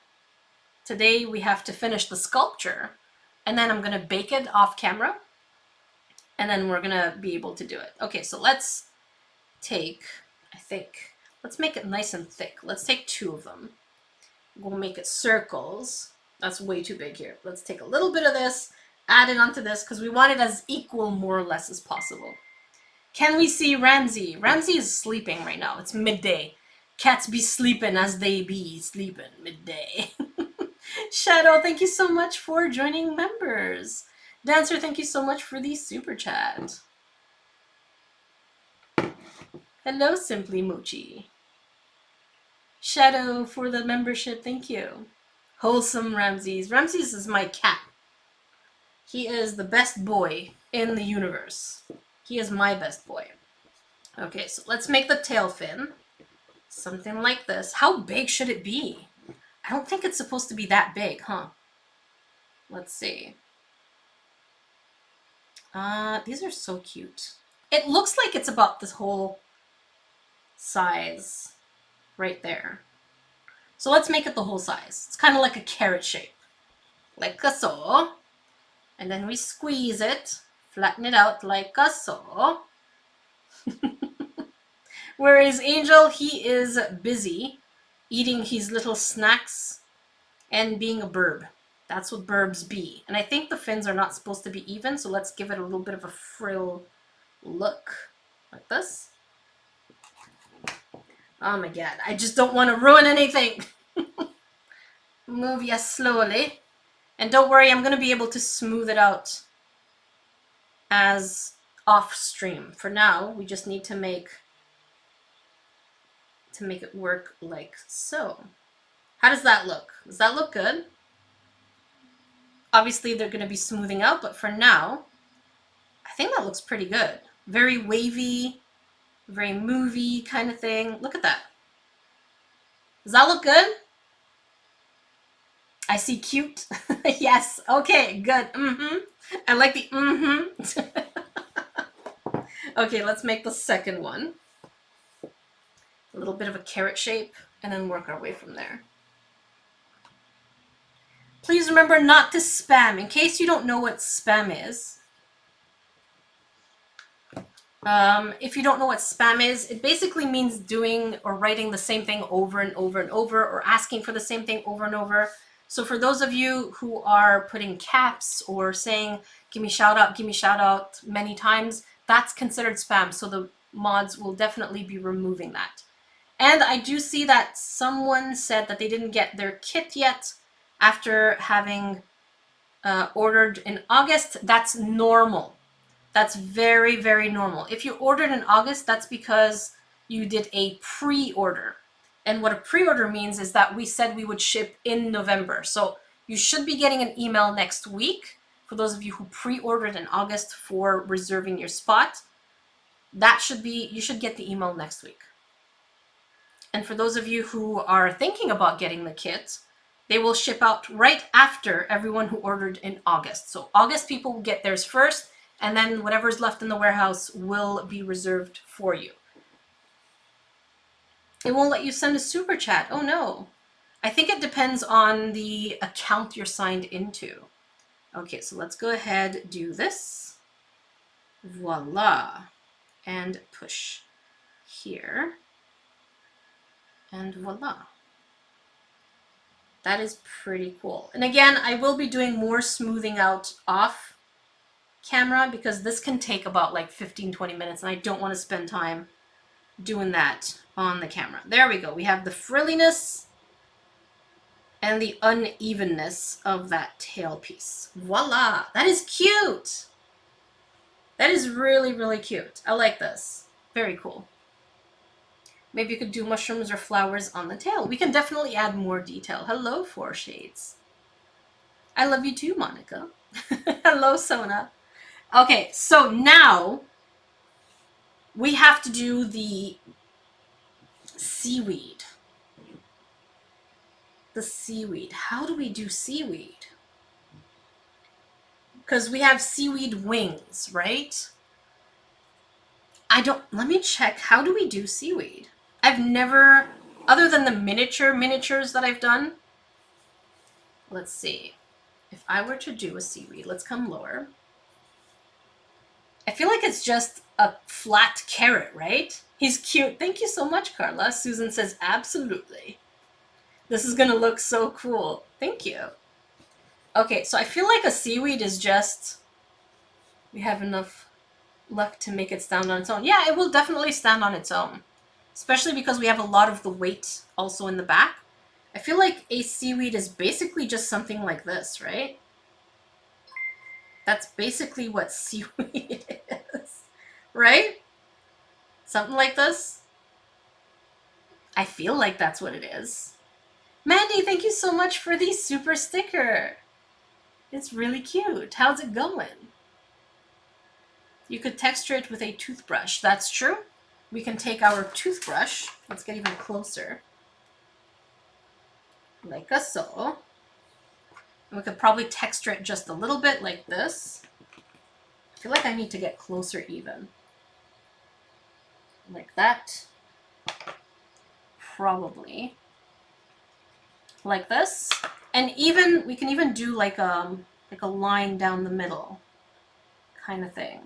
Today we have to finish the sculpture, and then I'm gonna bake it off camera, and then we're gonna be able to do it. Okay, so let's take... I think, let's make it nice and thick. Let's take 2 of them. We'll make it circles. That's way too big here. Let's take a little bit of this, add it onto this, because we want it as equal, more or less, as possible. Can we see Ramsey? Ramsey is sleeping right now. It's midday. Cats be sleeping as they be sleeping midday. Shadow, thank you so much for joining members. Dancer, thank you so much for the super chat. Hello, Simply Mochi. Shadow for the membership, thank you. Wholesome Ramses. Ramses is my cat. He is the best boy in the universe. He is my best boy. Okay, so let's make the tail fin. Something like this. How big should it be? I don't think it's supposed to be that big, huh? Let's see. These are so cute. It looks like it's about this whole size right there. So let's make it the whole size. It's kind of like a carrot shape. Like so. And then we squeeze it, flatten it out like so. Whereas Angel, he is busy eating his little snacks and being a burb. That's what burbs be. And I think the fins are not supposed to be even, so let's give it a little bit of a frill look. Like this. Oh my god, I just don't want to ruin anything. Move ya slowly. And don't worry, I'm going to be able to smooth it out as off stream. For now, we just need to make it work like so. How does that look? Does that look good? Obviously, they're going to be smoothing out, but for now, I think that looks pretty good. Very wavy, very movie kind of thing. Look at that. Does that look good? I see cute. Yes. Okay, good. I like the Okay, let's make the second one. A little bit of a carrot shape, and then work our way from there. Please remember not to spam. In case you don't know what spam is. If you don't know what spam is, it basically means doing or writing the same thing over and over and over, or asking for the same thing over and over. So for those of you who are putting caps or saying, give me shout out many times, that's considered spam. So the mods will definitely be removing that. And I do see that someone said that they didn't get their kit yet after having ordered in August. That's normal. That's very, very normal. If you ordered in August, that's because you did a pre-order. And what a pre-order means is that we said we would ship in November. So you should be getting an email next week for those of you who pre-ordered in August for reserving your spot. You should get the email next week. And for those of you who are thinking about getting the kit, they will ship out right after everyone who ordered in August. So August people will get theirs first, and then whatever's left in the warehouse will be reserved for you. It won't let you send a super chat. Oh no. I think it depends on the account you're signed into. Okay, so let's go ahead, do this. Voila. And push here. And voila. That is pretty cool. And again, I will be doing more smoothing out off camera because this can take about like 15-20 minutes and I don't want to spend time doing that on the camera. There we go. We have the frilliness and the unevenness of that tail piece. Voila! That is cute! That is really, really cute. I like this. Very cool. Maybe you could do mushrooms or flowers on the tail. We can definitely add more detail. Hello, Four Shades. I love you too, Monica. Hello, Sona. Okay, so now we have to do the seaweed. The seaweed. How do we do seaweed? Because we have seaweed wings, right? Let me check. How do we do seaweed? I've never, other than the miniatures that I've done. Let's see. If I were to do a seaweed, let's come lower. I feel like it's just a flat carrot, right? He's cute. Thank you so much, Carla. Susan says, absolutely. This is going to look so cool. Thank you. Okay, so I feel like a seaweed is just, we have enough luck to make it stand on its own. Yeah, it will definitely stand on its own. Especially because we have a lot of the weight also in the back. I feel like a seaweed is basically just something like this, right? That's basically what seaweed is, right? Something like this. I feel like that's what it is. Mandy, thank you so much for the super sticker. It's really cute. How's it going? You could texture it with a toothbrush. That's true. we can take our toothbrush. Let's get even closer. Like so. And we could probably texture it just a little bit like this. I feel like I need to get closer even. Like that. Probably. Like this. And even, we can even do like a line down the middle kind of thing.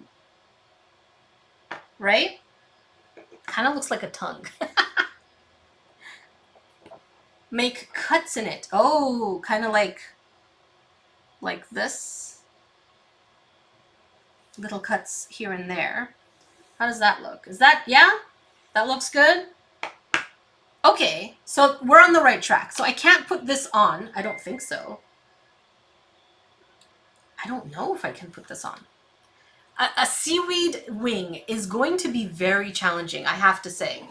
Right? Kind of looks like a tongue. Make cuts in it. Oh, kind of like this. Little cuts here and there. How does that look? Is that, yeah? That looks good? Okay, so we're on the right track. So I can't put this on. I don't think so. I don't know if I can put this on. A seaweed wing is going to be very challenging, I have to say.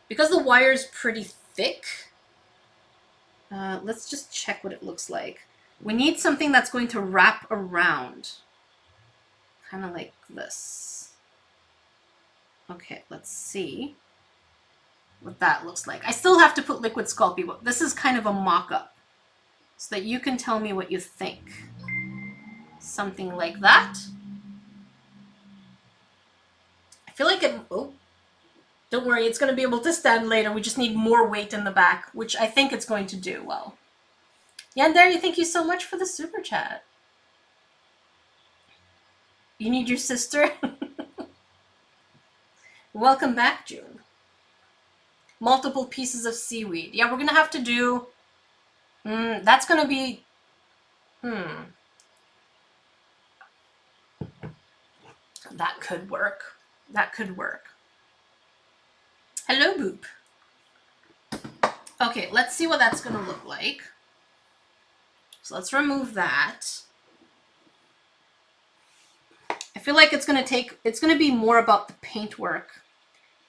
Because the wire's pretty thick, let's just check what it looks like. We need something that's going to wrap around. Kind of like this. Okay, let's see what that looks like. I still have to put liquid Sculpey, but this is kind of a mock-up so that you can tell me what you think. Something like that. I feel like it, oh, don't worry, it's going to be able to stand later. We just need more weight in the back, which I think it's going to do well. Yandere, thank you so much for the super chat. You need your sister? Welcome back, June. Multiple pieces of seaweed. Yeah, we're going to have to do... that's going to be... That could work. That could work. Hello, Boop. Okay, let's see what that's going to look like. So let's remove that. I feel like it's going to be more about the paintwork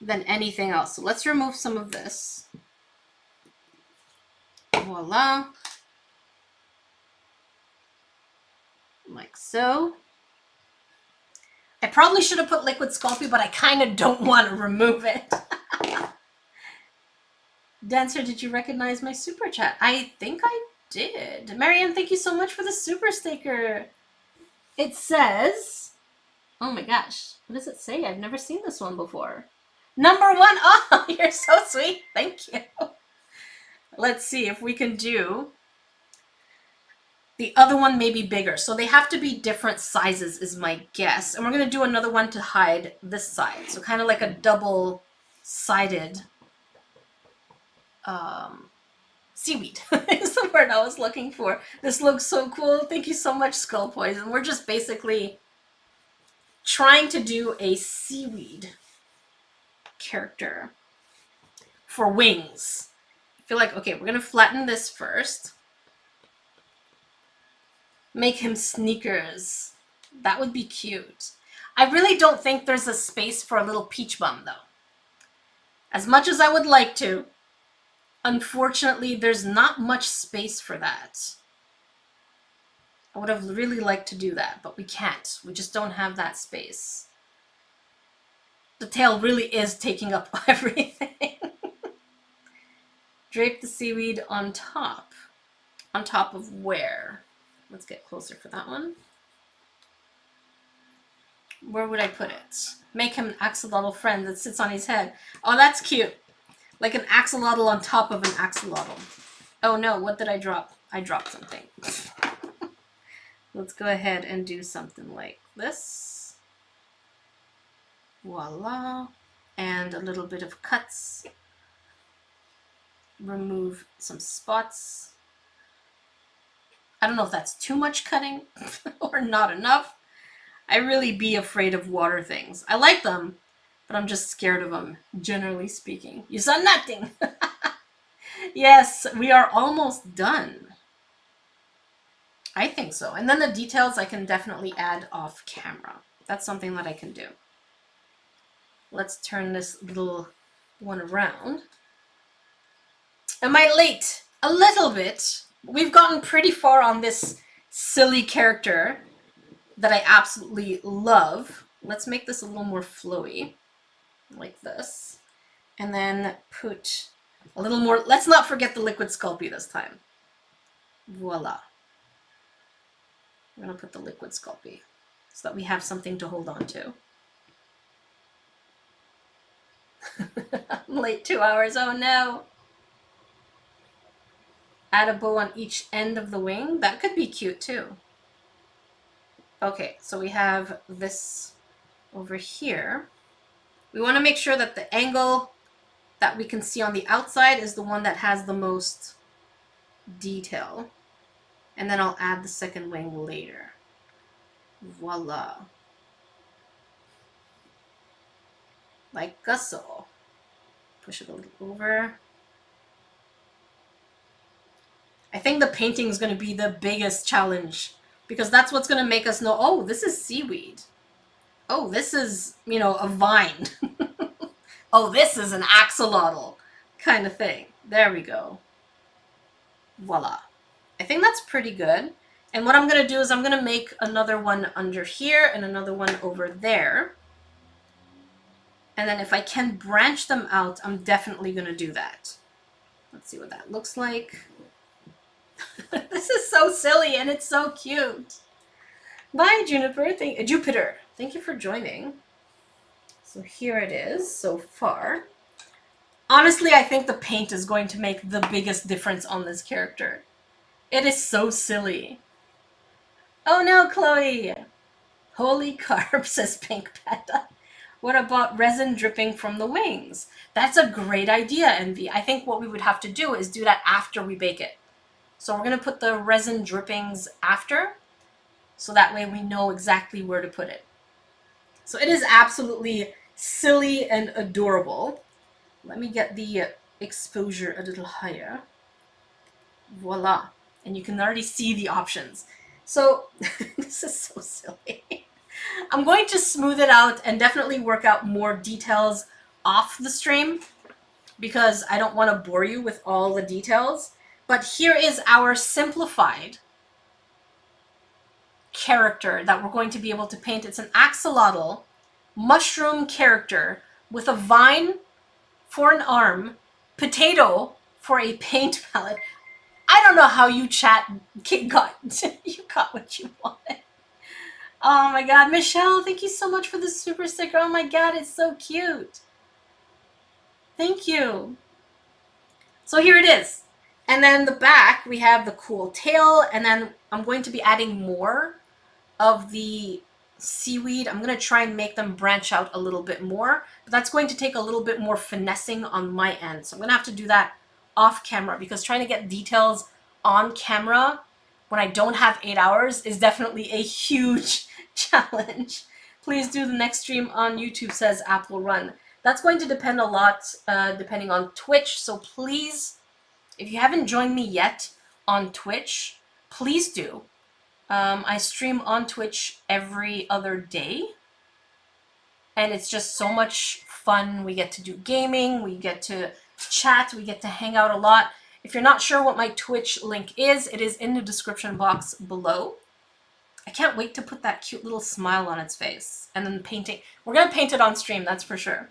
than anything else. So let's remove some of this. Voila. Like so. I probably should have put liquid Sculpey, but I kind of don't want to remove it. Dancer, did you recognize my super chat? I think I did. Marianne, thank you so much for the super sticker. It says, oh my gosh, what does it say? I've never seen this one before. Number 1. Oh, you're so sweet. Thank you. Let's see if we can do the other one, may be bigger. So they have to be different sizes is my guess. And we're going to do another one to hide this side. So kind of like a double-sided seaweed is the word I was looking for. This looks so cool. Thank you so much, Skull Poison. We're just basically trying to do a seaweed character for wings. I feel like, okay, we're going to flatten this first. Make him sneakers. That would be cute. I really don't think there's a space for a little peach bum, though. As much as I would like to, unfortunately, there's not much space for that. I would have really liked to do that, but we can't. We just don't have that space. The tail really is taking up everything. Drape the seaweed on top. On top of where? Let's get closer for that one. Where would I put it? Make him an axolotl friend that sits on his head. Oh, that's cute. Like an axolotl on top of an axolotl. Oh no, what did I drop? I dropped something. Let's go ahead and do something like this. Voila. And a little bit of cuts. Remove some spots. I don't know if that's too much cutting or not enough. I really be afraid of water things. I like them, but I'm just scared of them, generally speaking. You saw nothing. Yes, we are almost done. I think so. And then the details I can definitely add off camera. That's something that I can do. Let's turn this little one around. Am I late? A little bit. We've gotten pretty far on this silly character that I absolutely love. Let's make this a little more flowy. like this. And then put a little more. Let's not forget the liquid Sculpey this time. Voila. We're going to put the liquid Sculpey so that we have something to hold on to. I'm late 2 hours. Oh no. Add a bow on each end of the wing. That could be cute too. Okay, so we have this over here. We want to make sure that the angle that we can see on the outside is the one that has the most detail. And then I'll add the second wing later. Voila. Like so. Push it a little over. I think the painting is going to be the biggest challenge because that's what's going to make us know, oh, this is seaweed. Oh, this is, you know, a vine. Oh, this is an axolotl kind of thing. There we go. Voila. I think that's pretty good. And what I'm going to do is I'm going to make another one under here and another one over there. And then if I can branch them out, I'm definitely going to do that. Let's see what that looks like. This is so silly and it's so cute. Bye, Juniper. Jupiter. Thank you for joining. So here it is so far. Honestly, I think the paint is going to make the biggest difference on this character. It is so silly. Oh no, Chloe! Holy carb, says Pink Panda. What about resin dripping from the wings? That's a great idea, Envy. I think what we would have to do is do that after we bake it. So we're going to put the resin drippings after, so that way we know exactly where to put it. So it is absolutely silly and adorable. Let me get the exposure a little higher. Voila. And you can already see the options. So this is so silly. I'm going to smooth it out and definitely work out more details off the stream because I don't want to bore you with all the details. But here is our simplified character that we're going to be able to paint. It's an axolotl mushroom character with a vine for an arm, potato for a paint palette. I don't know how you chat got you got what you wanted. Oh my god, Michelle, thank you so much for the super sticker. Oh my god, it's so cute. Thank you. So here it is. And then the back, we have the cool tail, and then I'm going to be adding more of the seaweed. I'm going to try and make them branch out a little bit more, but that's going to take a little bit more finessing on my end. So I'm going to have to do that off camera because trying to get details on camera when I don't have 8 hours is definitely a huge challenge. Please do the next stream on YouTube, says Apple Run. That's going to depend a lot depending on Twitch, so please, if you haven't joined me yet on Twitch, please do. I stream on Twitch every other day, and it's just so much fun. We get to do gaming, we get to chat, we get to hang out a lot. If you're not sure what my Twitch link is, it is in the description box below. I can't wait to put that cute little smile on its face. And then painting. We're going to paint it on stream, that's for sure.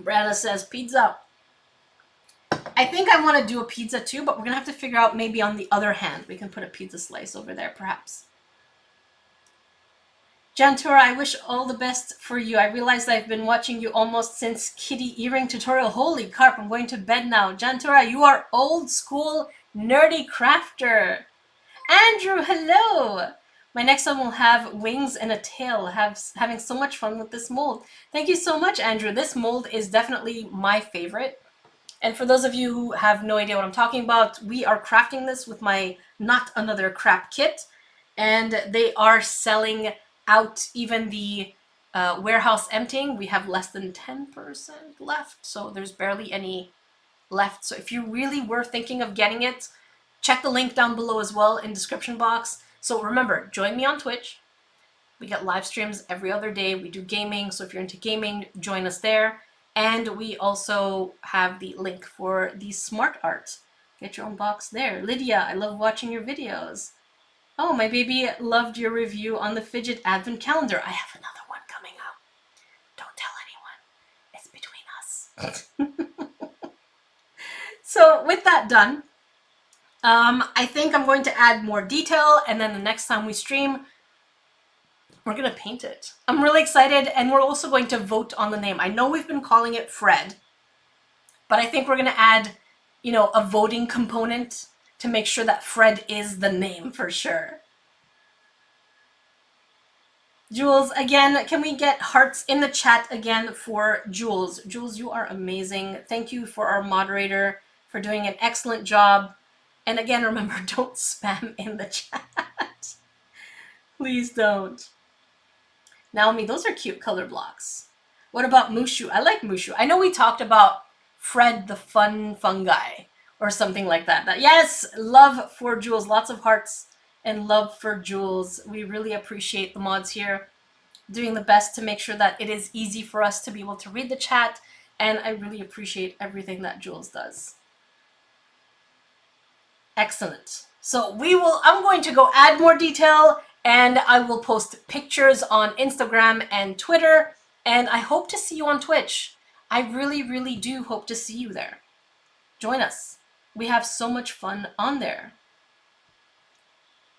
Brianna says, pizza. I think I want to do a pizza too, but we're going to have to figure out maybe on the other hand. We can put a pizza slice over there, perhaps. Jantura, I wish all the best for you. I realized I've been watching you almost since Kitty earring tutorial. Holy carp, I'm going to bed now. Jantura, you are old school nerdy crafter. Andrew, hello. My next one will have wings and a tail. Having so much fun with this mold. Thank you so much, Andrew. This mold is definitely my favorite. And for those of you who have no idea what I'm talking about, we are crafting this with my Not Another Crap kit. And they are selling out even the warehouse emptying. We have less than 10% left, so there's barely any left. So if you really were thinking of getting it, check the link down below as well in description box. So remember, join me on Twitch. We get live streams every other day. We do gaming, so if you're into gaming, join us there. And we also have the link for the smart art. Get your own box there. Lydia, I love watching your videos. Oh, my baby loved your review on the fidget advent calendar. I have another one coming out. So with that done, I think I'm going to add more detail, and then the next time we stream, we're gonna paint it. I'm really excited, and we're also going to vote on the name. I know we've been calling it Fred, but I think we're gonna add, a voting component to make sure that Fred is the name for sure. Jules, again, can we get hearts in the chat again for Jules? Jules, you are amazing. Thank you for our moderator for doing an excellent job. And again, remember, don't spam in the chat. Please don't. Naomi, those are cute color blocks. What about Mushu? I like Mushu. I know we talked about Fred the fun fungi or something like that. Yes, love for Jules. Lots of hearts and love for Jules. We really appreciate the mods here doing the best to make sure that it is easy for us to be able to read the chat, and I really appreciate everything that Jules does. Excellent. So I'm going to go add more detail, and I will post pictures on Instagram and Twitter, and I hope to see you on Twitch. I really, really do hope to see you there. Join us. We have so much fun on there.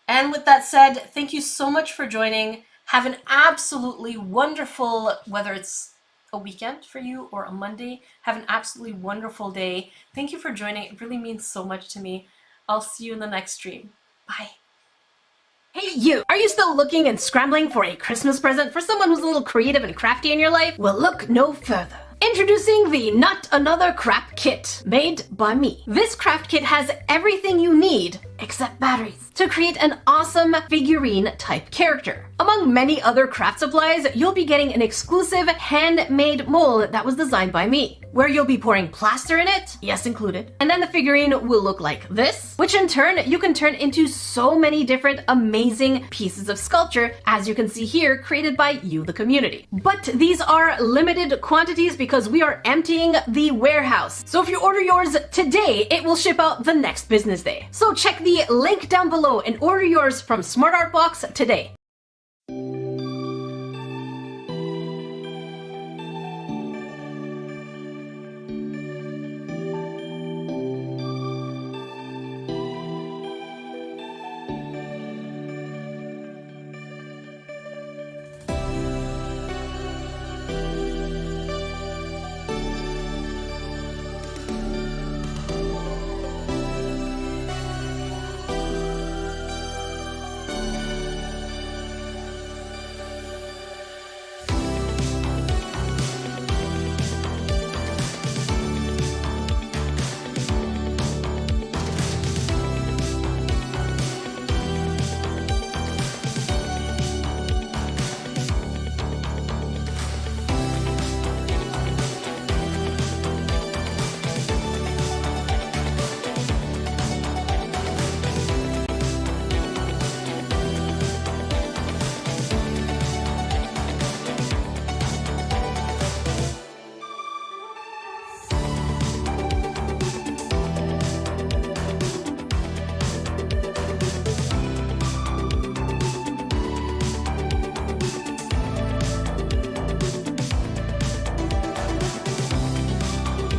And with that said, thank you so much for joining. Have an absolutely wonderful, whether it's a weekend for you or a Monday, have an absolutely wonderful day. Thank you for joining. It really means so much to me. I'll see you in the next stream. Bye. Hey you! Are you still looking and scrambling for a Christmas present for someone who's a little creative and crafty in your life? Well, look no further. Introducing the Not Another Crap Kit, made by me. This craft kit has everything you need, except batteries, to create an awesome figurine-type character. Among many other craft supplies, you'll be getting an exclusive handmade mold that was designed by me, where you'll be pouring plaster in it, yes included, and then the figurine will look like this, which in turn you can turn into so many different amazing pieces of sculpture, as you can see here, created by you, the community. But these are limited quantities because we are emptying the warehouse. So if you order yours today, it will ship out the next business day. So check the link down below and order yours from Smart Art Box today.